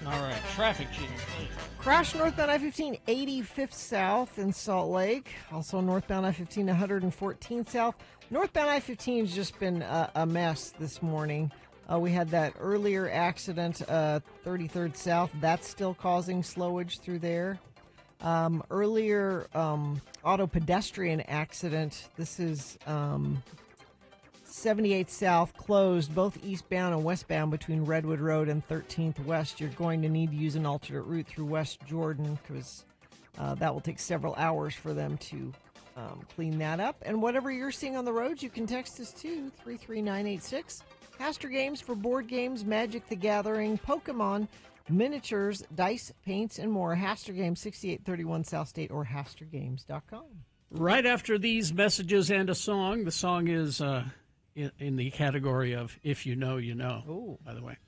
All right. Traffic, Gina, please. Crash northbound I-15 85th South in Salt Lake. Also northbound I-15 114th South. Northbound I-15 has just been a mess this morning. We had that earlier accident, 33rd South. That's still causing slowage through there. Earlier auto pedestrian accident. This is 78th South closed, both eastbound and westbound between Redwood Road and 13th West. You're going to need to use an alternate route through West Jordan because that will take several hours for them to clean that up. And whatever you're seeing on the roads, you can text us to 33986. Haster Games for board games, Magic the Gathering, Pokemon, miniatures, dice, paints, and more. Haster Games, 6831 South State or hastergames.com. Right after these messages and a song, the song is in the category of If You Know, You Know, by the way.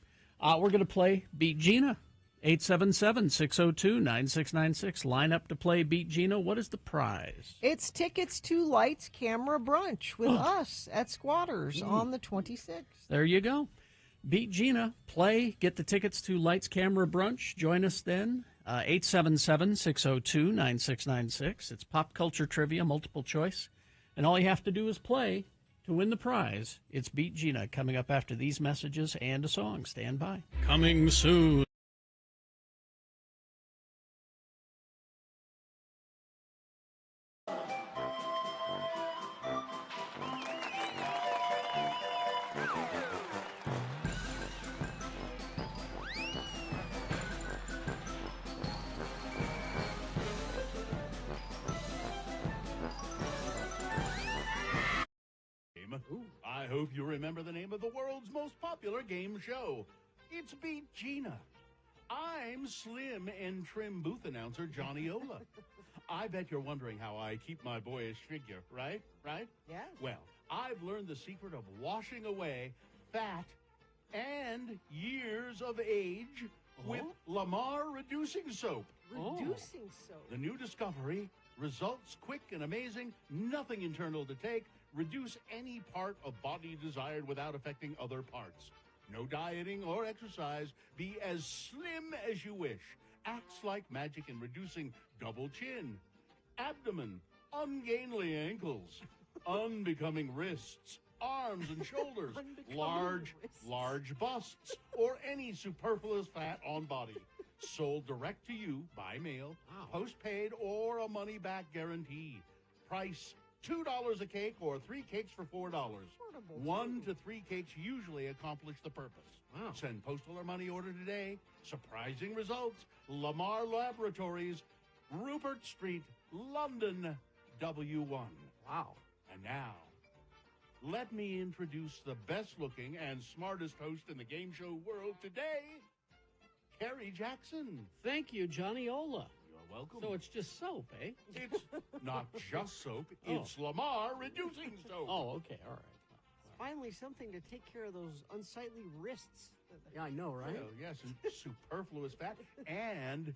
We're going to play Beat Gina, 877-602-9696. Line up to play Beat Gina. What is the prize? It's tickets to Lights Camera Brunch with us at Squatters on the 26th. There you go. Beat Gina, play, get the tickets to Lights Camera Brunch. Join us then. 877-602-9696. It's pop culture trivia, multiple choice. And all you have to do is play to win the prize. It's Beat Gina coming up after these messages and a song. Stand by. Coming soon. I hope you remember the name of the world's most popular game show. It's Beat Gina. I'm slim and trim booth announcer Johnny Ola. I bet you're wondering how I keep my boyish figure, right? Right? Yeah. Well, I've learned the secret of washing away fat and years of age with Lamar Reducing Soap. Reducing soap. The new discovery, results quick and amazing, nothing internal to take, reduce any part of body desired without affecting other parts. No dieting or exercise, be as slim as you wish. Acts like magic in reducing double chin, abdomen, ungainly ankles, unbecoming wrists, arms and shoulders, large busts, or any superfluous fat on body. Sold direct to you by mail, postpaid, or a money-back guarantee. Price $2 a cake or 3 cakes for $4. 1 to 3 cakes usually accomplish the purpose. Wow. Send postal or money order today. Surprising results. Lamar Laboratories, Rupert Street, London, W1. Wow. And now, let me introduce the best-looking and smartest host in the game show world today, Carrie Jackson. Thank you, Johnny Ola. welcome. So it's just soap, eh? It's not just soap. It's Lamar reducing soap. Oh, okay. All right. Finally, something to take care of those unsightly wrists. Yeah, I know, right? Well, yes, and superfluous fat, and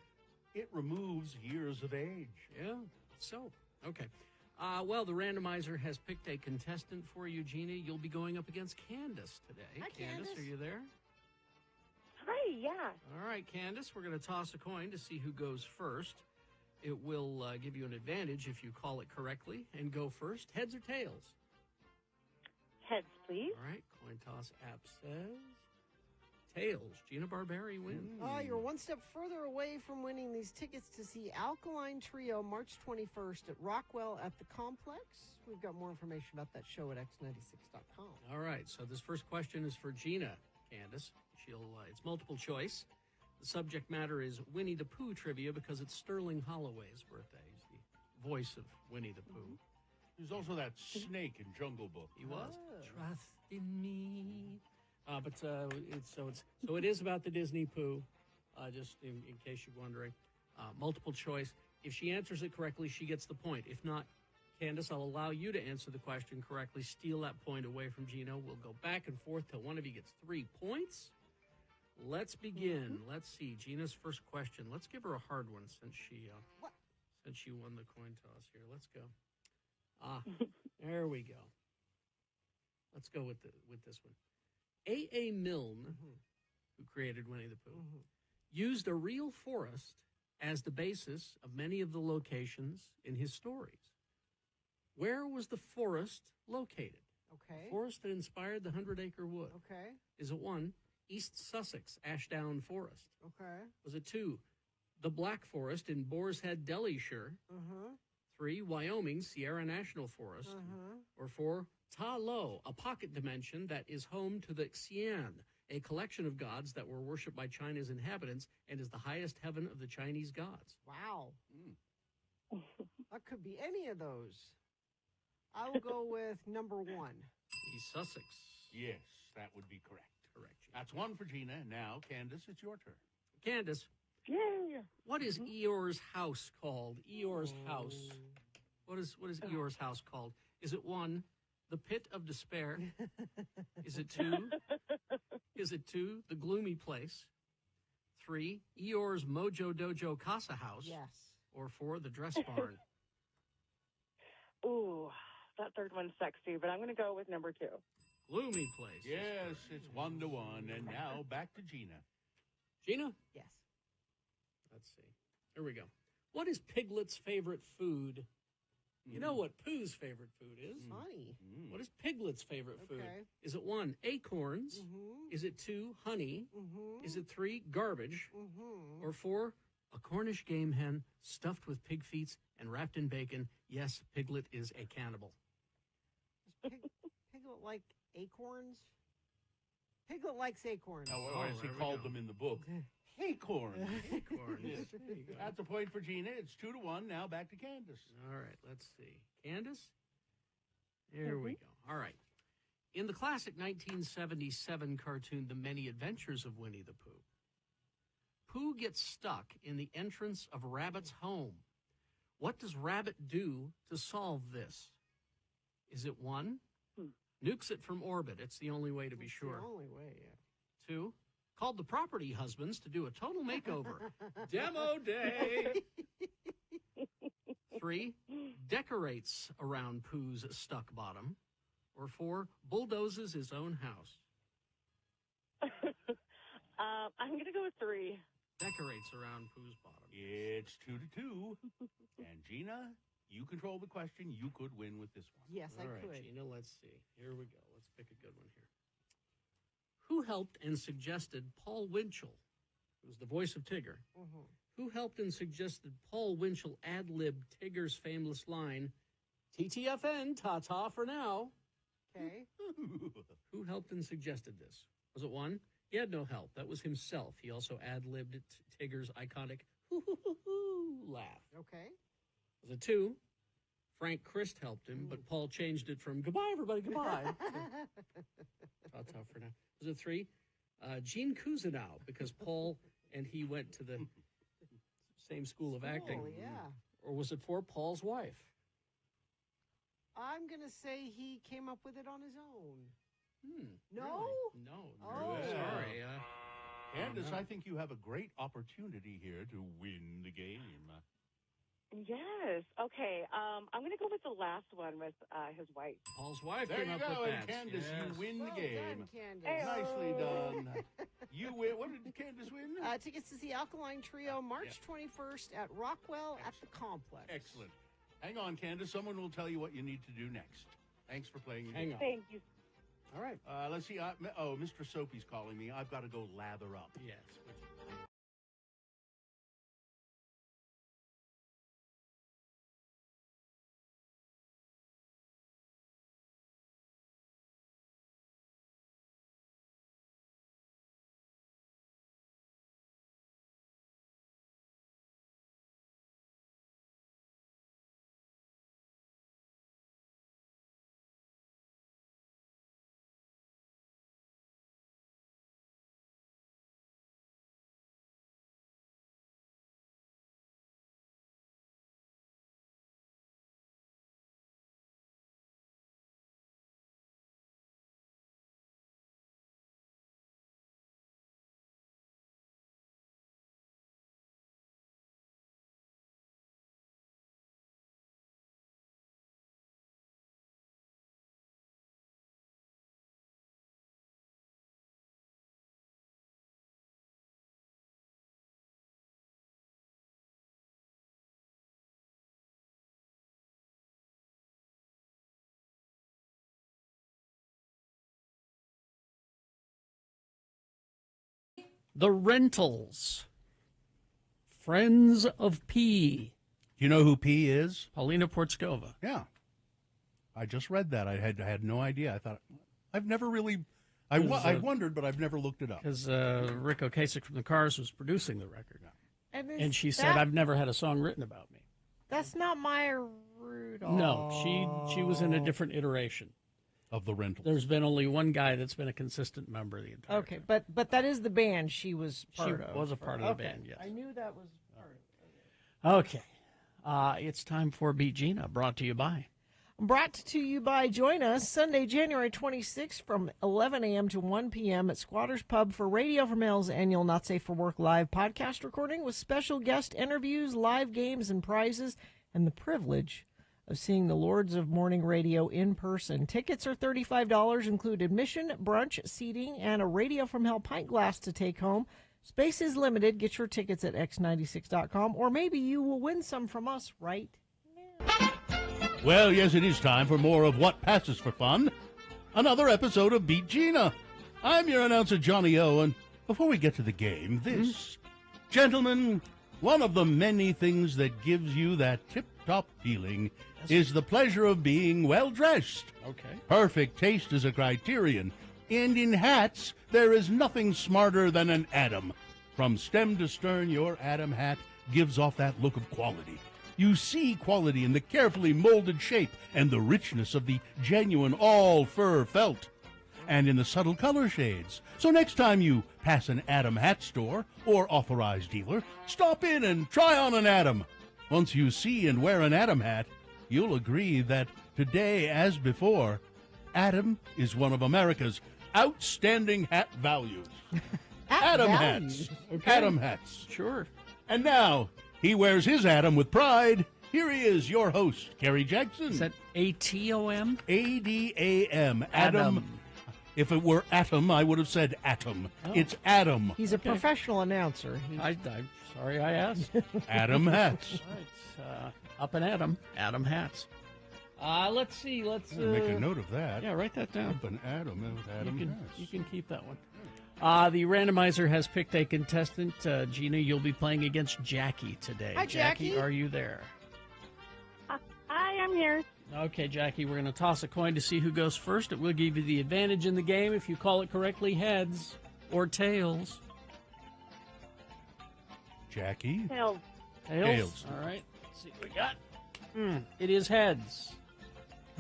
it removes years of age. Yeah, soap. Okay. Well, the randomizer has picked a contestant for you, Gina. You'll be going up against Candace today. Hi, Candace, Candace. are you there? Hi, yeah. All right, Candace, we're going to toss a coin to see who goes first. It will give you an advantage if you call it correctly and go first. Heads or tails? Heads, please. All right, coin toss app says tails. Gina Barberi wins. You're one step further away from winning these tickets to see Alkaline Trio March 21st at Rockwell at the Complex. We've got more information about that show at x96.com. All right, so this first question is for Gina, Candace. It's multiple choice. The subject matter is Winnie the Pooh trivia because it's Sterling Holloway's birthday. He's the voice of Winnie the Pooh. There's also that snake in Jungle Book. He was. Trust in me. So it is about the Disney Pooh, just in case you're wondering. Multiple choice. If she answers it correctly, she gets the point. If not, Candace, I'll allow you to answer the question correctly, steal that point away from Gina. We'll go back and forth till one of you gets 3 points. Let's begin. Let's see. Gina's first question. Let's give her a hard one since she won the coin toss here. Let's go. There we go. Let's go with this one. A. Milne, who created Winnie the Pooh, used a real forest as the basis of many of the locations in his stories. Where was the forest located? Okay. The forest that inspired the 100-Acre Wood. Okay. Is it 1, East Sussex, Ashdown Forest? Okay. Was it 2, the Black Forest in Boar's Head, Delaware? 3, Wyoming, Sierra National Forest? Or 4, Ta Lo, a pocket dimension that is home to the Xian, a collection of gods that were worshipped by China's inhabitants and is the highest heaven of the Chinese gods? Wow. That could be any of those. I will go with number 1. East Sussex. Yes, that would be correct. Correct. That's 1 for Gina. Now, Candace, it's your turn. Candace. Yay. What is Eeyore's house called? Eeyore's house. What is Eeyore's house called? Is it 1, the Pit of Despair? Is it 2? Is it 2, the Gloomy Place? 3, Eeyore's Mojo Dojo Casa House? Yes. Or 4, the Dress Barn? Ooh, that third one's sexy, but I'm going to go with number 2. Gloomy Place. Yes, it's 1-1. And now back to Gina. Gina? Yes. Let's see. Here we go. What is Piglet's favorite food? You know what Pooh's favorite food is? Honey. What is Piglet's favorite food? Okay. Is it 1, acorns? Is it 2, honey? Is it 3, garbage? Or 4, a Cornish game hen stuffed with pig feet and wrapped in bacon? Yes, Piglet is a cannibal. Does Piglet like acorns? Piglet likes acorns. Or as he called them in the book, acorns. Acorns. Yes. There you go. That's a point for Gina. It's 2-1. Now back to Candace. All right, let's see. Candace? There we go. All right. In the classic 1977 cartoon, The Many Adventures of Winnie the Pooh, Pooh gets stuck in the entrance of Rabbit's home. What does Rabbit do to solve this? Is it 1, nukes it from orbit? It's the only way to be sure. The only way, yeah. 2, called the property husbands to do a total makeover. Demo day. 3, decorates around Pooh's stuck bottom. Or 4, bulldozes his own house. I'm going to go with 3. Decorates around Pooh's bottom. It's 2-2. And Gina, you control the question. You could win with this one. Yes, All I right, could. Gina, let's see. Here we go. Let's pick a good one here. Who helped and suggested Paul Winchell, who's the voice of Tigger? Who helped and suggested Paul Winchell ad-lib Tigger's famous line, TTFN, ta-ta for now? Okay. Who helped and suggested this? Was it 1? He had no help. That was himself. He also ad-libbed Tigger's iconic hoo-hoo-hoo-hoo laugh. Okay. Was it 2? Frank Christ helped him, but Paul changed it from goodbye, everybody, goodbye. Ta-ta for now. Was it 3? Gene Cousineau, because Paul and he went to the same school of acting. Yeah. Or was it for Paul's wife? I'm going to say he came up with it on his own. No? Really? No. Oh. Sorry. Candace, I think you have a great opportunity here to win the game. Yes. Okay. I'm going to go with the last one with his wife. Paul's wife There came you up go, with and that. Candace, Yes. you win the Well game. done, Candace. Nicely done. You win. What did Candace win? Tickets to see Alkaline Trio March 21st at Rockwell at the Complex. Excellent. Hang on, Candace. Someone will tell you what you need to do next. Thanks for playing. Hang on. Thank you. All right. Let's see. Mr. Soapy's calling me. I've got to go lather up. Yes. The Rentals. Friends of P. You know who P is? Paulina Portskova. Yeah. I just read that. I had no idea. I thought, I've never really, I wondered, but I've never looked it up. Because Rick Ocasek from the Cars was producing the record. And she said, I've never had a song written about me. That's not Maya Rudolph. No, she was in a different iteration. Of the Rentals. There's been only one guy that's been a consistent member the entire Okay, but that is the band she was part of. She was a part of the band, yes. I knew that was part of it. Okay. It's time for Beat Gina, brought to you by. Brought to you by, join us Sunday, January 26th from 11 a.m. to 1 p.m. at Squatters Pub for Radio from Hell's annual Not Safe for Work live podcast recording with special guest interviews, live games, and prizes, and the privilege of seeing the Lords of Morning Radio in person. Tickets are $35, include admission, brunch, seating, and a Radio from Hell pint glass to take home. Space is limited. Get your tickets at x96.com, or maybe you will win some from us right now. Well, yes, it is time for more of What Passes for Fun. Another episode of Beat Gina. I'm your announcer, Johnny O, and before we get to the game, this. Gentlemen, one of the many things that gives you that tip-top feeling is the pleasure of being well-dressed. Okay. Perfect taste is a criterion, and in hats, there is nothing smarter than an Adam. From stem to stern, your Adam hat gives off that look of quality. You see quality in the carefully molded shape and the richness of the genuine all-fur felt, and in the subtle color shades. So next time you pass an Adam hat store or authorized dealer, stop in and try on an Adam. Once you see and wear an Adam hat, you'll agree that today, as before, Adam is one of America's outstanding hat values. Adam hats. Okay. Adam hats. Sure. And now, he wears his Adam with pride. Here he is, your host, Kerry Jackson. Is that A-T-O-M? A-D-A-M. Adam. If it were Atom, I would have said Atom. Oh. It's Adam. He's a professional announcer. I'm sorry I asked. Adam hats. All right. Up and Adam. Adam hats. Let's see. Let's Make a note of that. Yeah, write that down. Up and Adam with Adam hats. You can keep that one. The randomizer has picked a contestant. Gina, you'll be playing against Jackie today. Hi, Jackie. Are you there? Hi, I'm here. Okay, Jackie, we're going to toss a coin to see who goes first. It will give you the advantage in the game if you call it correctly, heads or tails. Jackie? Tails. Tails. All right. Let's see what we got. It is heads.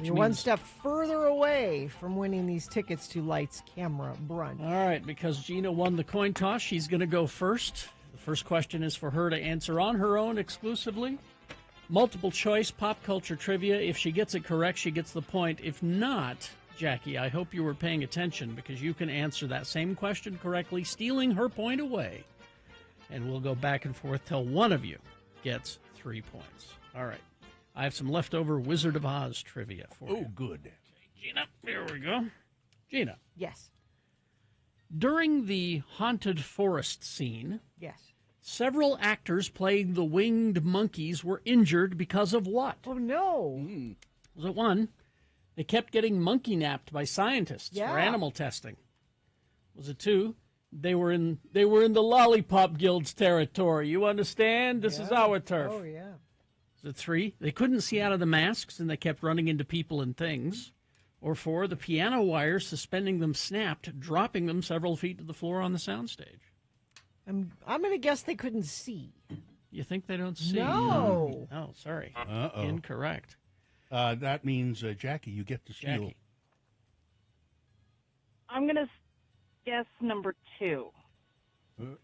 You're one step further away from winning these tickets to Lights, Camera, Brunch. All right, because Gina won the coin toss, she's going to go first. The First question is for her to answer on her own exclusively. Multiple choice pop culture trivia. If she gets it correct, she gets the point. If not, Jackie, I hope you were paying attention because you can answer that same question correctly, stealing her point away. And we'll go back and forth till one of you gets 3 points. All right. I have some leftover Wizard of Oz trivia for you. Oh, good. Okay, Gina, here we go. Gina. Yes. During the haunted forest scene, Yes. several actors playing the winged monkeys were injured because of what? Oh, no. Was it one? They kept getting monkey napped by scientists for Yeah. animal testing. Was it two? They were in the Lollipop Guild's territory. You understand? This is our turf. Oh, yeah. Was it three? They couldn't see out of the masks and they kept running into people and things. Or four, the piano wires suspending them snapped, dropping them several feet to the floor on the soundstage. I'm going to guess they couldn't see. You think they don't see? No. Oh, sorry. Uh-oh. Incorrect. That means, Jackie, you get to steal. Jackie. I'm going to guess number 2.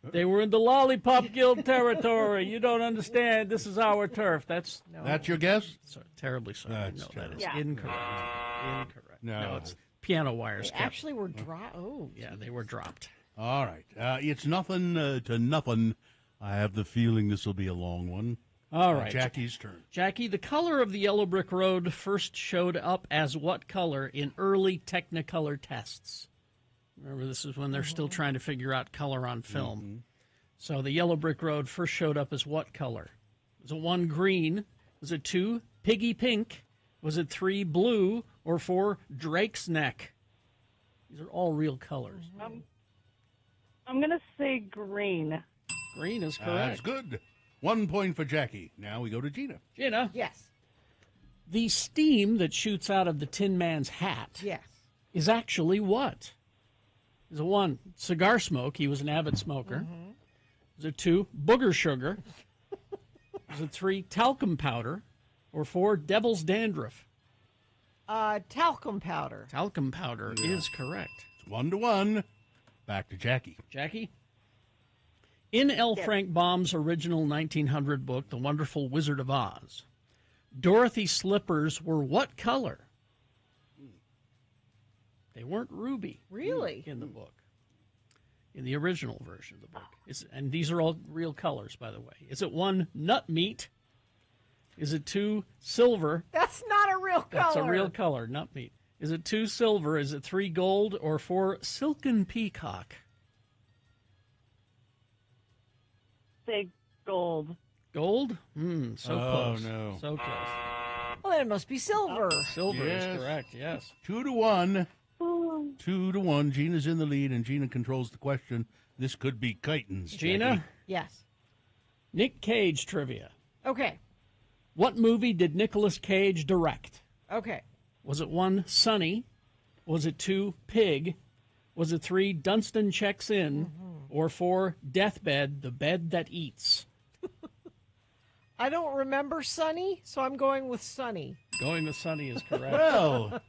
They were in the Lollipop Guild territory. You don't understand. This is our turf. That's your guess? Terribly sorry. That's no, terrible. that is incorrect. Incorrect. No. It's piano wires. They actually were dropped. Oh, yeah, they were dropped. All right. It's nothing to nothing. I have the feeling this will be a long one. All right. Jackie's turn. Jackie, the color of the yellow brick road first showed up as what color in early Technicolor tests? Remember, this is when they're still trying to figure out color on film. So the yellow brick road first showed up as what color? Was it 1, green? Was it 2, piggy pink? Was it 3, blue? Or 4, Drake's neck? These are all real colors. I'm going to say green. Green is correct. That's good. 1 point for Jackie. Now we go to Gina. Gina. Yes. The steam that shoots out of the Tin Man's hat Yes. is actually what? Is it 1, cigar smoke? He was an avid smoker. Is it 2, booger sugar? Is it 3, talcum powder? Or 4, devil's dandruff? Talcum powder. Talcum powder is correct. It's 1-1. Back to Jackie. Jackie? In L. Frank Baum's original 1900 book, The Wonderful Wizard of Oz, Dorothy's slippers were what color? They weren't ruby. Really? In the book. In the original version of the book. And these are all real colors, by the way. Is it 1, nut meat? Is it 2, silver? That's not a real color. That's a real color, nut meat. Is it 2, silver? Is it 3, gold? Or 4, silken peacock? Say gold. Gold? So close. No. So close. Well, then it must be silver. Silver Yes. is correct, yes. 2-1. 2-1. Gina's in the lead, and Gina controls the question. This could be Kitons. Gina? Jackie. Yes. Nick Cage trivia. Okay. What movie did Nicolas Cage direct? Okay. Was it 1, Sonny? Was it 2, Pig? Was it 3, Dunstan Checks In? Or 4, Deathbed, the bed that eats? I don't remember Sunny, so I'm going with Sunny. Going with Sonny is correct. Well,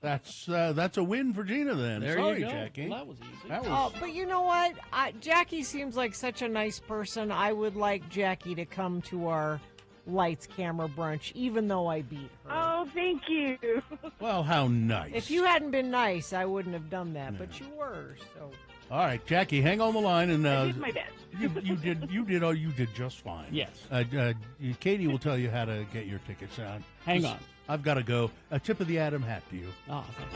that's a win for Gina then. There Sorry, you go. Jackie. Well, that was easy. That was Oh, but you know what? Jackie seems like such a nice person. I would like Jackie to come to our lights, camera, brunch, even though I beat her. Oh, thank you. well. How nice. If you hadn't been nice, I wouldn't have done that, but you were, so. All right, Jackie, hang on the line, and I did my best. you did just fine. Yes. Katie will tell you how to get your tickets. Hang on. I've got to go. A tip of the Adam hat to you. Oh, thank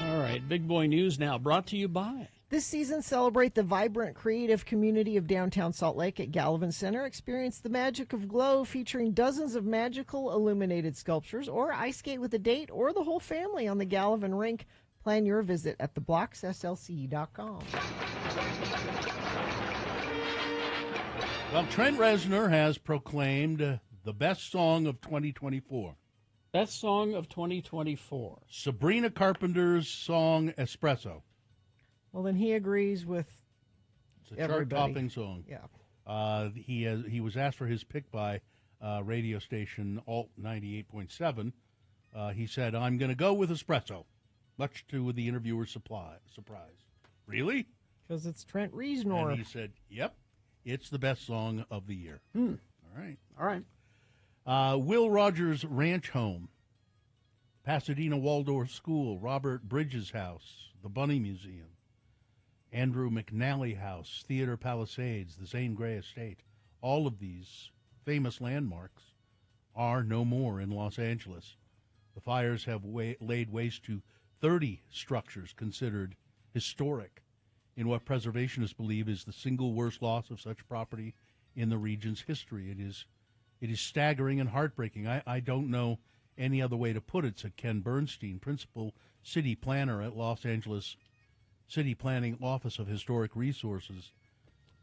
you. All right, Big Boy News now brought to you by. This season, celebrate the vibrant, creative community of downtown Salt Lake at Gallivan Center. Experience the magic of Glow, featuring dozens of magical illuminated sculptures, or ice skate with a date or the whole family on the Gallivan Rink. Plan your visit at theblocksslc.com. Well, Trent Reznor has proclaimed the best song of 2024. Best song of 2024. Sabrina Carpenter's song Espresso. Well, then he agrees with It's a everybody. chart-topping song. Yeah. He was asked for his pick by radio station Alt 98.7. He said, "I'm going to go with Espresso," much to the interviewer's surprise. Really? Because it's Trent Reznor. And he said, yep, it's the best song of the year. Hmm. All right. Will Rogers Ranch Home, Pasadena Waldorf School, Robert Bridges House, the Bunny Museum, Andrew McNally House, Theater Palisades, the Zane Grey Estate. All of these famous landmarks are no more in Los Angeles. The fires have laid waste to 30 structures considered historic in what preservationists believe is the single worst loss of such property in the region's history. It is staggering and heartbreaking. I don't know any other way to put it, said Ken Bernstein, principal city planner at Los Angeles City Planning Office of Historic Resources.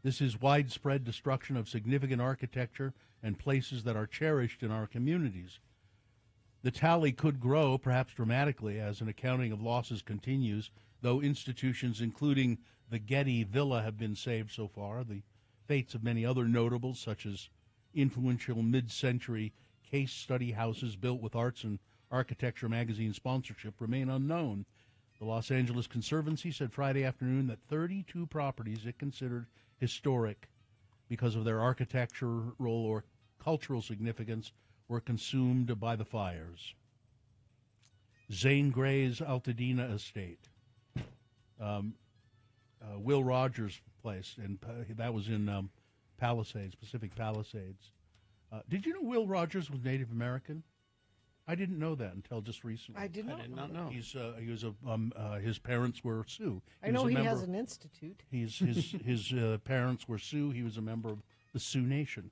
This is widespread destruction of significant architecture and places that are cherished in our communities. The tally could grow, perhaps dramatically, as an accounting of losses continues, though institutions including the Getty Villa have been saved so far. The fates of many other notables, such as influential mid-century case study houses built with arts and architecture magazine sponsorship, remain unknown. The Los Angeles Conservancy said Friday afternoon that 32 properties it considered historic because of their architectural or cultural significance were consumed by the fires. Zane Grey's Altadena Estate, Will Rogers' place, and that was in Palisades, Pacific Palisades. Did you know Will Rogers was Native American? I didn't know that until just recently. I did not know. His parents were Sioux. I know he has an institute. His parents were Sioux. He was a member of the Sioux Nation,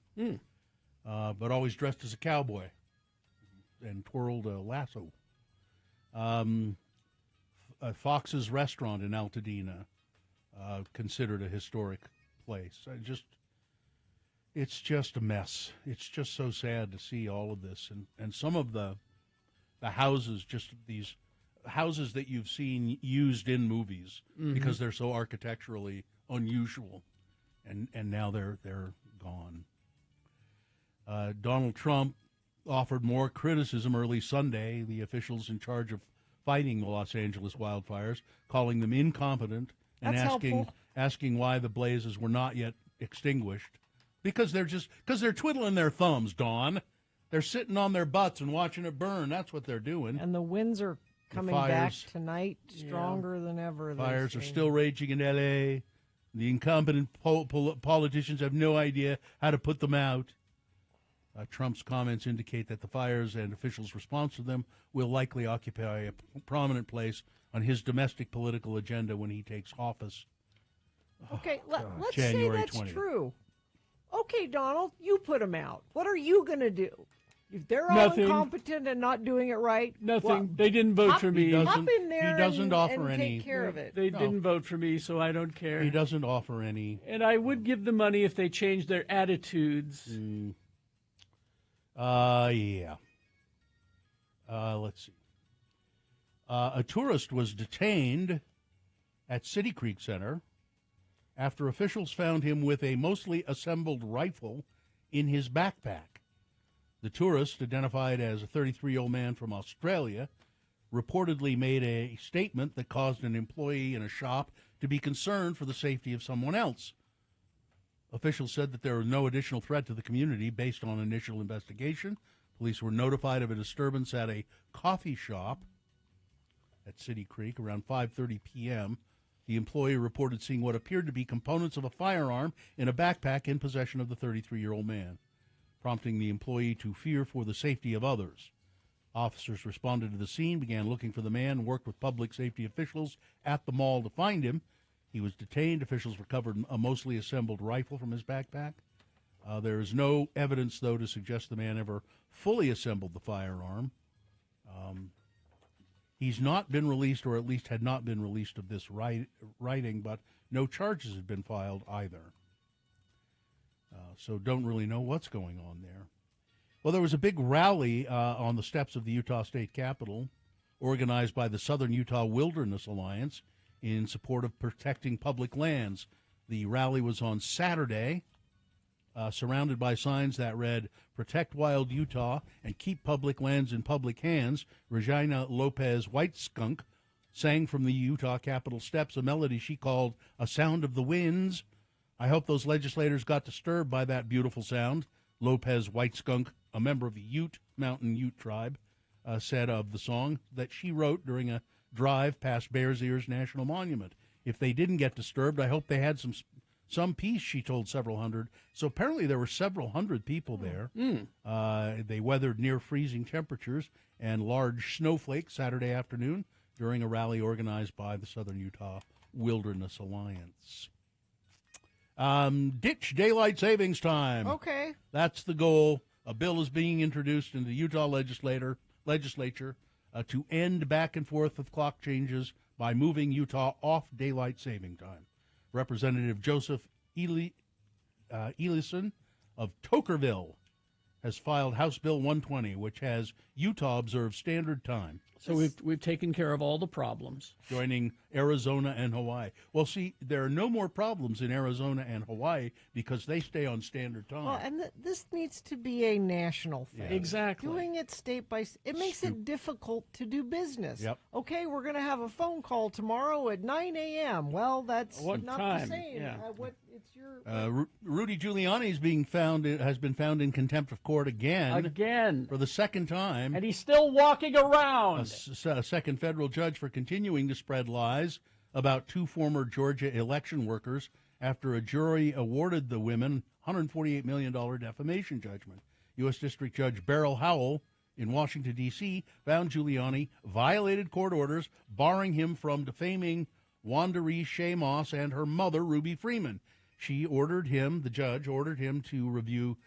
but always dressed as a cowboy and twirled a lasso. Fox's Restaurant in Altadena, considered a historic place. It's just a mess. It's just so sad to see all of this, and some of the houses, just these houses that you've seen used in movies because they're so architecturally unusual, and now they're gone. Donald Trump offered more criticism early Sunday. The officials in charge of fighting the Los Angeles wildfires, calling them incompetent and asking why the blazes were not yet extinguished. Because they're twiddling their thumbs, Dawn. They're sitting on their butts and watching it burn. That's what they're doing. And the winds are coming back tonight stronger than ever. Fires are still raging in L.A. The incompetent politicians have no idea how to put them out. Trump's comments indicate that the fires and officials' response to them will likely occupy a prominent place on his domestic political agenda when he takes office. Okay, let's January say that's 20th. True. Okay, Donald, you put them out. What are you going to do? If they're all Nothing. incompetent and not doing it right, Nothing. well, They didn't vote for me. Hop in there he doesn't and, offer and any. take care of it. They didn't vote for me, so I don't care. He doesn't offer any. And I would give the money if they changed their attitudes. Yeah. Let's see. A tourist was detained at City Creek Center after officials found him with a mostly assembled rifle in his backpack. The tourist, identified as a 33-year-old man from Australia, reportedly made a statement that caused an employee in a shop to be concerned for the safety of someone else. Officials said that there was no additional threat to the community based on initial investigation. Police were notified of a disturbance at a coffee shop at City Creek around 5:30 p.m. The employee reported seeing what appeared to be components of a firearm in a backpack in possession of the 33-year-old man, prompting the employee to fear for the safety of others. Officers responded to the scene, began looking for the man, and worked with public safety officials at the mall to find him. He was detained. Officials recovered a mostly assembled rifle from his backpack. There is no evidence, though, to suggest the man ever fully assembled the firearm. He's not been released, or at least had not been released of this writing, but no charges have been filed either. So don't really know what's going on there. Well, there was a big rally on the steps of the Utah State Capitol, organized by the Southern Utah Wilderness Alliance in support of protecting public lands. The rally was on Saturday, surrounded by signs that read, "Protect Wild Utah and Keep Public Lands in Public Hands." Regina Lopez White Skunk sang from the Utah Capitol steps a melody she called A Sound of the Winds. I hope those legislators got disturbed by that beautiful sound. Lopez White Skunk, a member of the Mountain Ute tribe, said of the song that she wrote during a drive past Bears Ears National Monument. If they didn't get disturbed, I hope they had some peace, she told several hundred. So apparently there were several hundred people there. They weathered near freezing temperatures and large snowflakes Saturday afternoon during a rally organized by the Southern Utah Wilderness Alliance. Ditch daylight savings time. Okay. That's the goal. A bill is being introduced in the Utah legislature to end back and forth of clock changes by moving Utah off daylight saving time. Representative Joseph Elison of Tokerville has filed House Bill 120, which has Utah observe standard time. So we've taken care of all the problems. Joining Arizona and Hawaii. Well, see, there are no more problems in Arizona and Hawaii because they stay on standard time. Well, and this needs to be a national thing. Yeah. Exactly. Doing it state by state, it makes it difficult to do business. Yep. Okay, we're going to have a phone call tomorrow at 9 a.m. Well, that's What not time? the same. Yeah. It's your... Rudy Giuliani has been found in contempt of court again for the second time, and he's still walking around. A second federal judge for continuing to spread lies about two former Georgia election workers after a jury awarded the women $148 million defamation judgment. U.S. District Judge Beryl Howell in Washington, D.C., found Giuliani violated court orders barring him from defaming Wanderee Shea Moss and her mother, Ruby Freeman. The judge ordered him to review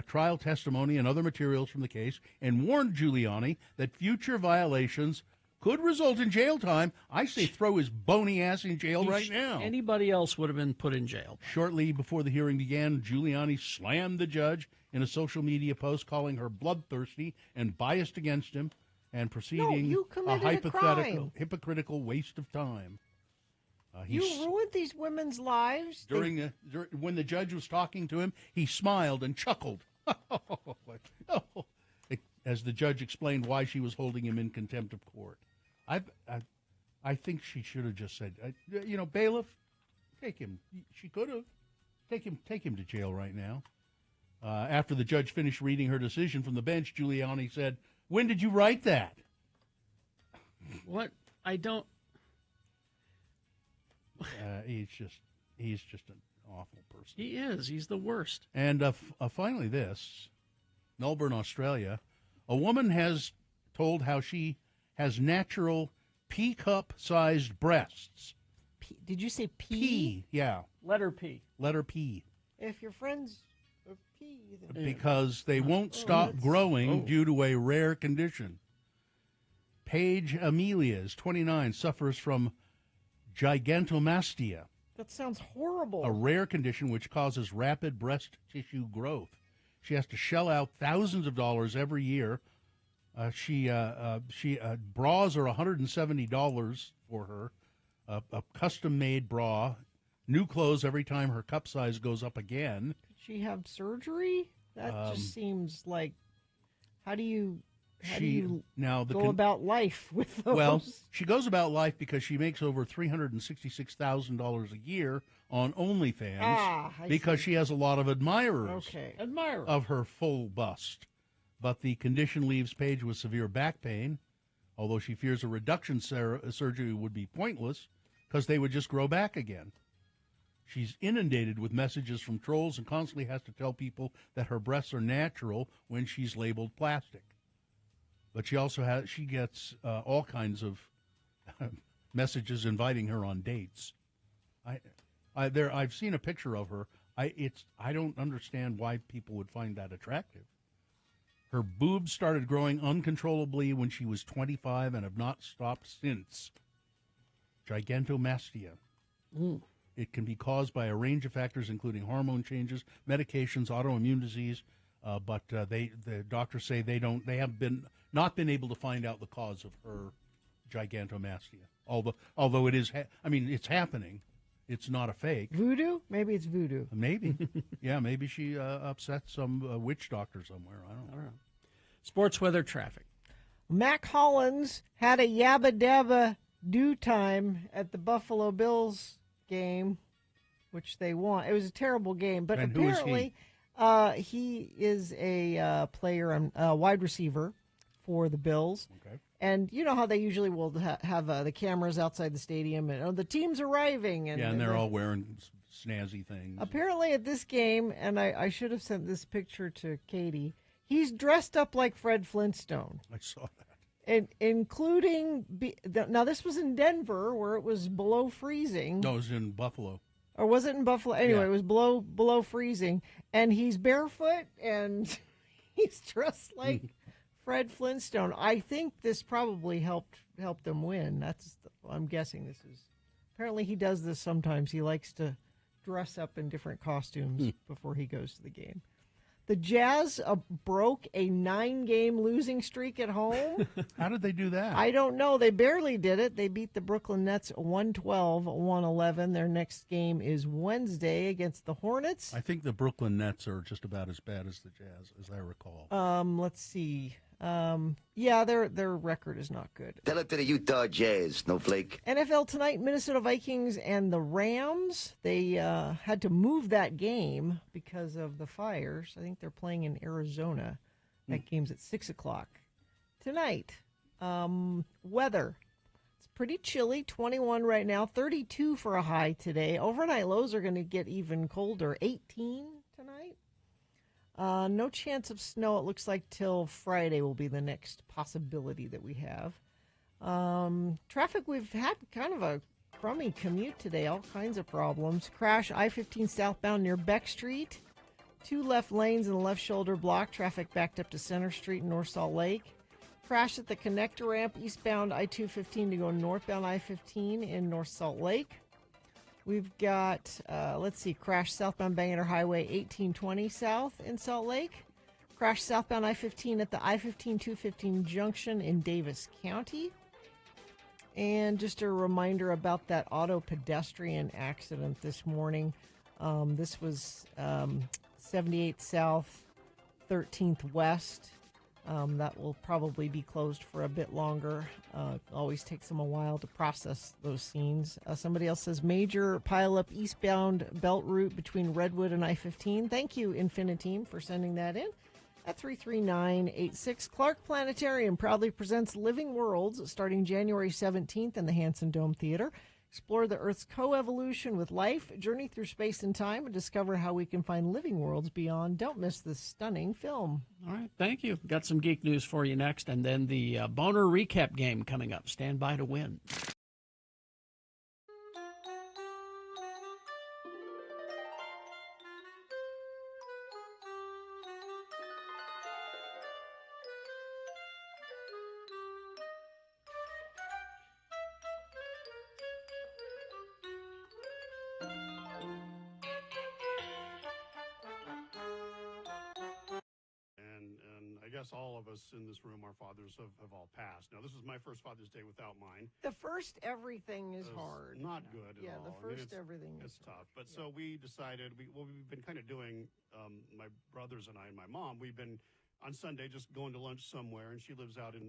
trial testimony and other materials from the case and warned Giuliani that future violations could result in jail time. I say throw his bony ass in jail right now. Anybody else would have been put in jail. Shortly before the hearing began, Giuliani slammed the judge in a social media post, calling her bloodthirsty and biased against him and proceeding you committed a crime. hypocritical waste of time. You ruined these women's lives. When the judge was talking to him, he smiled and chuckled as the judge explained why she was holding him in contempt of court. I think she should have just said, bailiff, take him. She could have take him to jail right now. After the judge finished reading her decision from the bench, Giuliani said, "When did you write that?" What? I don't. He's just an awful person. He is. He's the worst. And finally this, Melbourne, Australia, a woman has told how she has natural pea-cup-sized breasts. Did you say P? P, yeah. Letter P. Letter P. If your friends are P, then... Because they won't stop growing due to a rare condition. Paige Amelia is 29, suffers from gigantomastia. That sounds horrible. A rare condition which causes rapid breast tissue growth. She has to shell out thousands of dollars every year. She bras are $170 for her. A custom-made bra. New clothes every time her cup size goes up again. Could she have surgery? That just seems like, how do you go about life with those? Well, she goes about life because she makes over $366,000 a year on OnlyFans because she has a lot of admirers of her full bust. But the condition leaves Paige with severe back pain, although she fears a reduction surgery would be pointless because they would just grow back again. She's inundated with messages from trolls and constantly has to tell people that her breasts are natural when she's labeled plastic. But she gets all kinds of messages inviting her on dates. I've seen a picture of her. I don't understand why people would find that attractive. Her boobs started growing uncontrollably when she was 25 and have not stopped since. Gigantomastia. It can be caused by a range of factors, including hormone changes, medications, autoimmune disease. But the doctors say they have not been able to find out the cause of her gigantomastia. Although it is, it's happening. It's not a fake. Voodoo? Maybe it's voodoo. Maybe. Yeah, maybe she upset some witch doctor somewhere. I don't know. Sports weather traffic. Mac Hollins had a yabba dabba due time at the Buffalo Bills game, which they won. It was a terrible game, but And who is apparently he is a player, a wide receiver for the Bills. Okay. And you know how they usually will have the cameras outside the stadium, and the team's arriving. And they're all wearing snazzy things. Apparently at this game, and I should have sent this picture to Katie, he's dressed up like Fred Flintstone. I saw that. And including, now this was in Denver where it was below freezing. No, it was in Buffalo. Or was it in Buffalo? Anyway, Yeah. it was below freezing. And he's barefoot and he's dressed like Fred Flintstone. I think this probably helped them win. I'm guessing this is. Apparently he does this sometimes. He likes to dress up in different costumes before he goes to the game. The Jazz broke a 9-game losing streak at home. How did they do that? I don't know. They barely did it. They beat the Brooklyn Nets 112-111. Their next game is Wednesday against the Hornets. I think the Brooklyn Nets are just about as bad as the Jazz, as I recall. Let's see. Yeah, their record is not good. Tell it to the Utah Jazz, Snowflake. NFL tonight, Minnesota Vikings and the Rams. They had to move that game because of the fires. I think they're playing in Arizona. That game's at 6 o'clock. Tonight, weather. It's pretty chilly, 21 right now, 32 for a high today. Overnight lows are going to get even colder, 18 tonight. No chance of snow, it looks like, till Friday will be the next possibility that we have. Traffic, we've had kind of a crummy commute today, all kinds of problems. Crash I-15 southbound near Beck Street. 2 left lanes and the left shoulder block. Traffic backed up to Center Street in North Salt Lake. Crash at the connector ramp eastbound I-215 to go northbound I-15 in North Salt Lake. We've got, crash southbound Bangor Highway 1820 south in Salt Lake. Crash southbound I-15 at the I-15-215 junction in Davis County. And just a reminder about that auto pedestrian accident this morning. This was 78th South, 13th West. That will probably be closed for a bit longer. Always takes them a while to process those scenes. Somebody else says major pileup eastbound belt route between Redwood and I-15. Thank you, Infiniteam, for sending that in. At 33986, Clark Planetarium proudly presents Living Worlds starting January 17th in the Hanson Dome Theater. Explore the Earth's coevolution with life, journey through space and time, and discover how we can find living worlds beyond. Don't miss this stunning film. All right, thank you. Got some geek news for you next, and then the Boner recap game coming up. Stand by to win. All of us in this room, our fathers have all passed. Now, this is my first Father's Day without mine. The first everything is hard. Not good at all. The first everything is tough. But yeah. So we decided, we've been kind of doing, my brothers and I and my mom, we've been on Sunday just going to lunch somewhere, and she lives out in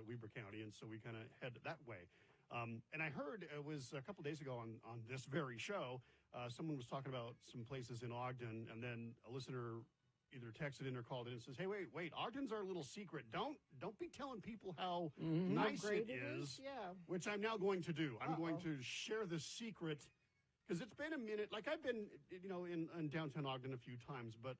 Weber County, and so we kind of head that way. And I heard it was a couple days ago on this very show, someone was talking about some places in Ogden, and then a listener either texted in or called in and says, hey, wait, Ogden's our little secret. Don't be telling people how nice it is, which I'm now going to do. I'm going to share this secret because it's been a minute. Like I've been, in downtown Ogden a few times, but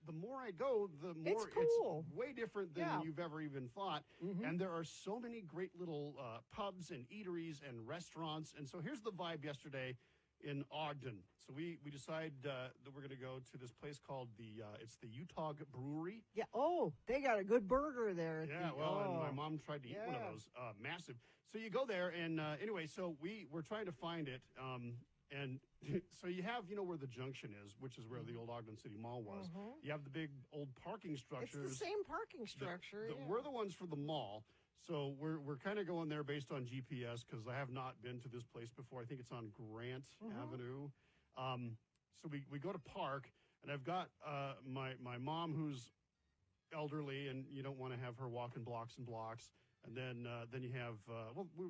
the more I go, the more it's way different than you've ever even thought. And there are so many great little pubs and eateries and restaurants. And so here's the vibe yesterday in Ogden. So we decide that we're going to go to this place called it's the Utah Brewery. Yeah. Oh, they got a good burger there. And my mom tried to eat one of those. Massive. So you go there, and anyway, so we're trying to find it. And so you have, where the junction is, which is where the old Ogden City Mall was. You have the big old parking structures. It's the same parking structure. We're the ones for the mall. So we're kind of going there based on GPS because I have not been to this place before. I think it's on Grant Avenue. So we go to park, and I've got my mom who's elderly, and you don't want to have her walking blocks and blocks. And then you have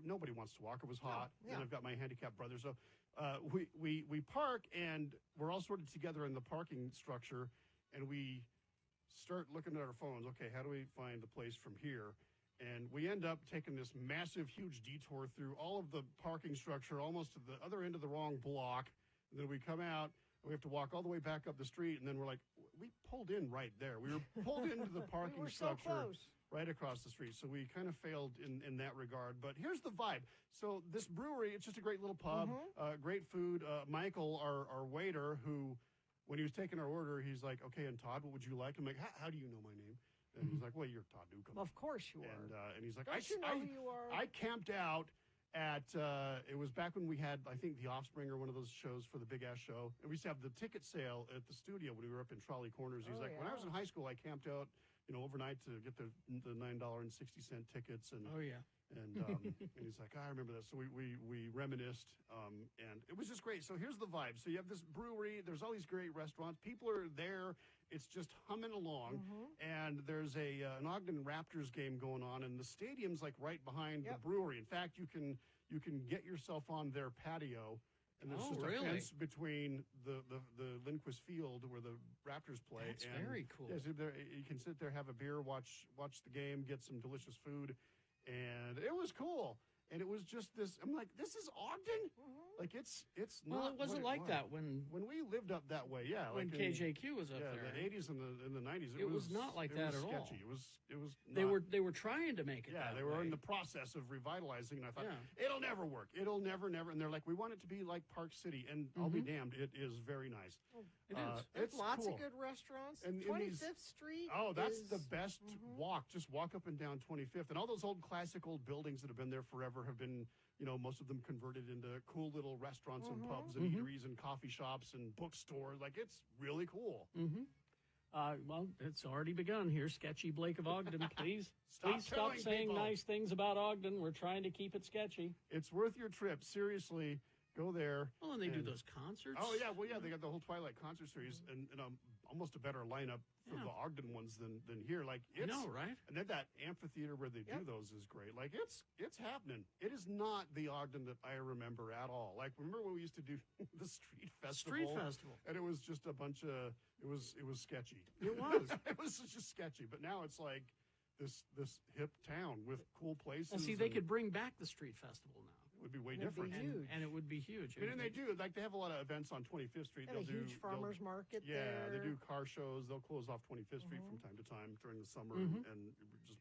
nobody wants to walk. It was hot. Yeah. And I've got my handicapped brother. So we park, and we're all sorted together in the parking structure, and we start looking at our phones. Okay, how do we find the place from here? And we end up taking this massive, huge detour through all of the parking structure, almost to the other end of the wrong block. And then we come out, and we have to walk all the way back up the street. And then we're like, we pulled in right there. We were pulled into the parking We were so structure close. right across the street. So we kind of failed in that regard. But here's the vibe. So this brewery, it's just a great little pub, great food. Michael, our waiter, who, when he was taking our order, he's like, okay, and Todd, what would you like? I'm like, how do you know my name? And he's like, well, you're Todd Newcomb. Of course you are. And he's like, Don't you know who you are? I camped out at, it was back when we had, I think, The Offspring or one of those shows for the Big Ass Show. And we used to have the ticket sale at the studio when we were up in Trolley Corners. He's like, when I was in high school, I camped out, overnight to get the $9.60 tickets. And and he's like, I remember that. So we reminisced, and it was just great. So here's the vibe. So you have this brewery. There's all these great restaurants. People are there. It's just humming along. And there's an Ogden Raptors game going on, and the stadium's like right behind the brewery. In fact, you can get yourself on their patio. And there's just a fence between the Lindquist Field where the Raptors play. That's and very cool. Yes, you can sit there, have a beer, watch the game, get some delicious food, and it was cool. And it was just this. I'm like, this is Ogden. Like it's not. Well, it wasn't what like that when we lived up that way. Yeah, when like KJQ was up there. there. The 80s and the 90s. It was not like that at all. Sketchy. It was. They were trying to make it. Yeah, that they were way. in the process of revitalizing, and I thought it'll never work. It'll never. And they're like, we want it to be like Park City, and I'll be damned, it is very nice. It is. There's It's lots cool. of good restaurants. And 25th Street. Oh, that's is- the best walk. Just walk up and down 25th. And all those old classic old buildings that have been there forever have been, most of them converted into cool little restaurants and pubs and eateries and coffee shops and bookstores. Like, it's really cool. Well, it's already begun here. Sketchy Blake of Ogden, please. Please stop telling saying people. nice things about Ogden. We're trying to keep it sketchy. It's worth your trip. Seriously, go there. Well, and they do those concerts. Oh, yeah. Well, yeah, they got the whole Twilight concert series and almost a better lineup for the Ogden ones than here. Like, I know, right? And then that amphitheater where they do those is great. Like, it's happening. It is not the Ogden that I remember at all. Like, remember when we used to do the street festival? Street festival. And it was just a bunch of, it was sketchy. It was. It was just sketchy. But now it's like this hip town with cool places. Well, see, they could bring back the street festival now. It would be way It'd be different. huge. And it would be huge. And they do, like, they have a lot of events on 25th Street. And a huge farmer's market Yeah, there. they do car shows. They'll close off 25th Street from time to time during the summer. Mhm. And just,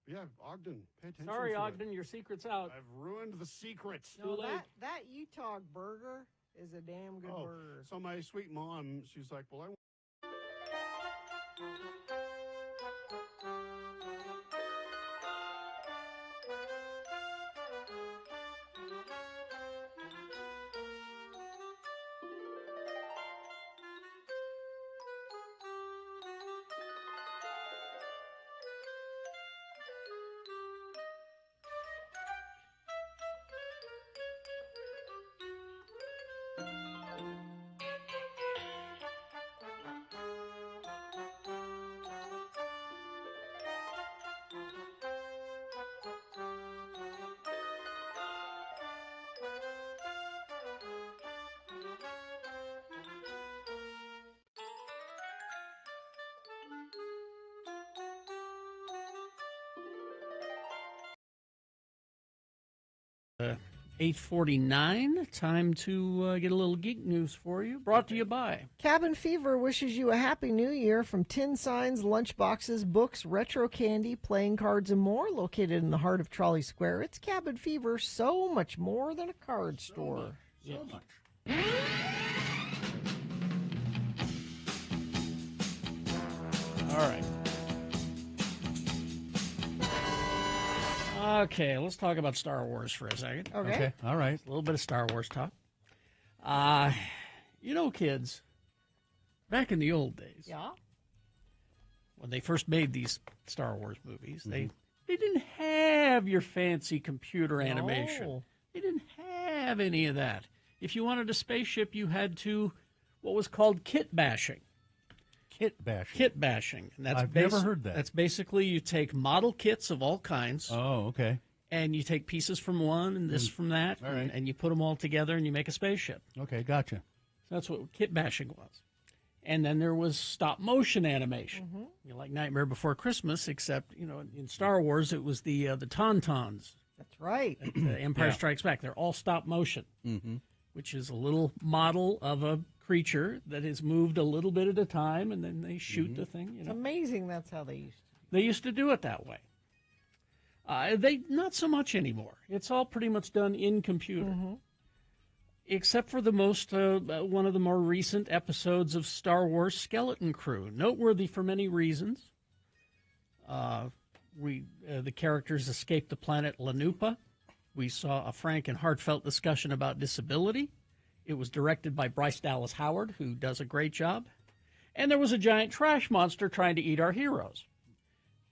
yeah, Ogden, pay attention Sorry, to Ogden, it. your secret's out. I've ruined the secret. No, that Utah burger is a damn good burger. So my sweet mom, she's like, well, Uh, 8:49. Time to get a little geek news for you. Brought to you by Cabin Fever wishes you a happy new year from tin signs, lunchboxes, books, retro candy, playing cards, and more. Located in the heart of Trolley Square, it's Cabin Fever, so much more than a card store. So much. All right. Okay, let's talk about Star Wars for a second. Okay. All right. A little bit of Star Wars talk. Kids, back in the old days, Yeah. when they first made these Star Wars movies, they didn't have your fancy computer animation. No. They didn't have any of that. If you wanted a spaceship, you had to what was called kit bashing. Kit bashing. Kit bashing. And that's I've never heard that. That's basically you take model kits of all kinds. Oh, okay. And you take pieces from one and this from that, All right. and you put them all together and you make a spaceship. Okay, gotcha. So that's what kit bashing was. And then there was stop motion animation. You know, like Nightmare Before Christmas, except, you know, in Star Wars it was the Tauntauns. That's right. Empire Yeah. Strikes Back. They're all stop motion, Mm-hmm. which is a little model of a creature that is moved a little bit at a time, and then they shoot the thing. You It's know, amazing that's how they used to. they used to do it that way. They not so much anymore. It's all pretty much done in computer, except for the most one of the more recent episodes of Star Wars Skeleton Crew, noteworthy for many reasons. The characters escaped the planet Lanupa. We saw a frank and heartfelt discussion about disability. It was directed by Bryce Dallas Howard, who does a great job. And there was a giant trash monster trying to eat our heroes.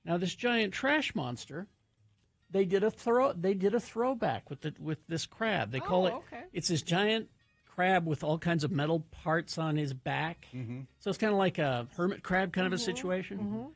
Now, this giant trash monster, they did a throwback with this crab. They call it. Okay. It's this giant crab with all kinds of metal parts on his back. So it's kind of like a hermit crab kind of a situation.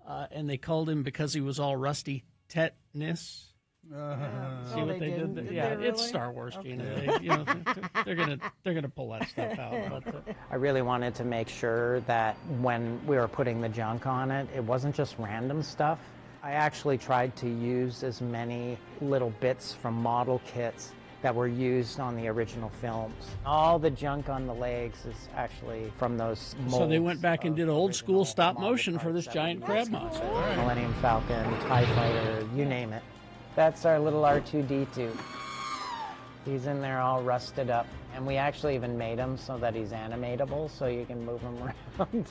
And they called him, because he was all rusty, Tetanus. See Oh, what they did? didn't? Did Yeah, they it's really? Star Wars, Okay. Gina. They're gonna pull that stuff out. But, I really wanted to make sure that when we were putting the junk on it, it wasn't just random stuff. I actually tried to use as many little bits from model kits that were used on the original films. All the junk on the legs is actually from those molds. so they went back and did old school stop motion for this giant crab monster. Millennium Falcon, TIE Fighter, you name it. That's our little R2-D2. He's in there all rusted up. And we actually even made him so that he's animatable, so you can move him around.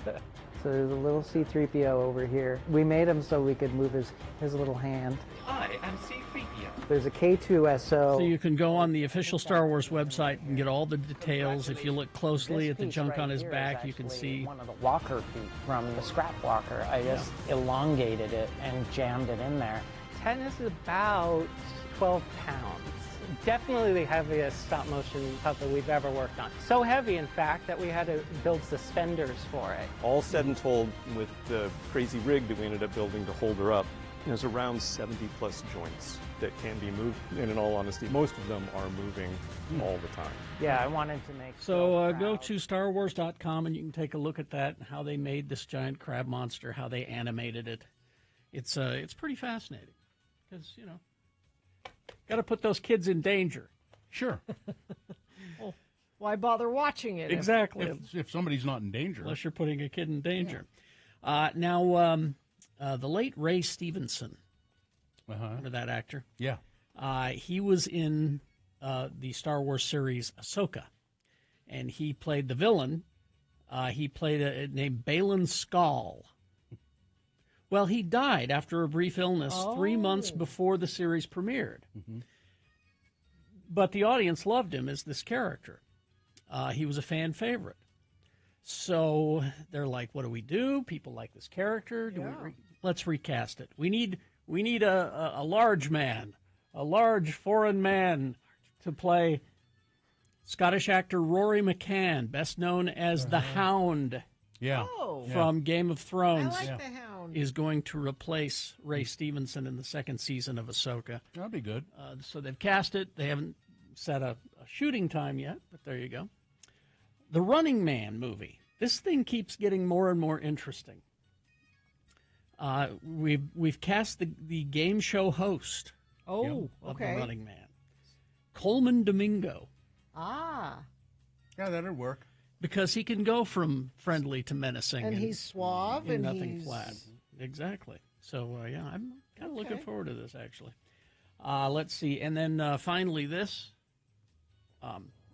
So there's a little C-3PO over here. We made him so we could move his little hand. Hi, I'm C-3PO. There's a K2SO. So you can go on the official Star Wars website and get all the details. If you look closely at the piece junk right on his here is back, you can actually see. one of the walker feet from the scrap walker. I just elongated it and jammed it in there. Tetanus is about 12 pounds. Definitely the heaviest stop motion puppet we've ever worked on. So heavy, in fact, that we had to build suspenders for it. All said and told, with the crazy rig that we ended up building to hold her up, there's around 70 plus joints that can be moved. And in all honesty, most of them are moving all the time. Yeah, I wanted to make So go to StarWars.com and you can take a look at that, how they made this giant crab monster, how they animated it. It's pretty fascinating because, you know, got to put those kids in danger. Sure. Well, why bother watching it? Exactly. If somebody's not in danger. Unless you're putting a kid in danger. Now, the late Ray Stevenson, remember that actor? Yeah. He was in the Star Wars series Ahsoka, and he played the villain. He played a named Balin Skull. Well, he died after a brief illness 3 months before the series premiered. But the audience loved him as this character. He was a fan favorite. So they're like, what do we do? People like this character. Let's recast it. We need a large man, a large foreign man to play Scottish actor Rory McCann, best known as the Hound. Yeah. From Game of Thrones. I like the Hound. Is going to replace Ray Stevenson in the second season of Ahsoka. That'd be good. So they've cast it. They haven't set a shooting time yet, but there you go. The Running Man movie. This thing keeps getting more and more interesting. We've cast the game show host. Oh, of okay. The Running Man, Coleman Domingo. Ah. Yeah, that'd work. Because he can go from friendly to menacing. And he's suave and nothing he's... flat. Exactly. So, yeah, I'm kind of looking forward to this, actually. Let's see. And then finally this.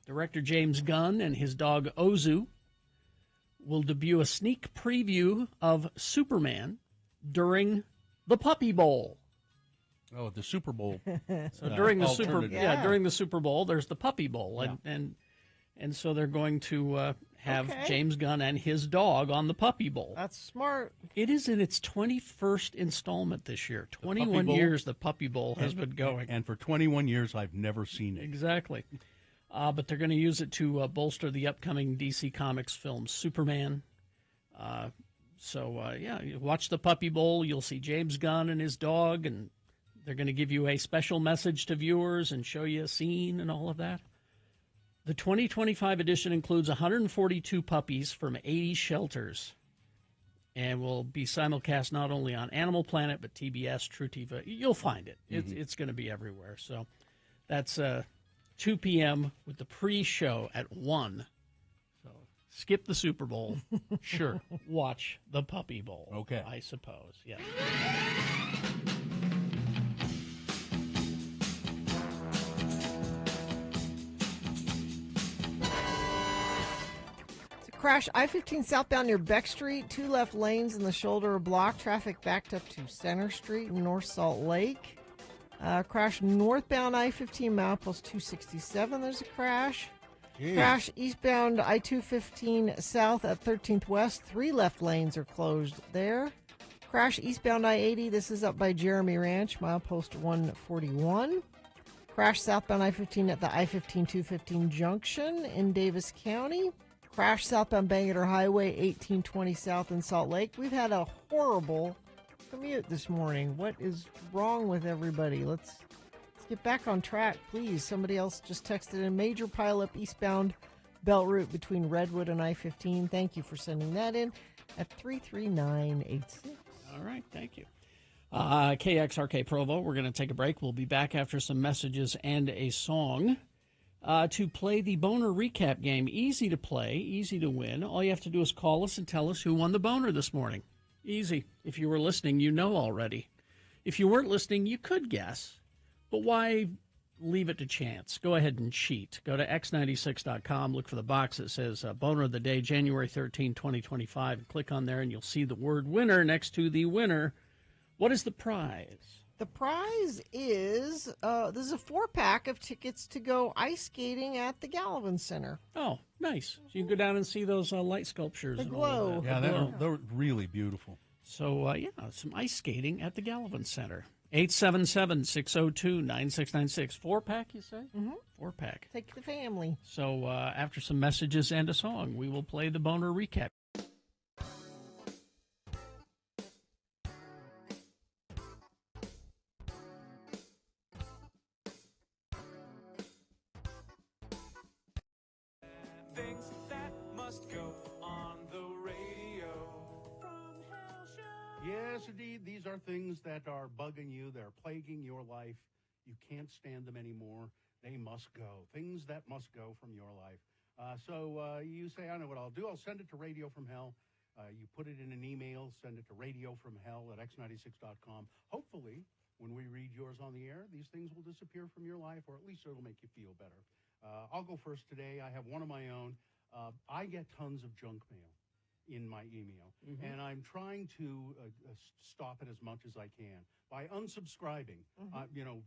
Director James Gunn and his dog Ozu will debut a sneak preview of Superman during the Puppy Bowl. Oh, the Super Bowl. So during the alternative. during the Super Bowl, there's the Puppy Bowl, and so they're going to have James Gunn and his dog on the Puppy Bowl. That's smart. It is in its 21st installment this year. The 21 Puppy years the Puppy Bowl has been going. And for 21 years, I've never seen it. Exactly. But they're going to use it to bolster the upcoming DC Comics film Superman. So, you watch the Puppy Bowl. You'll see James Gunn and his dog, and they're going to give you a special message to viewers and show you a scene and all of that. The 2025 edition includes 142 puppies from 80 shelters and will be simulcast not only on Animal Planet, but TBS, TruTV. You'll find it. It's going to be everywhere. So that's 2 p.m. with the pre-show at 1. So skip the Super Bowl. Sure. Watch the Puppy Bowl. Okay. I suppose. Yes. Crash I-15 southbound near Beck Street. 2 left lanes in the shoulder are blocked. Traffic backed up to Center Street in North Salt Lake. Crash northbound I-15 milepost 267. There's a crash. Jeez. Crash eastbound I-215 south at 13th West. 3 left lanes are closed there. Crash eastbound I-80. This is up by Jeremy Ranch, milepost 141. Crash southbound I-15 at the I-15-215 junction in Davis County. Crash southbound Bangor Highway 1820 south in Salt Lake. We've had a horrible commute this morning. What is wrong with everybody? Let's get back on track, please. Somebody else just texted in. Major pileup eastbound belt route between Redwood and I-15. Thank you for sending that in at 33986. All right, thank you. KXRK Provo, we're going to take a break. We'll be back after some messages and a song. To play the Boner Recap game. Easy to play, easy to win. All you have to do is call us and tell us who won the Boner this morning. Easy. If you were listening, you know already. If you weren't listening, you could guess. But why leave it to chance? Go ahead and cheat. Go to x96.com, look for the box that says Boner of the Day, January 13, 2025. And click on there, and you'll see the word winner next to the winner. What is the prize? The prize is, this is a 4-pack of tickets to go ice skating at the Gallivan Center. Oh, nice. So you can go down and see those light sculptures. The and glow. all of that. Yeah, they're really beautiful. So, some ice skating at the Gallivan Center. 877-602-9696. 4-pack, you say? Mm-hmm. 4-pack. Take the family. So after some messages and a song, we will play the Boner Recap. Things that must go on the radio. From Hell Show. Yes, indeed. These are things that are bugging you. They're plaguing your life. You can't stand them anymore. They must go. Things that must go from your life. So you say, I know what I'll do. I'll send it to Radio From Hell. You put it in an email, send it to radiofromhell@x96.com. Hopefully, when we read yours on the air, these things will disappear from your life, or at least it'll make you feel better. I'll go first today. I have one of my own. I get tons of junk mail in my email, and I'm trying to stop it as much as I can by unsubscribing,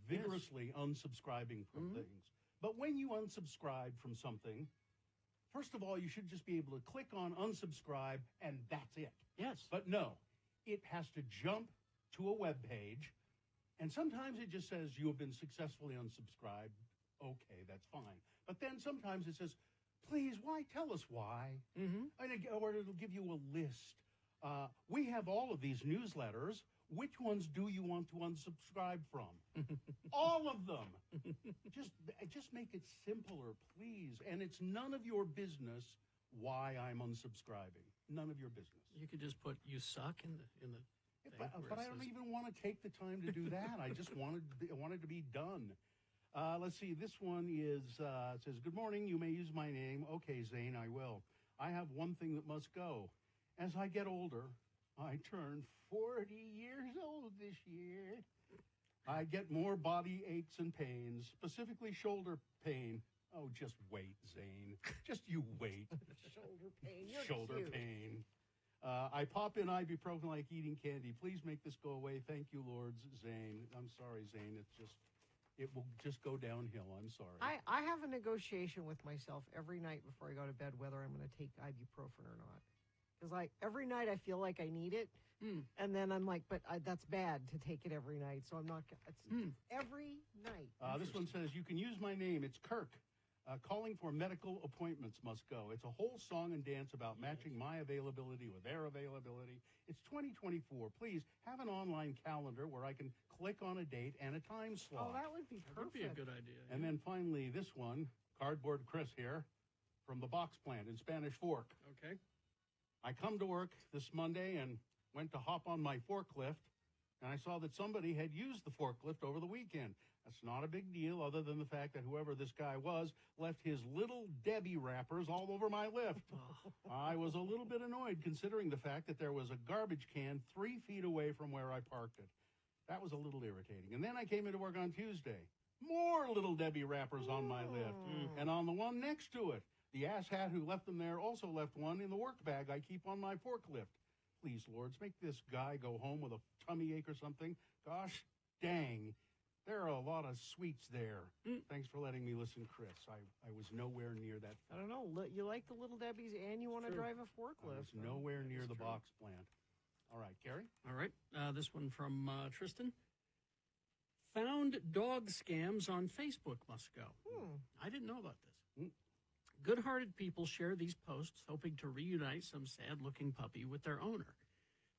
vigorously unsubscribing from things. But when you unsubscribe from something, first of all, you should just be able to click on unsubscribe, and that's it. Yes. But no, it has to jump to a web page, and sometimes it just says you have been successfully unsubscribed. Okay, that's fine. But then sometimes it says, please, why? Tell us why. Or it'll give you a list. We have all of these newsletters. Which ones do you want to unsubscribe from? All of them. Just make it simpler, please. And it's none of your business why I'm unsubscribing. None of your business. You could just put "you suck" in the thing But I don't even want to take the time to do that. I just wanted to be done. Let's see. This one says, "Good morning. You may use my name." Okay, Zane, I will. I have one thing that must go. As I get older, I turn 40 years old this year. I get more body aches and pains, specifically shoulder pain. Oh, just wait, Zane. Just you wait. Shoulder pain. You're Shoulder cute. pain. I pop in ibuprofen like eating candy. Please make this go away. Thank you, Lords. Zane. I'm sorry, Zane. It will just go downhill. I'm sorry. I have a negotiation with myself every night before I go to bed whether I'm going to take ibuprofen or not. Because every night I feel like I need it, and then I'm like, but that's bad to take it every night, so I'm not. It's every night. This one says, you can use my name. It's Kirk. Calling for medical appointments must go. It's a whole song and dance about matching my availability with their availability. It's 2024. Please have an online calendar where I can click on a date and a time slot. Oh, that would be perfect. That would be a good idea. And then finally, this one, Cardboard Chris here, from the Box Plant in Spanish Fork. Okay. I come to work this Monday and went to hop on my forklift, and I saw that somebody had used the forklift over the weekend. That's not a big deal, other than the fact that whoever this guy was left his Little Debbie wrappers all over my lift. I was a little bit annoyed, considering the fact that there was a garbage can 3 feet away from where I parked it. That was a little irritating. And then I came into work on Tuesday. More Little Debbie wrappers on my lift. And on the one next to it, the asshat who left them there also left one in the work bag I keep on my forklift. Please, Lords, make this guy go home with a tummy ache or something. Gosh dang. There are a lot of sweets there. Thanks for letting me listen, Chris. I was nowhere near that. I don't know. You like the Little Debbie's and you want to True. drive a forklift. I was nowhere near the Box Plant. All right, Carrie? All right. This one from Tristan. Found dog scams on Facebook must go. I didn't know about this. Good-hearted people share these posts hoping to reunite some sad-looking puppy with their owner.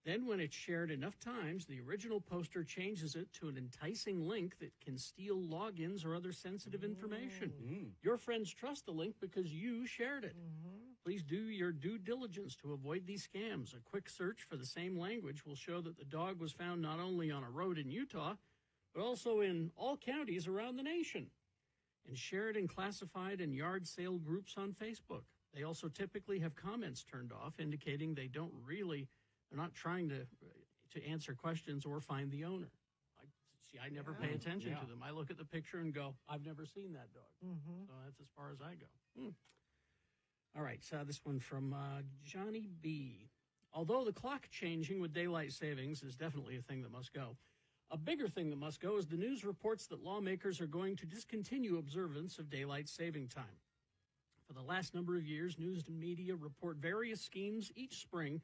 Then when it's shared enough times, the original poster changes it to an enticing link that can steal logins or other sensitive information. Your friends trust the link because you shared it. Please do your due diligence to avoid these scams. A quick search for the same language will show that the dog was found not only on a road in Utah, but also in all counties around the nation. And shared in classified and yard sale groups on Facebook. They also typically have comments turned off, indicating they're not trying to answer questions or find the owner. I never pay attention to them. I look at the picture and go, I've never seen that dog. So that's as far as I go. All right, so this one from Johnny B. Although the clock changing with daylight savings is definitely a thing that must go, a bigger thing that must go is the news reports that lawmakers are going to discontinue observance of daylight saving time. For the last number of years, news and media report various schemes each spring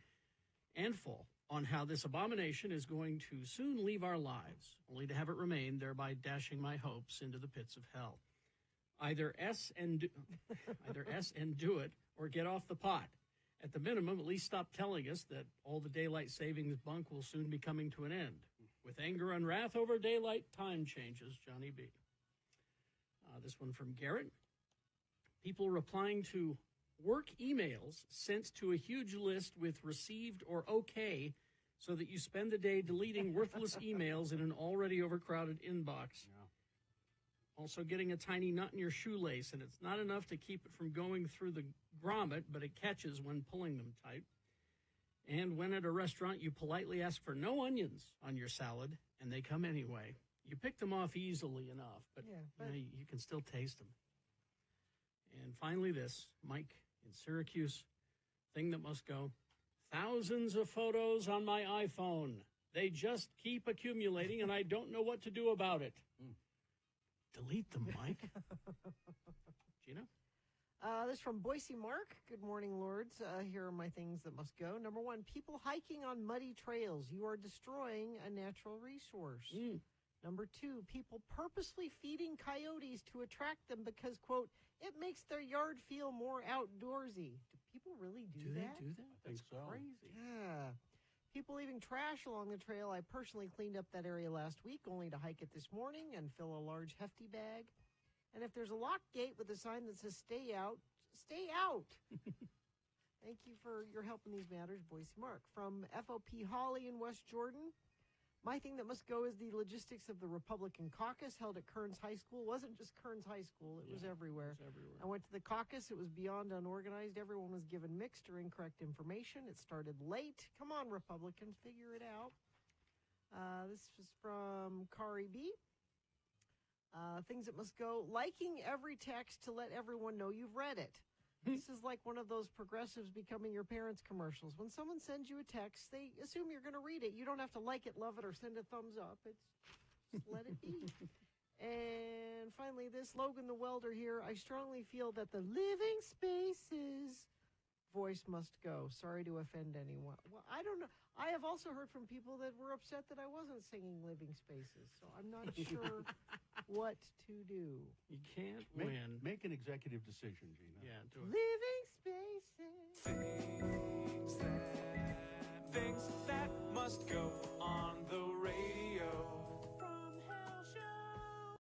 and fall on how this abomination is going to soon leave our lives, only to have it remain, thereby dashing my hopes into the pits of hell. Either S and do it, or get off the pot. At the minimum, at least stop telling us that all the daylight savings bunk will soon be coming to an end. With anger and wrath over daylight time changes, Johnny B. This one from Garrett. People replying to work emails sent to a huge list with received or okay, so that you spend the day deleting worthless emails in an already overcrowded inbox. Also getting a tiny nut in your shoelace, and it's not enough to keep it from going through the grommet, but it catches when pulling them tight. And when at a restaurant, you politely ask for no onions on your salad, and they come anyway. You pick them off easily enough, but, you can still taste them. And finally this, Mike in Syracuse, thing that must go. Thousands of photos on my iPhone. They just keep accumulating, and I don't know what to do about it. Delete them, Mike. Gina? This from Boise Mark. Good morning, Lords. Here are my things that must go. Number one, people hiking on muddy trails. You are destroying a natural resource. Number two, people purposely feeding coyotes to attract them because, quote, it makes their yard feel more outdoorsy. Do people really do that? They do that? I think so. Crazy. Yeah. People leaving trash along the trail. I personally cleaned up that area last week, only to hike it this morning and fill a large hefty bag. And if there's a locked gate with a sign that says stay out, stay out. Thank you for your help in these matters, Boise Mark. From FOP Holly in West Jordan, my thing that must go is the logistics of the Republican caucus held at Kearns High School. It wasn't just Kearns High School, it was everywhere. I went to the caucus, it was beyond unorganized. Everyone was given mixed or incorrect information. It started late. Come on, Republicans, figure it out. This was from Kari B. Things that must go. Liking every text to let everyone know you've read it. This is like one of those progressives becoming your parents' commercials. When someone sends you a text, they assume you're going to read it. You don't have to like it, love it, or send a thumbs up. It's just let it be. And finally, this Logan the Welder here. I strongly feel that the living spaces voice must go. Sorry to offend anyone. Well, I don't know. I have also heard from people that were upset that I wasn't singing Living Spaces, so I'm not sure what to do. You can't Make, win. make an executive decision, Gina. Yeah, do it. Living Spaces. Things that must go on the radio. From Hell Show.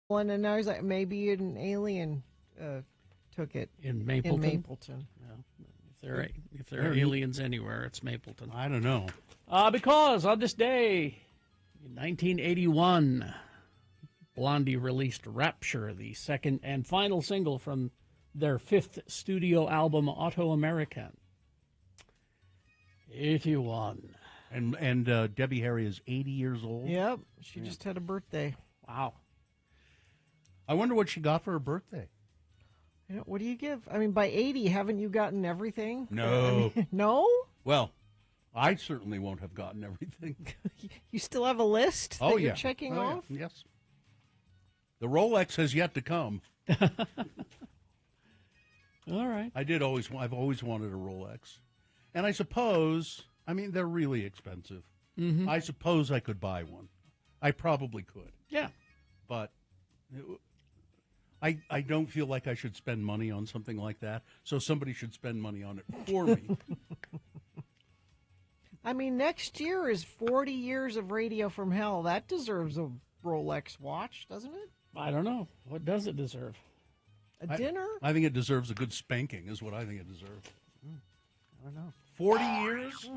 One, and now he's like, maybe an alien took it In Mapleton? In Mapleton. Yeah. If there are aliens anywhere, it's Mapleton. I don't know. Because on this day, in 1981, Blondie released Rapture, the second and final single from their fifth studio album, Auto American. 81. And Debbie Harry is 80 years old. Yep, she just had a birthday. Wow. I wonder what she got for her birthday. You know, what do you give? I mean, by 80, haven't you gotten everything? No. I mean, no? Well, I certainly won't have gotten everything. You still have a list that you're checking off? Yeah. Yes. The Rolex has yet to come. All right. I've always wanted a Rolex. And I suppose, I mean, they're really expensive. Mhm. I suppose I could buy one. I probably could. Yeah. But I don't feel like I should spend money on something like that. So somebody should spend money on it for me. I mean, next year is 40 years of Radio from Hell. That deserves a Rolex watch, doesn't it? I don't know. What does it deserve? A dinner? I think it deserves a good spanking is what I think it deserves. I don't know. 40 years?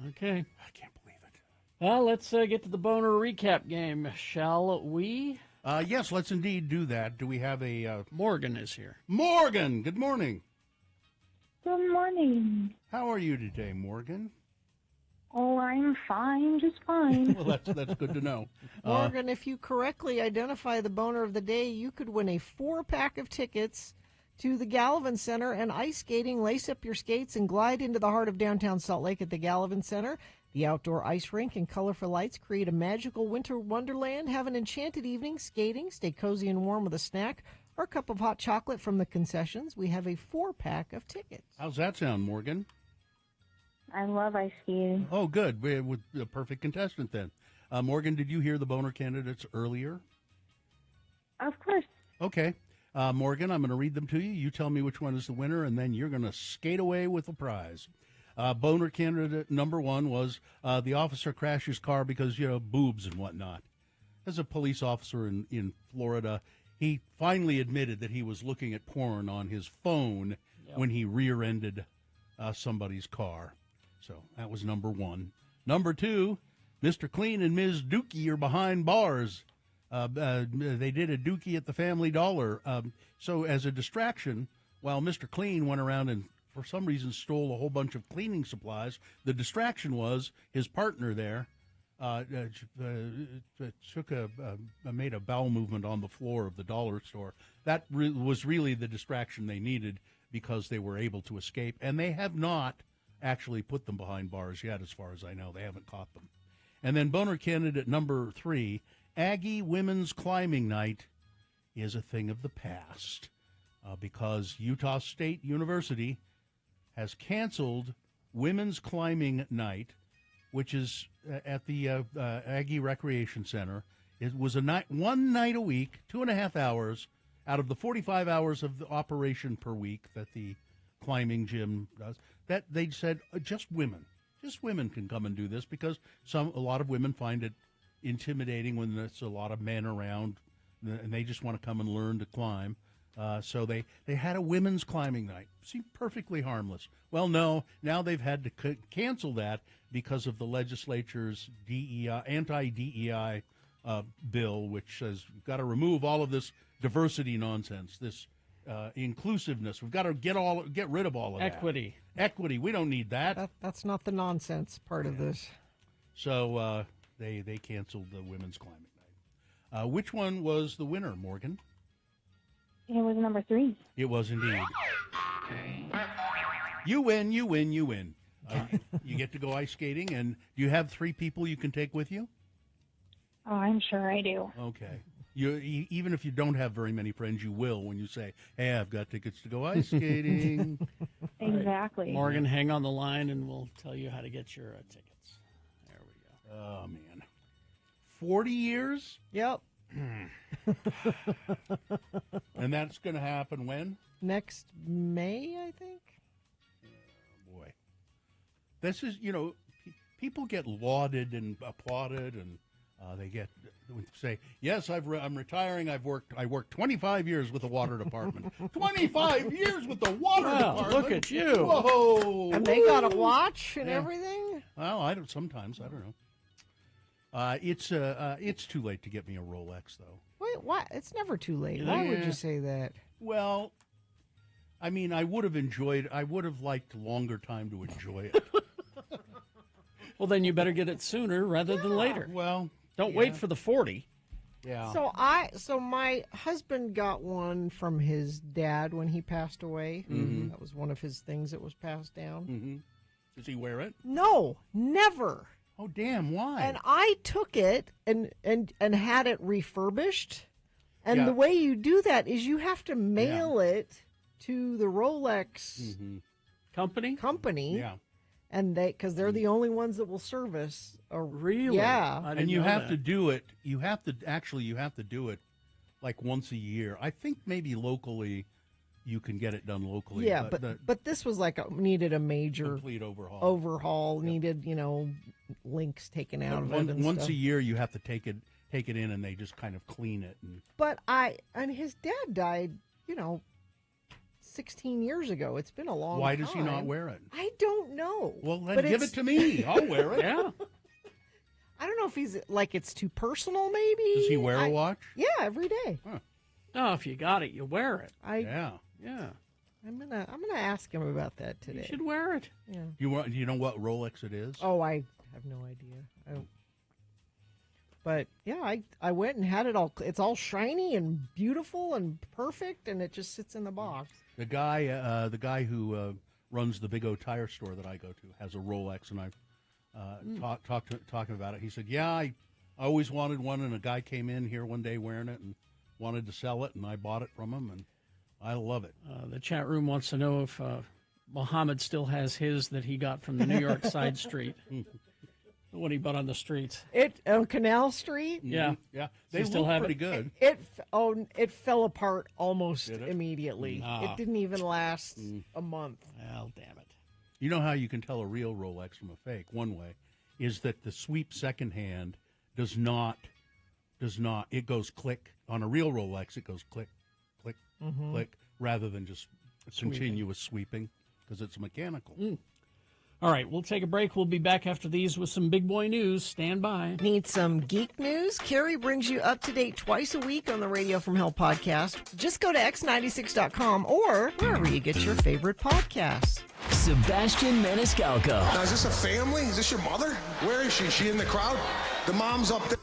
Okay. I can't believe it. Well, let's get to the boner recap game, shall we? Yes, let's indeed do that. Do we have a... Morgan is here. Morgan, good morning. Good morning. How are you today, Morgan? Oh, I'm fine, just fine. Well, that's good to know. Morgan, if you correctly identify the boner of the day, you could win a 4-pack of tickets to the Gallivan Center and ice skating. Lace up your skates and glide into the heart of downtown Salt Lake at the Gallivan Center. The outdoor ice rink and colorful lights create a magical winter wonderland. Have an enchanted evening skating. Stay cozy and warm with a snack or a cup of hot chocolate from the concessions. We have a 4-pack of tickets. How's that sound, Morgan? I love ice skating. Oh, good. We're with the perfect contestant then. Morgan, did you hear the boner candidates earlier? Of course. Okay. Morgan, I'm going to read them to you. You tell me which one is the winner, and then you're going to skate away with the prize. Boner candidate number 1 was the officer crashed his car because, boobs and whatnot. As a police officer in Florida, he finally admitted that he was looking at porn on his phone when he rear-ended somebody's car. So that was number 1. Number 2, Mr. Clean and Ms. Dookie are behind bars. They did a dookie at the Family Dollar. So as a distraction, while Mr. Clean went around and for some reason stole a whole bunch of cleaning supplies, the distraction was his partner there made a bowel movement on the floor of the dollar store. That was really the distraction they needed because they were able to escape. And they have not actually put them behind bars yet, as far as I know. They haven't caught them. And then boner candidate number 3, Aggie Women's Climbing Night is a thing of the past because Utah State University has canceled Women's Climbing Night, which is at the Aggie Recreation Center. It was one night a week, 2.5 hours out of the 45 hours of the operation per week that the climbing gym does. That they said just women can come and do this because a lot of women find it intimidating when there's a lot of men around and they just want to come and learn to climb. So they had a women's climbing night. Seemed perfectly harmless. Well, no, now they've had to cancel that because of the legislature's anti-DEI bill, which says we've got to remove all of this diversity nonsense, this inclusiveness. We've got to get rid of all of Equity. that. Equity. We don't need that. That's not the nonsense part of this. So they canceled the women's climbing night. Which one was the winner, Morgan? It was number 3. It was indeed. You win, you win, you win. You get to go ice skating, and do you have 3 people you can take with you? Oh, I'm sure I do. Okay. Even if you don't have very many friends, you will when you say, hey, I've got tickets to go ice skating. Exactly. Right. Morgan, hang on the line, and we'll tell you how to get your tickets. There we go. Oh, man. 40 years? Yep. And that's going to happen when? Next May, I think. Oh, boy. This is, people get lauded and applauded, and they say, yes, I'm retiring. I worked 25 years with the water department. 25 years with the water department. Look at you. Whoa. And they got a watch and everything? Well, sometimes, I don't know. It's too late to get me a Rolex, though. Wait, what? It's never too late. Why would you say that? Well, I mean, I would have liked longer time to enjoy it. Well, then you better get it sooner rather than later. Well, don't wait for the 40. Yeah. So my husband got one from his dad when he passed away. Mm-hmm. That was one of his things that was passed down. Mm-hmm. Does he wear it? No, never. Oh, damn! Why? And I took it and had it refurbished. And Yeah. the way you do that is you have to mail it to the Rolex company. Yeah. And because they're the only ones that will service. Really? Yeah. And you have to do it. You have to do it like once a year. I think maybe locally, you can get it done locally. Yeah, but this was like needed a major complete overhaul. Needed links taken out of it. Once and a stuff. year, you have to take it in, and they just kind of clean it. And But his dad died, 16 years ago. It's been a long time. why does he not wear it? I don't know. Well, then But give it to me. I'll wear it. Yeah. I don't know if he's like it's too personal. Maybe Does he wear a watch? Yeah, every day. No, if you got it, you wear it. Yeah. I'm gonna ask him about that today. You should wear it. Yeah. Do you know what Rolex it is? Oh, I have no idea. But yeah, I went and had it all. It's all shiny and beautiful and perfect, and it just sits in the box. The guy who runs the Big O tire store that I go to has a Rolex, and I've talking about it. He said, "Yeah, I always wanted one, and a guy came in here one day wearing it and wanted to sell it, and I bought it from him, and I love it." The chat room wants to know if Mohammed still has his that he got from the New York side street. What he bought on the streets. On Canal Street? Yeah. Yeah. They They still look have pretty it? good. It fell apart almost Did it? immediately. Ah. It didn't even last a month. Well, damn it. You know how you can tell a real Rolex from a fake? One way is that the sweep second hand does not. It goes click. On a real Rolex, it goes click, click, Mhm. click, rather than just Sweeping. continuous sweeping because it's mechanical. All right, we'll take a break. We'll be back after these with some big boy news. Stand by. Need some geek news? Carrie brings you up to date twice a week on the Radio from Hell podcast. Just go to x96.com or wherever you get your favorite podcasts. Sebastian Maniscalco. Now, is this a family? Is this your mother? Where is she? Is she in the crowd? The mom's up there.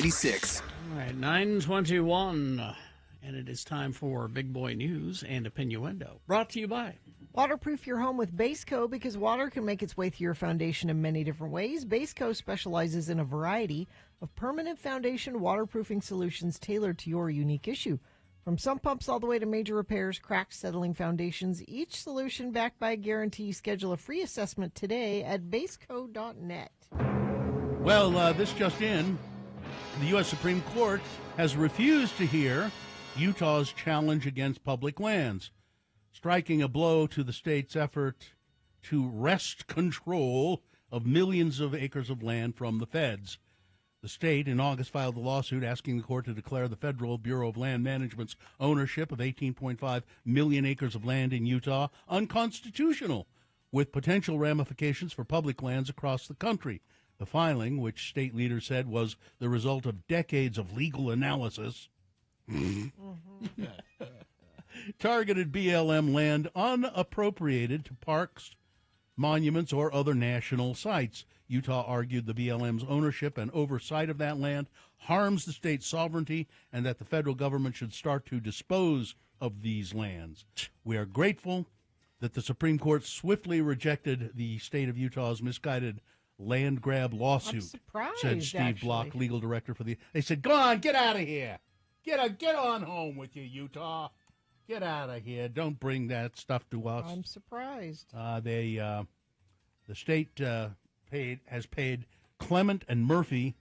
96. All right, 9:21, and it is time for Big Boy News and Opinioendo. Brought to you by... Waterproof your home with Baseco because water can make its way through your foundation in many different ways. Baseco specializes in a variety of permanent foundation waterproofing solutions tailored to your unique issue. From sump pumps all the way to major repairs, cracked settling foundations, each solution backed by a guarantee. Schedule a free assessment today at baseco.net. Well, this just in. The U.S. Supreme Court has refused to hear Utah's challenge against public lands, striking a blow to the state's effort to wrest control of millions of acres of land from the feds. The state in August filed a lawsuit asking the court to declare the Federal Bureau of Land Management's ownership of 18.5 million acres of land in Utah unconstitutional, with potential ramifications for public lands across the country. The filing, which state leaders said was the result of decades of legal analysis, targeted BLM land unappropriated to parks, monuments, or other national sites. Utah argued the BLM's ownership and oversight of that land harms the state's sovereignty and that the federal government should start to dispose of these lands. We are grateful that the Supreme Court swiftly rejected the state of Utah's misguided land grab lawsuit, said Steve Block, legal director for the... They said, go on, get out of here. Get on home with you, Utah. Get out of here. Don't bring that stuff to us. I'm surprised. The state has paid Clement and Murphy,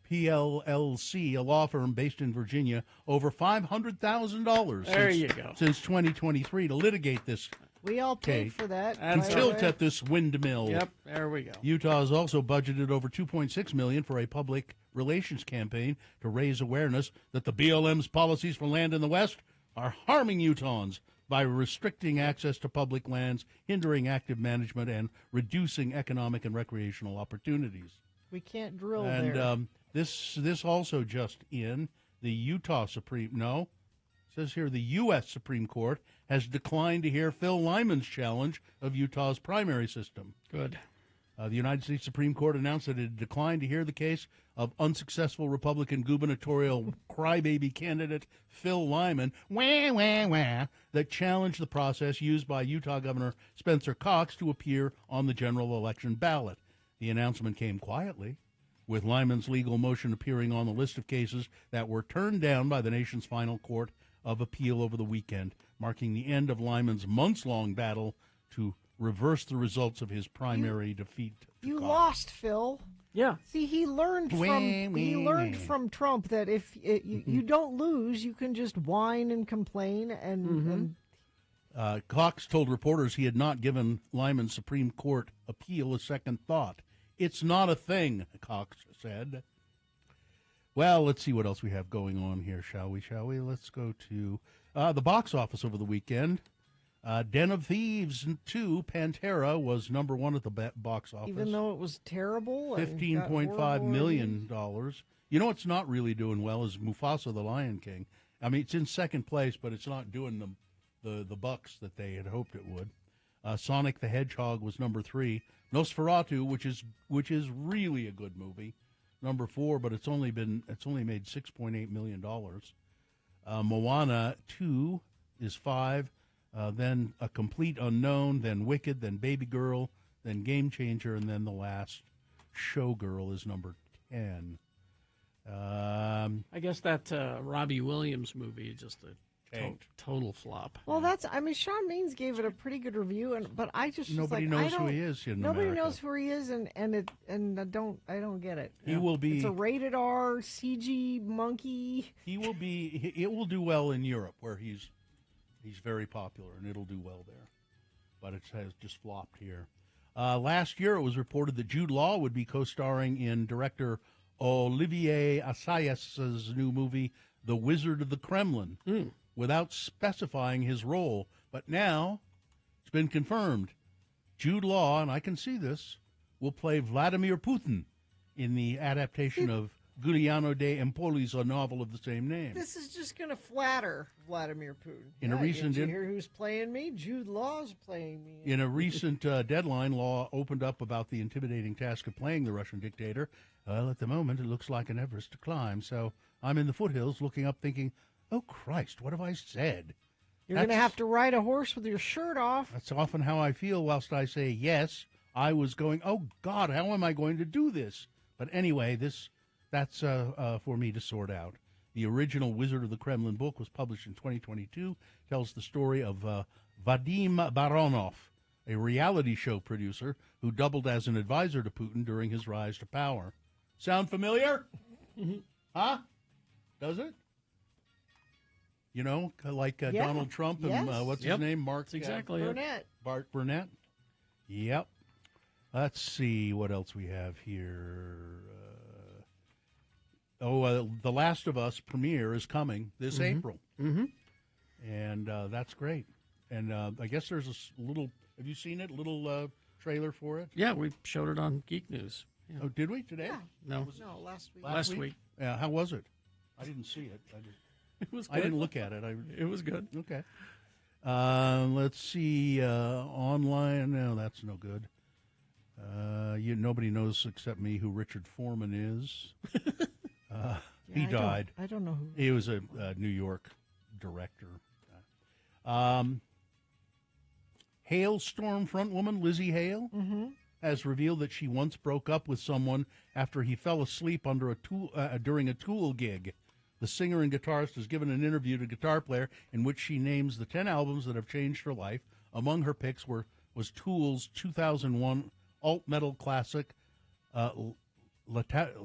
PLLC, a law firm based in Virginia, over $500,000 since 2023 to litigate this. We all paid for that. To tilt at this windmill. Yep, there we go. Utah has also budgeted over $2.6 million for a public relations campaign to raise awareness that the BLM's policies for land in the West are harming Utahns by restricting access to public lands, hindering active management, and reducing economic and recreational opportunities. We can't drill and, there. This also just in, the Utah Supreme, no, it says here the U.S. Supreme Court has declined to hear Phil Lyman's challenge of Utah's primary system. Good. The United States Supreme Court announced that it declined to hear the case of unsuccessful Republican gubernatorial crybaby candidate Phil Lyman, that challenged the process used by Utah Governor Spencer Cox to appear on the general election ballot. The announcement came quietly, with Lyman's legal motion appearing on the list of cases that were turned down by the nation's final court of appeal over the weekend, marking the end of Lyman's months-long battle to reverse the results of his primary defeat. You lost, Phil. Yeah. See, he learned from Trump that if you don't lose, you can just whine and complain and Cox told reporters he had not given Lyman's Supreme Court appeal a second thought. It's not a thing, Cox said. Well, let's see what else we have going on here, shall we? Let's go to the box office over the weekend. Den of Thieves 2, Pantera, was number one at the box office. Even though it was terrible? $15.5 million. You know what's not really doing well is Mufasa the Lion King. I mean, it's in second place, but it's not doing the bucks that they had hoped it would. Sonic the Hedgehog was number 3. Nosferatu, which is really a good movie, number 4, but it's only made $6.8 million. Moana 2 is 5. Then A Complete Unknown, then Wicked, then Baby Girl, then Game Changer, and then the last, Showgirl, is number 10. I guess that Robbie Williams movie is just a total flop. Well, Sean Means gave it a pretty good review, but I just nobody knows who he is in Nobody America. knows who he is, and I don't get it. He will be. It's a rated R CG monkey. He will be. It will do well in Europe, where he's very popular, and it'll do well there. But it has just flopped here. Last year, it was reported that Jude Law would be co-starring in director Olivier Assayas's new movie, The Wizard of the Kremlin, without specifying his role. But now, it's been confirmed. Jude Law, and I can see this, will play Vladimir Putin in the adaptation of Giuliano de Empoli's a novel of the same name. This is just going to flatter Vladimir Putin. In a recent did you hear who's playing me? Jude Law's playing me. In a recent deadline, Law opened up about the intimidating task of playing the Russian dictator. Well, at the moment, it looks like an Everest to climb. So I'm in the foothills looking up thinking, oh, Christ, what have I said? You're going to have to ride a horse with your shirt off. That's often how I feel whilst I say yes. I was going, oh, God, how am I going to do this? But anyway, that's for me to sort out. The original Wizard of the Kremlin book was published in 2022, tells the story of Vadim Baronov, a reality show producer who doubled as an advisor to Putin during his rise to power. Sound familiar? Huh? Does it? You know, like Donald Trump and what's his name? Mark. That's exactly Burnett. Bart Burnett. Yep. Let's see what else we have here. The Last of Us premiere is coming this April. Mm-hmm. And that's great. And I guess there's a little, have you seen it? Little trailer for it? Yeah, we showed it on Geek News. Yeah. Oh, did we today? Yeah. No. No, last week. Last week. Yeah, how was it? I didn't see it. It was good. I didn't look at it. It was good. Okay. Let's see. Online. No, that's no good. Nobody knows except me who Richard Foreman is. He died. I don't know who. He was a New York director. Hailstorm frontwoman Lizzie Hale has revealed that she once broke up with someone after he fell asleep under during a Tool gig. The singer and guitarist has given an interview to Guitar Player in which she names the 10 albums that have changed her life. Among her picks was Tool's 2001 alt metal classic Lateralis.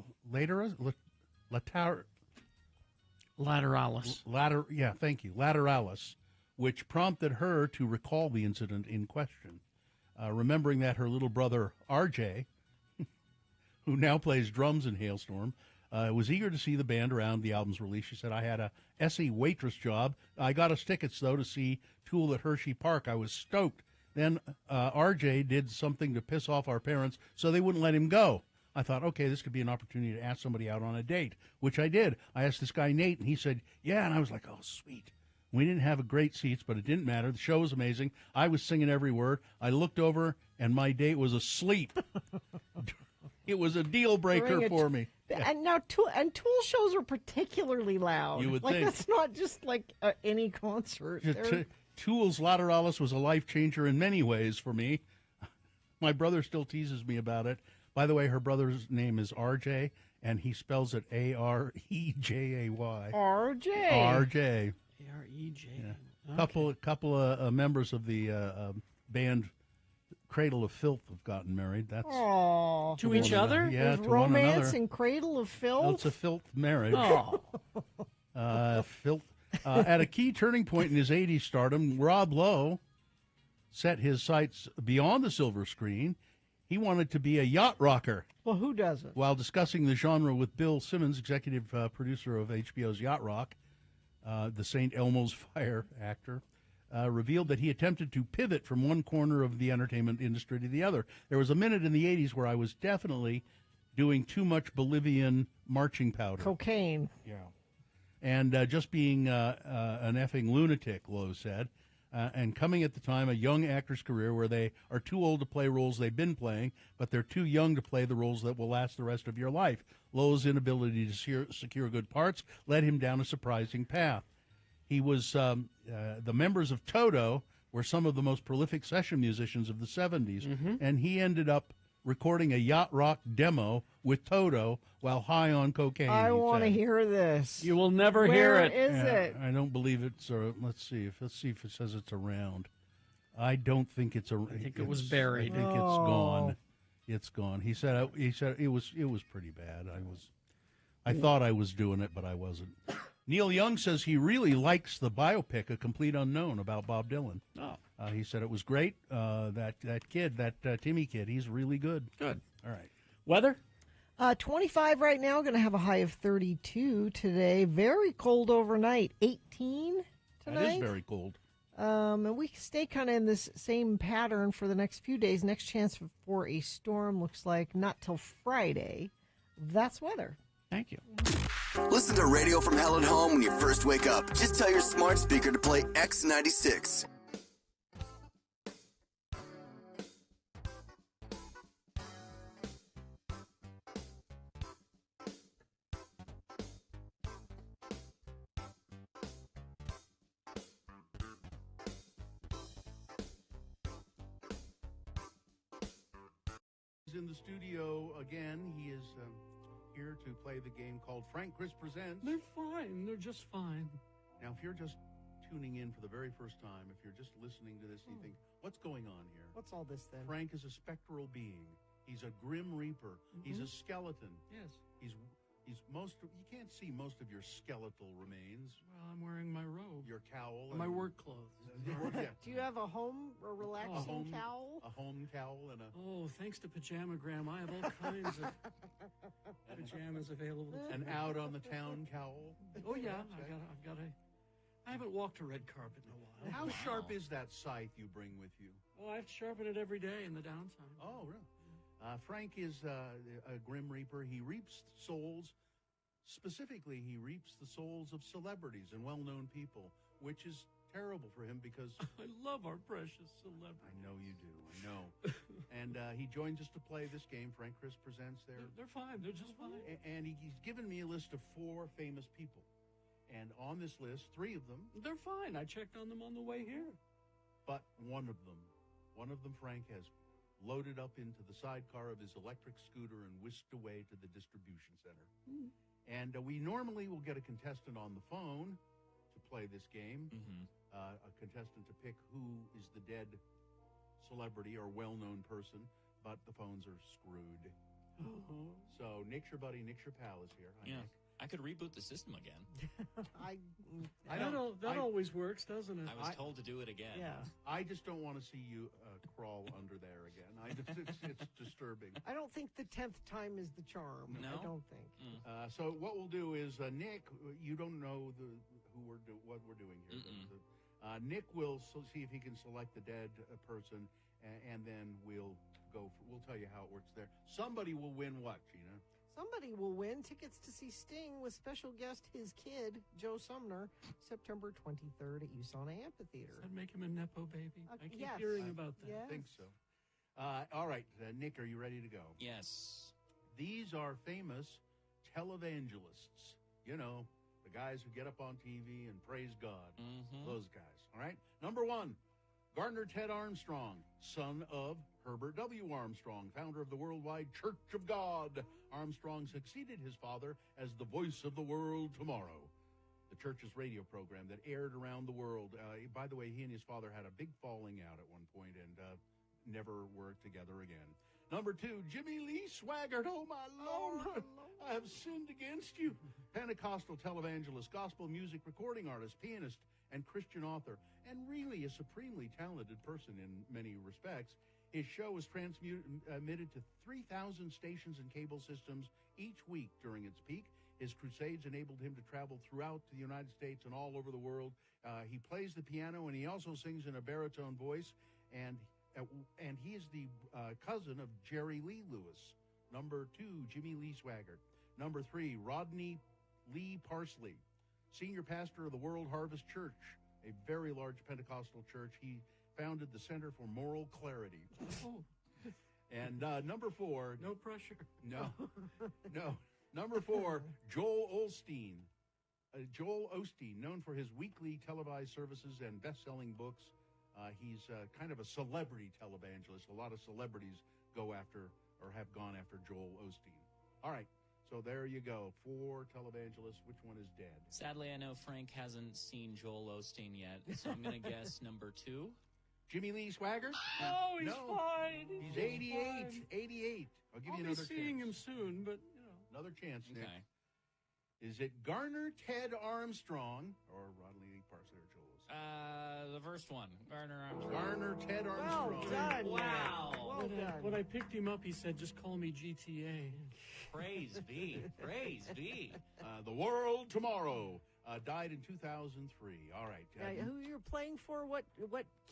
Thank you, Lateralis, which prompted her to recall the incident in question, remembering that her little brother RJ, who now plays drums in Hailstorm, was eager to see the band around the album's release. She said, I had a Essie waitress job. I got us tickets, though, to see Tool at Hershey Park. I was stoked. Then RJ did something to piss off our parents, so they wouldn't let him go. I thought, okay, this could be an opportunity to ask somebody out on a date, which I did. I asked this guy, Nate, and he said, yeah, and I was like, oh, sweet. We didn't have great seats, but it didn't matter. The show was amazing. I was singing every word. I looked over, and my date was asleep. It was a deal breaker for me. And now Tool shows are particularly loud. You would like think. That's not just like any concert. Tool's Lateralis was a life changer in many ways for me. My brother still teases me about it. By the way, her brother's name is RJ, and he spells it Arejay. RJ. RJ. Arej. Okay. Couple of members of the band Cradle of Filth have gotten married. That's Aww. To each other? Yeah, There's to romance one another. and Cradle of Filth. Well, it's a filth marriage. Oh. Filth. At a key turning point in his 80s stardom, Rob Lowe set his sights beyond the silver screen. He wanted to be a yacht rocker. Well, who doesn't? While discussing the genre with Bill Simmons, executive producer of HBO's Yacht Rock, the St. Elmo's Fire actor, revealed that he attempted to pivot from one corner of the entertainment industry to the other. There was a minute in the 80s where I was definitely doing too much Bolivian marching powder. Cocaine. Yeah. And just being an effing lunatic, Lowe said. And coming at the time, a young actor's career where they are too old to play roles they've been playing, but they're too young to play the roles that will last the rest of your life. Lowe's inability to secure good parts led him down a surprising path. He was the members of Toto were some of the most prolific session musicians of the 70s, and he ended up recording a yacht rock demo with Toto while high on cocaine. I want to hear this. You will never hear it. Where is it? I don't believe it's. Let's see if it says it's around. I don't think it's. I think it was buried. I think it's gone. It's gone. He said it was pretty bad. I thought I was doing it, but I wasn't. Neil Young says he really likes the biopic A Complete Unknown about Bob Dylan. Oh. He said it was great. That kid, Timmy kid, he's really good. Good. All right. Weather? 25 right now. Going to have a high of 32 today. Very cold overnight. 18 tonight. That is very cold. And we stay kind of in this same pattern for the next few days. Next chance for a storm looks like not till Friday. That's weather. Thank you. Listen to Radio from Hell at Home when you first wake up. Just tell your smart speaker to play X96. He's in the studio again. He is here to play the game called Frank Chris Presents. They're fine. They're just fine. Now, if you're just tuning in for the very first time, if you're just listening to this and you think, what's going on here? What's all this then? Frank is a spectral being. He's a grim reaper. He's a skeleton. Yes. He's most. You can't see most of your skeletal remains. Well, I'm wearing my robe. Your cowl. My and- work clothes. Yeah. Do you have a relaxing home cowl? A home cowl and a. Oh, thanks to Pajamagram, I have all kinds of pajamas available. An out on the town cowl. Oh yeah, I haven't walked a red carpet in a while. How sharp is that scythe you bring with you? Oh, I have to sharpen it every day in the downtime. Oh, really? Frank is a grim reaper. He reaps souls. Specifically, he reaps the souls of celebrities and well-known people, which is terrible for him because... I love our precious celebrities. I know you do. I know. And he joined us to play this game. Frank Chris Presents. They're fine. They're just fine. And he's given me a list of 4 famous people. And on this list, 3 of them... They're fine. I checked on them on the way here. But one of them, Frank, has loaded up into the sidecar of his electric scooter and whisked away to the distribution center. Mm. And we normally will get a contestant on the phone to play this game, a contestant to pick who is the dead celebrity or well-known person, but the phones are screwed. So Nick's your buddy, Nick's your pal is here. Hi, Yeah. Nick. I could reboot the system again. That always works, doesn't it? I was told to do it again. Yeah. I just don't want to see you crawl under there again. It's disturbing. I don't think the 10th time is the charm. No? I don't think. So what we'll do is, Nick, you don't know what we're doing here. Nick will see if he can select the dead person, and then we'll tell you how it works there. Somebody will win what, Gina? Somebody will win tickets to see Sting with special guest his kid, Joe Sumner, September 23rd at USANA Amphitheater. Does that make him a Nepo baby? I keep yes. hearing about that. Yes. I think so. All right, Nick, are you ready to go? Yes. These are famous televangelists. You know, the guys who get up on TV and praise God. Those guys. All right. Number 1, Gardner Ted Armstrong, son of Herbert W. Armstrong, founder of the Worldwide Church of God. Armstrong succeeded his father as the voice of the world tomorrow, the church's radio program that aired around the world. By the way, he and his father had a big falling out at one point and never worked together again. Number 2, Jimmy Lee Swaggart. Oh, my Lord. I have sinned against you. Pentecostal televangelist, gospel music recording artist, pianist, and Christian author, and really a supremely talented person in many respects. His show is transmitted to 3,000 stations and cable systems each week during its peak. His crusades enabled him to travel throughout the United States and all over the world. He plays the piano, and he also sings in a baritone voice, and he is the cousin of Jerry Lee Lewis. Number 2, Jimmy Lee Swaggart. Number 3, Rodney Lee Parsley, senior pastor of the World Harvest Church, a very large Pentecostal church. He founded the Center for Moral Clarity. Oh. And number 4... No pressure. No. Number 4, Joel Osteen. Joel Osteen, known for his weekly televised services and best-selling books. He's kind of a celebrity televangelist. A lot of celebrities go after or have gone after Joel Osteen. All right, so there you go. 4 televangelists. Which one is dead? Sadly, I know Frank hasn't seen Joel Osteen yet, so I'm going to guess number 2. Jimmy Lee Swaggart? Oh, he's fine. He's 88. Fine. 88. I'll give you another chance. I'll be seeing him soon, but, you know. Another chance, Nick. Okay. Is it Garner Ted Armstrong or Rodney Lee Parsley or Joel Osteen? The first one. Garner Armstrong. Garner Ted Armstrong. Well done. Wow. Well done. When I picked him up, he said, just call me GTA. Praise be. Praise be. The World Tomorrow. Died in 2003. All right. Who you're playing for? What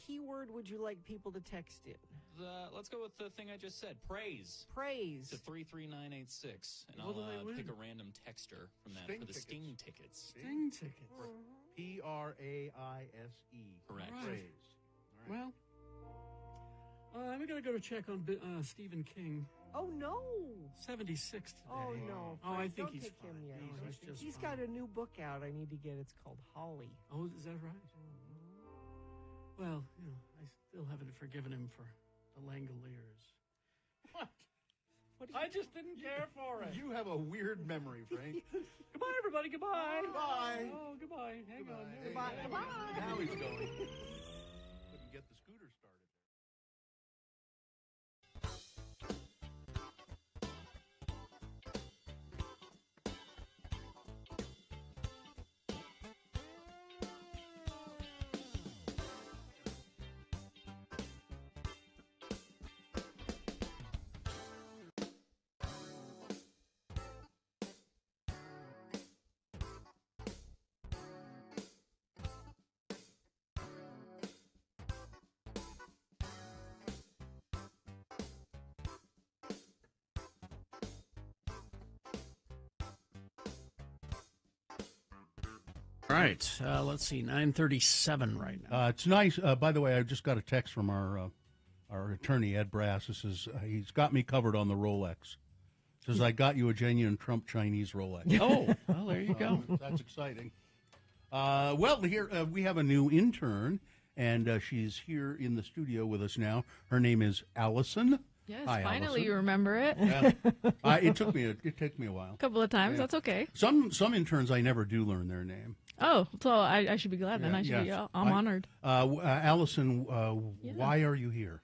keyword would you like people to text in? Let's go with the thing I just said. Praise. Praise. To 33986. And What do I'll they win? pick a random texter from that for the Sting tickets. Sting tickets. Praise. Correct. Right. Praise. All right. Well, we got to go to check on Stephen King. Oh no! 76 today. Oh no! Oh, I Frank, think don't he's take fine. him yet. No, he's just He's fine. got a new book out. I need to get. It's called Holly. Oh, is that right? Well, I still haven't forgiven him for the Langoliers. What? I just didn't care for it. You have a weird memory, Frank. Goodbye, everybody. Goodbye. Goodbye. Oh, goodbye. Hang on. Goodbye. Goodbye. Now he's going. Couldn't get the scooter started. All right. Let's see. 9:37 right now. It's nice. By the way, I just got a text from our attorney, Ed Brass. This is he's got me covered on the Rolex. Says I got you a genuine Trump Chinese Rolex. Oh, well, there you go. That's exciting. Well, here we have a new intern, and she's here in the studio with us now. Her name is Allison. Yes, Hi, finally Allison. you remember it. Yeah. It took me a while. A couple of times. Yeah. That's okay. Some interns I never do learn their name. Oh, so I should be glad then. I should be. I'm honored. Allison, why are you here?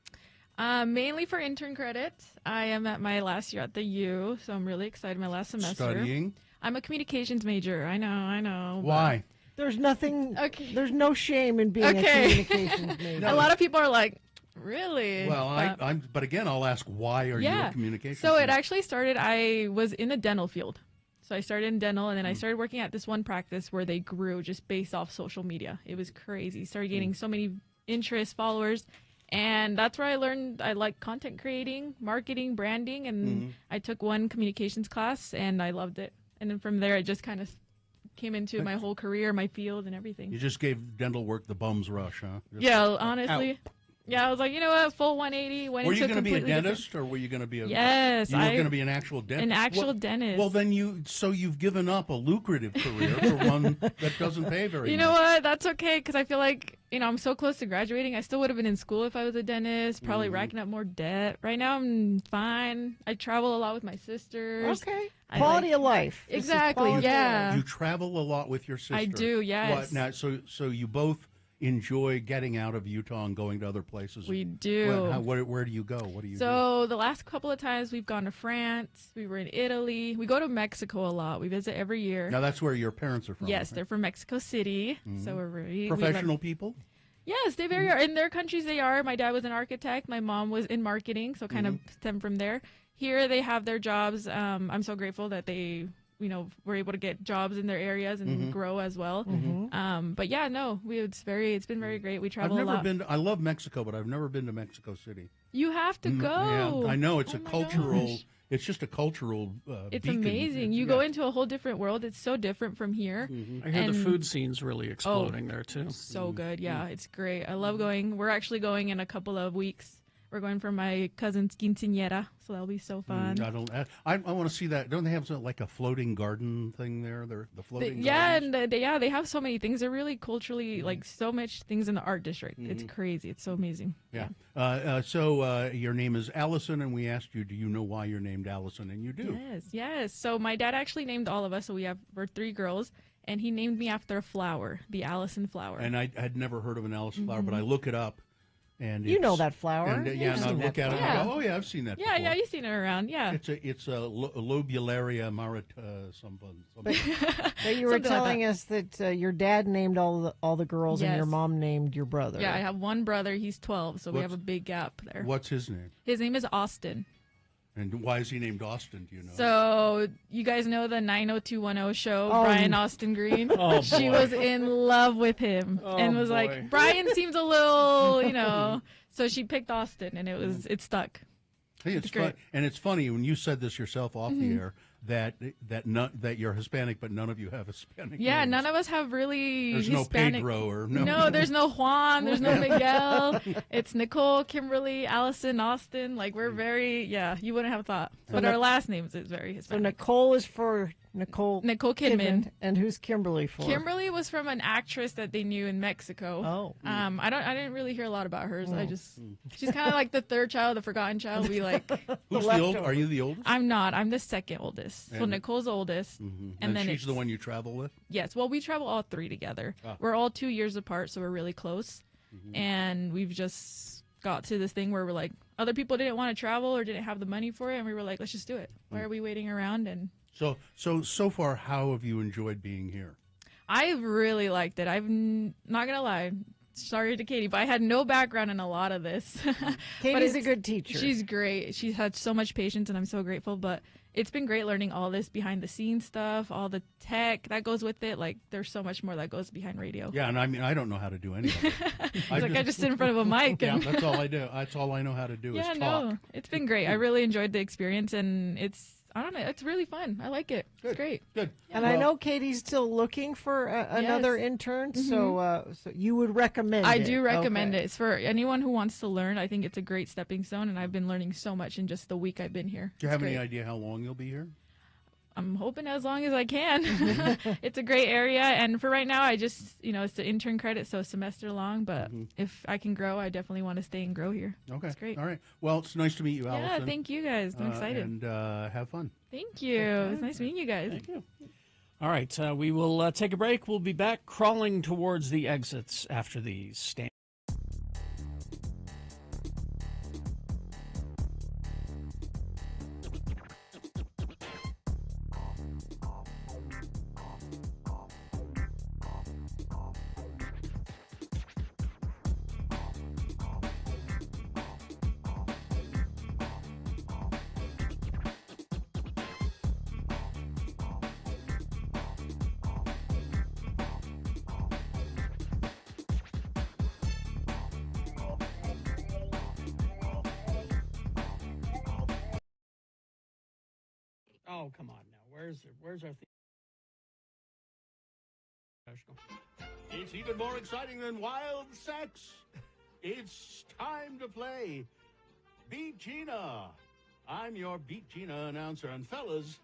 Mainly for intern credit. I am at my last year at the U, so I'm really excited. My last semester. Studying? I'm a communications major. I know. Why? There's nothing. Okay. There's no shame in being a communications major. A lot of people are like, really? Well, but again, I'll ask, why are you a communications So major? it actually started, I was in the dental field. So I started in dental, and then I started working at this one practice where they grew just based off social media. It was crazy. Started gaining so many interests, followers, and that's where I learned I like content creating, marketing, branding, and I took one communications class, and I loved it. And then from there, it just kind of came into my whole career, my field, and everything. You just gave dental work the bum's rush, huh? Just Yeah, out. honestly. Yeah, I was like, you know what, full 180. Went Were you into going to be a completely dentist, or were you going to be a? Yes, you were going to be an actual dentist. An actual dentist. Well, then you've given up a lucrative career for one that doesn't pay very. You know what? That's okay, because I feel like I'm so close to graduating. I still would have been in school if I was a dentist, probably racking up more debt. Right now, I'm fine. I travel a lot with my sisters. Okay. Quality of life. This is Exactly. quality of Yeah. You travel a lot with your sister. I do, yes. What, now, so you both enjoy getting out of Utah and going to other places. We do. Where do you go? What do you do? So the last couple of times we've gone to France, we were in Italy, we go to Mexico a lot. We visit every year. Now that's where your parents are from. Yes, right? they're from Mexico City. So we're really Professional people? Yes, they very are. In their countries they are. My dad was an architect, my mom was in marketing, so kind of stem from there. Here they have their jobs. I'm so grateful that they were able to get jobs in their areas and grow as well. But yeah, no, it's been very great. We travel I've never a lot. been. I love Mexico, but I've never been to Mexico City. You have to go. Yeah, I know it's a my cultural. gosh. It's just a cultural. It's beacon. amazing. You go into a whole different world. It's so different from here. I hear the And- food scene's really exploding there, too. So good. Yeah, it's great. I love going. We're actually going in a couple of weeks. We're going for my cousin's quinceañera, so that'll be so fun. I want to see that. Don't they have like a floating garden thing there? The floating. And they have so many things. They're really culturally like so much things in the art district. It's crazy. It's so amazing. Yeah. So your name is Allison, and we asked you, do you know why you're named Allison? And you do. Yes. So my dad actually named all of us. So we're 3 girls, and he named me after a flower, the Allison flower. And I had never heard of an Allison flower, but I look it up. And You know it's- that flower. And, You've and I seen look that at it and flower. I go, oh, yeah, I've seen that Yeah, before. yeah, you've seen it around. Yeah. It's a lobularia marit something. But you were Something like telling that. us that your dad named all the girls and your Yes. mom named your brother. Yeah, I have one brother. He's 12, so we What's- have a big gap there. What's his name? His name is Austin. And why is he named Austin? Do you know? So you guys know the 90210 show, Oh, Brian Austin Green? Oh, She boy. was in love with him and was boy. like, Brian seems a little, so she picked Austin and it stuck. Hey, it's great. fun, and it's funny when you said this yourself off the air that you're Hispanic, but none of you have Hispanic. Yeah, names. none of us have really There's Hispanic. no Pedro or no. No, there's no Juan, there's no Miguel. It's Nicole, Kimberly, Allison, Austin. Like we're very, you wouldn't have thought. But our last names is very So Hispanic. Nicole is for Nicole Kidman. And who's Kimberly for? Kimberly was from an actress that they knew in Mexico. Oh. I didn't really hear a lot about hers. Oh. She's kind of like the third child, the forgotten child. We like. Who's the old? Are you the oldest? I'm not. I'm the second oldest. So And- Nicole's the oldest, And then she's it's, the one you travel with. Yes. Well, we travel all three together. Ah. We're all 2 years apart, so we're really close. And we've just got to this thing where we're like, other people didn't want to travel or didn't have the money for it, and we were like, let's just do it. Why are we waiting around? And So far, how have you enjoyed being here? I really liked it. Not gonna lie. Sorry to Katie, but I had no background in a lot of this. But Katie's a it's- good teacher. She's great. She's had so much patience, and I'm so grateful. But it's been great learning all this behind the scenes stuff, all the tech that goes with it. Like, there's so much more that goes behind radio. Yeah, and I mean, I don't know how to do any of it. I just sit in front of a mic. Yeah, And that's all I do. That's all I know how to do is talk. no, it's been great. I really enjoyed the experience, and I don't know, it's really fun. I like it. It's great. Good. And I know Katie's still looking for another intern, so you would recommend I it. do recommend Okay. it. It's for anyone who wants to learn. I think it's a great stepping stone, and I've been learning so much in just the week I've been here. Do you It's have any great. idea how long you'll be here? I'm hoping as long as I can. It's a great area, and for right now, I just, it's the intern credit, so a semester long, but if I can grow, I definitely want to stay and grow here. Okay. It's great. All right. Well, it's nice to meet you, Allison. Yeah, thank you guys. I'm excited. And have fun. Thank you. It's nice meeting you guys. Thank you. All right, we will take a break. We'll be back crawling towards the exits after the stand. Oh, come on now. Where's our professional? It's even more exciting than wild sex. It's time to play Beat Gina. I'm your Beat Gina announcer. And fellas,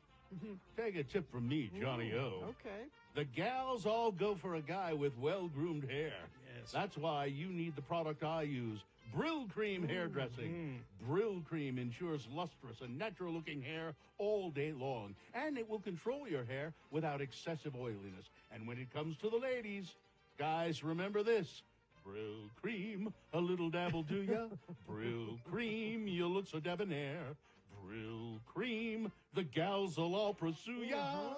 take a tip from me, Johnny O. Okay. The gals all go for a guy with well-groomed hair. Yes. That's why you need the product I use, Brill Cream hairdressing. Brill Cream ensures lustrous and natural-looking hair all day long, and it will control your hair without excessive oiliness. And when it comes to the ladies, guys, remember this. Brill Cream, a little dabble do ya? Brill Cream, you look so debonair. Brill Cream, the gals will all pursue ya.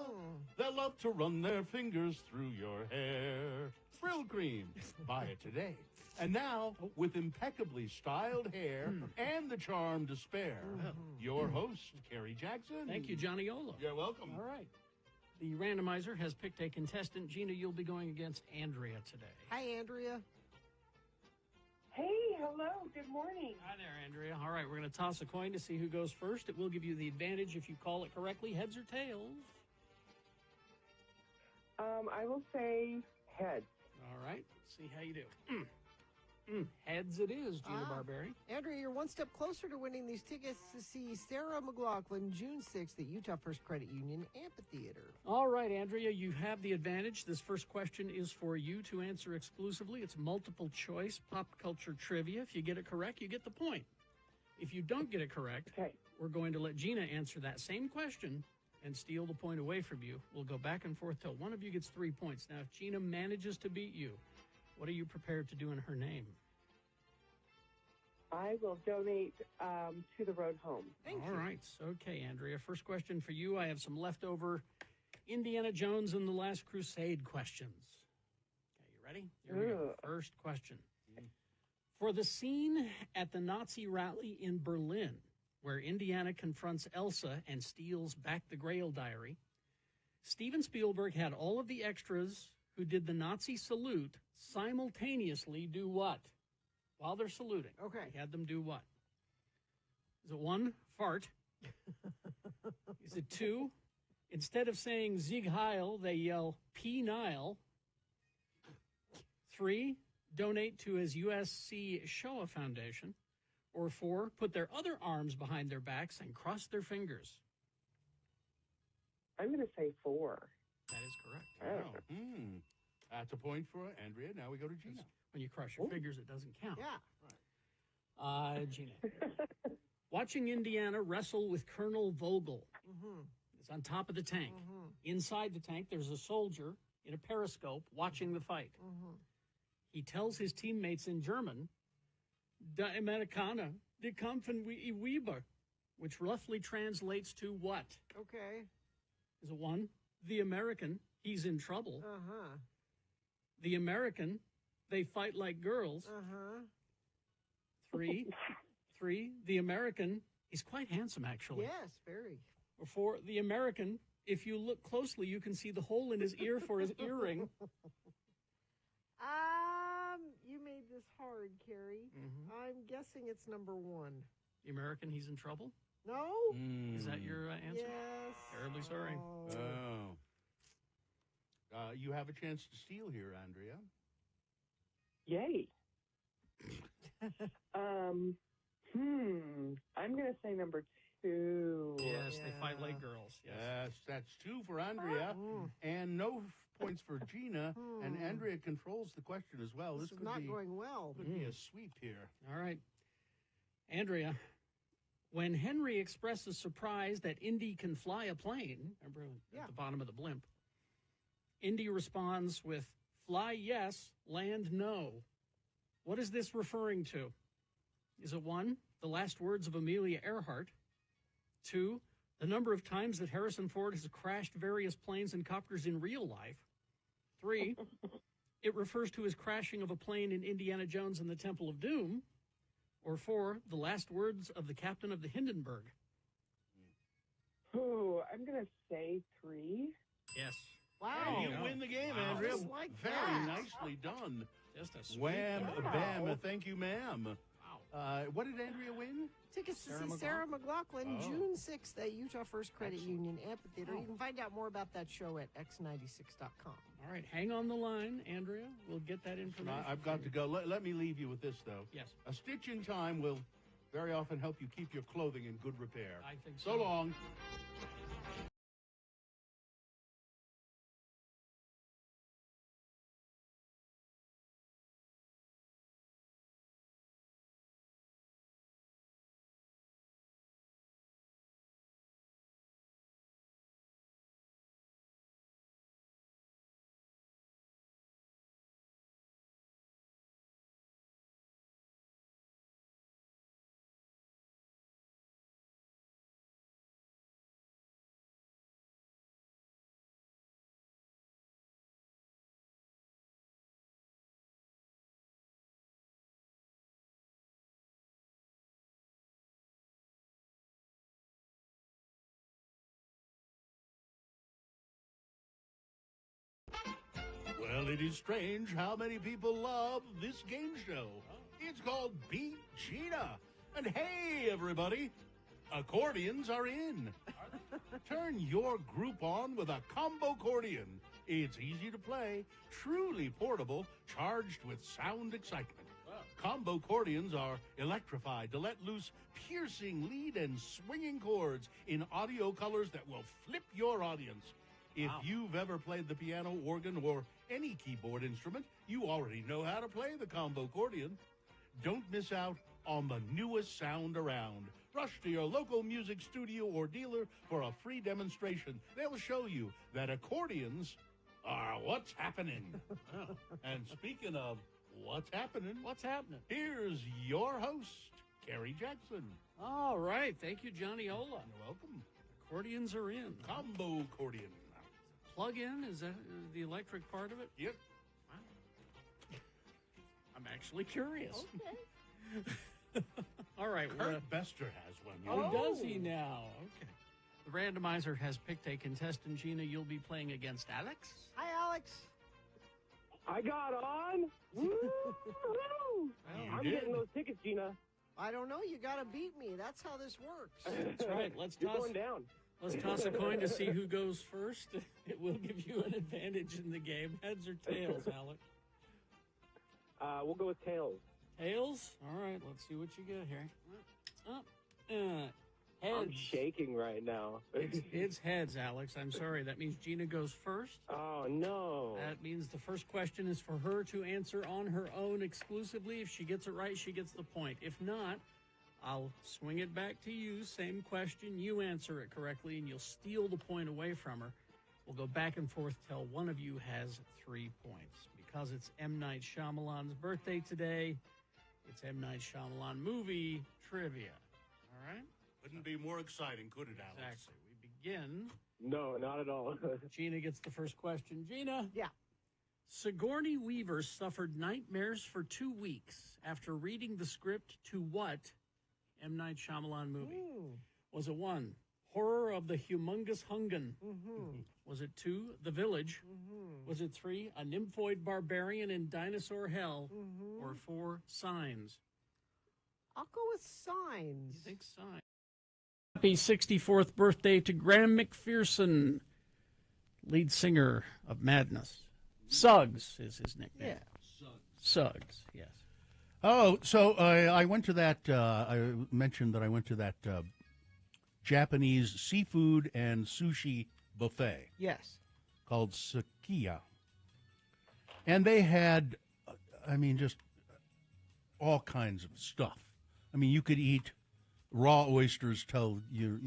They'll love to run their fingers through your hair. Brill Cream, buy it today. And now, with impeccably styled hair and the charm to spare, your host, Kerry Jackson. Thank you, Johnny Ola. You're welcome. All right. The randomizer has picked a contestant. Gina, you'll be going against Andrea today. Hi, Andrea. Hey, hello, good morning. Hi there, Andrea. All right, we're going to toss a coin to see who goes first. It will give you the advantage if you call it correctly, heads or tails. I will say heads. All right, let's see how you do. Heads it is, Gina Barberi. Andrea, you're one step closer to winning these tickets to see Sarah McLaughlin June 6th at Utah First Credit Union Amphitheater. All right, Andrea, you have the advantage. This first question is for you to answer exclusively. It's multiple choice pop culture trivia. If you get it correct, you get the point. If you don't get it correct, we're going to let Gina answer that same question and steal the point away from you. We'll go back and forth till one of you gets 3 points. Now, if Gina manages to beat you, what are you prepared to do in her name? I will donate to the road home. All right. Okay, Andrea. First question for you. I have some leftover Indiana Jones and the Last Crusade questions. Okay, you ready? Here we go. First question. For the scene at the Nazi rally in Berlin, where Indiana confronts Elsa and steals back the Grail diary, Steven Spielberg had all of the extras who did the Nazi salute simultaneously do what? While they're saluting. Okay. He had them do what? Is it 1, fart? Is it 2, instead of saying Sieg Heil, they yell P. Nile? 3, donate to his USC Shoah Foundation? Or 4, put their other arms behind their backs and cross their fingers? I'm going to say 4. That is correct. Wow. That's a point for Andrea. Now we go to Gina. When you cross your fingers, it doesn't count. Yeah. Gina. Watching Indiana wrestle with Colonel Vogel. It's on top of the tank. Inside the tank, there's a soldier in a periscope watching the fight. He tells his teammates in German, Die Amerikaner, die kämpfen wie Weber, which roughly translates to what? Okay. Is it 1, the American, he's in trouble. Uh-huh. The American, they fight like girls. Uh-huh. 3, the American, he's quite handsome, actually. Yes, very. Or 4, the American, if you look closely, you can see the hole in his ear for his earring. You made this hard, Carrie. I'm guessing it's number 1. The American, he's in trouble? No? Is that your answer? Yes. Terribly sorry. You have a chance to steal here, Andrea. Yay. I'm going to say number 2. Yes, they fight like girls. Yes, that's 2 for Andrea, and no points for Gina. And Andrea controls the question as well. This is could not be, going well. Could be a sweep here. All right. Andrea, when Henry expresses surprise that Indy can fly a plane, remember at the bottom of the blimp, Indy responds with, fly yes, land no. What is this referring to? Is it 1, the last words of Amelia Earhart? 2, the number of times that Harrison Ford has crashed various planes and copters in real life? 3, it refers to his crashing of a plane in Indiana Jones and the Temple of Doom? Or 4, the last words of the captain of the Hindenburg? I'm going to say 3. Yes. Wow. And you win the game, Andrea. Just like Very that. nicely done. Just a sweet Wham, game. bam, thank you, ma'am. Wow. What did Andrea win? Tickets to see Sarah McLachlan June 6th at Utah First Credit Union Amphitheater. You can find out more about that show at x96.com. All right, hang on the line, Andrea. We'll get that information. I've got to go. Let me leave you with this, though. Yes. A stitch in time will very often help you keep your clothing in good repair. I think so. So long. Well, it is strange how many people love this game show. It's called Beat Gina. And hey, everybody, accordions are in. Turn your group on with a combo accordion. It's easy to play, truly portable, charged with sound excitement. Combo accordions are electrified to let loose piercing lead and swinging chords in audio colors that will flip your audience. If you've ever played the piano, organ, or any keyboard instrument, you already know how to play the combo accordion. Don't miss out on the newest sound around. Rush to your local music studio or dealer for a free demonstration. They'll show you that accordions are what's happening. And speaking of what's happening, here's your host, Kerry Jackson. All right. Thank you, Johnny Ola. You're welcome. Accordions are in. Combo accordion. Plug in? Is that the electric part of it? Yep. Wow. I'm actually curious. Okay. All right. Kurt Bester has one. Oh, does he now? Okay. The randomizer has picked a contestant. Gina, you'll be playing against Alex. Hi, Alex. I got on. Woo! I'm getting those tickets, Gina. I don't know. You got to beat me. That's how this works. That's right. Let's You're toss. going down. Let's toss a coin to see who goes first. It will give you an advantage in the game. Heads or tails, Alex? We'll go with tails. Tails? All right. Let's see what you get here. Heads. I'm shaking right now. It's heads, Alex. I'm sorry. That means Gina goes first. Oh, no. That means the first question is for her to answer on her own exclusively. If she gets it right, she gets the point. If not, I'll swing it back to you. Same question. You answer it correctly, and you'll steal the point away from her. We'll go back and forth till one of you has 3 points. Because it's M. Night Shyamalan's birthday today, it's M. Night Shyamalan movie trivia. All right? Couldn't be more exciting, could it, Alex? Exactly. We begin. No, not at all. Gina gets the first question. Gina? Yeah. Sigourney Weaver suffered nightmares for 2 weeks after reading the script to what M. Night Shyamalan movie? Was it 1, Horror of the Humongous Hungan? Was it 2, The Village? Was it 3, A Nymphoid Barbarian in Dinosaur Hell? Or 4, Signs? I'll go with Signs. You think Signs? Happy 64th birthday to Graham McPherson, lead singer of Madness. Suggs is his nickname. Yeah. Suggs, yes. Oh, so I went to that, I mentioned that I went to that Japanese seafood and sushi buffet. Yes. Called Sakiya. And they had, I mean, just all kinds of stuff. I mean, you could eat raw oysters till you.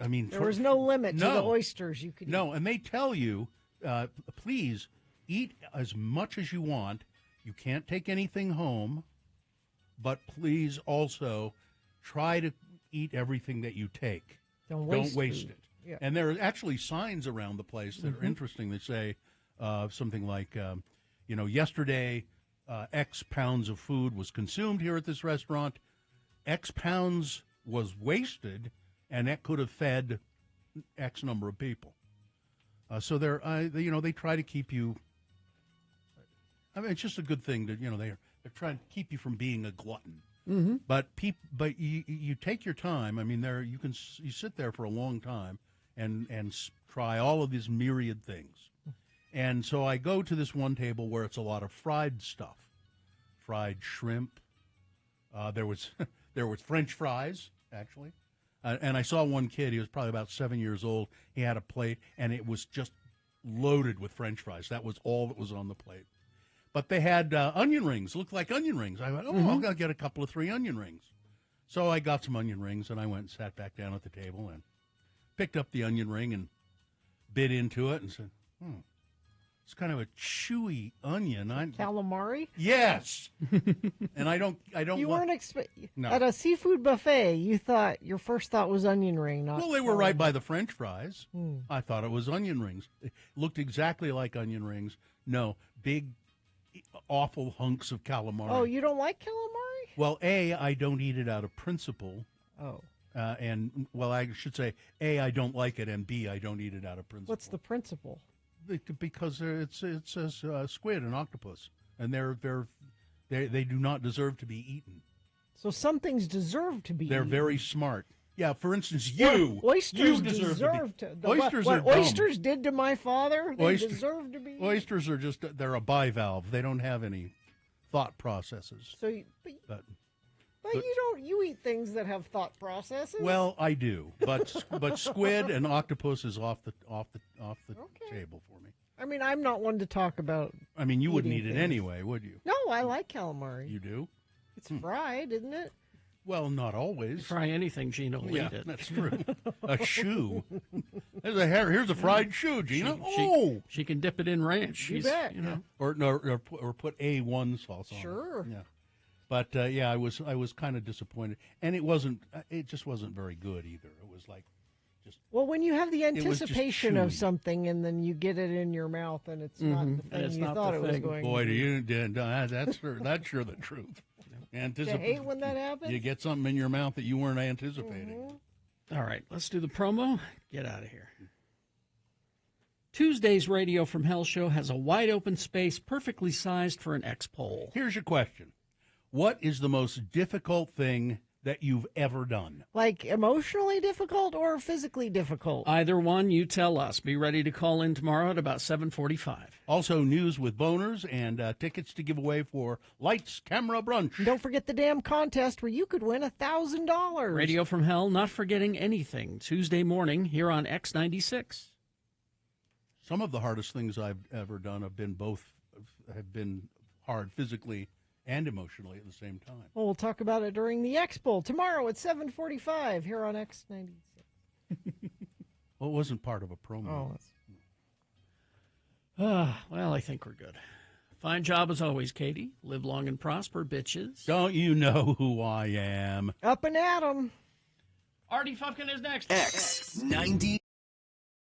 I mean, there was no limit to the oysters you could eat. No, and they tell you, please eat as much as you want. You can't take anything home, but please also try to eat everything that you take. Don't waste food. it. Yeah. And there are actually signs around the place that are interesting that say something like, yesterday X pounds of food was consumed here at this restaurant. X pounds was wasted, and that could have fed X number of people. So they try to keep you. I mean, it's just a good thing that they're trying to keep you from being a glutton. But you take your time. I mean, you sit there for a long time and try all of these myriad things. And so I go to this one table where it's a lot of fried stuff, fried shrimp. There was French fries actually, and I saw one kid. He was probably about 7 years old. He had a plate, and it was just loaded with French fries. That was all that was on the plate. But they had onion rings, looked like onion rings. I went, I'll get a couple of 3 onion rings. So I got some onion rings, and I went and sat back down at the table and picked up the onion ring and bit into it and said, it's kind of a chewy onion. Calamari? Yes. And I don't. You weren't expecting No. at a seafood buffet. Your first thought was onion ring, not. Well, they were right by the French fries. I thought it was onion rings. It looked exactly like onion rings. No, big, awful hunks of calamari. Oh, you don't like calamari? Well, A, I don't eat it out of principle. Oh. I should say, A, I don't like it, and B, I don't eat it out of principle. What's the principle? Because it's a squid and octopus, and they do not deserve to be eaten. So some things deserve to be They're eaten. very smart. Yeah, for instance, oysters deserve to. Oysters what are dumb. oysters did to my father, they deserve to be eaten. Oysters are they're a bivalve. They don't have any thought processes. So, but you eat things that have thought processes. Well, I do, but squid and octopus is off the table for me. I mean, I'm not one to talk about. I mean, you wouldn't eat eating it things. anyway, would you? No, I like calamari. You do? It's fried, isn't it? Well, not always. Fry anything, Gina will eat it. That's true. A shoe. Here's a fried shoe, Gina. She can dip it in ranch. You bet. Or put A1 sauce on. Sure. Yeah. But I was kind of disappointed, and it just wasn't very good either. It was like well, when you have the was just anticipation of chewy. something and then you get it in your mouth and it's not the thing you thought it was going Boy, to be. that's sure the truth. Anticipate. You hate when that happens? You get something in your mouth that you weren't anticipating. All right, let's do the promo. Get out of here. Tuesday's Radio from Hell show has a wide open space perfectly sized for an X-Pole. Here's your question. What is the most difficult thing that you've ever done? Like emotionally difficult or physically difficult? Either one, you tell us. Be ready to call in tomorrow at about 7:45. Also, news with boners and tickets to give away for Lights, Camera, Brunch. And don't forget the damn contest where you could win $1,000. Radio from Hell, not forgetting anything. Tuesday morning here on X96. Some of the hardest things I've ever done have been hard physically and emotionally at the same time. Well, we'll talk about it during the X-Bowl tomorrow at 7:45 here on X96. Well, it wasn't part of a promo. Well, I think we're good. Fine job as always, Katie. Live long and prosper, bitches. Don't you know who I am? Up and at 'em. Artie Fufkin is next. X90.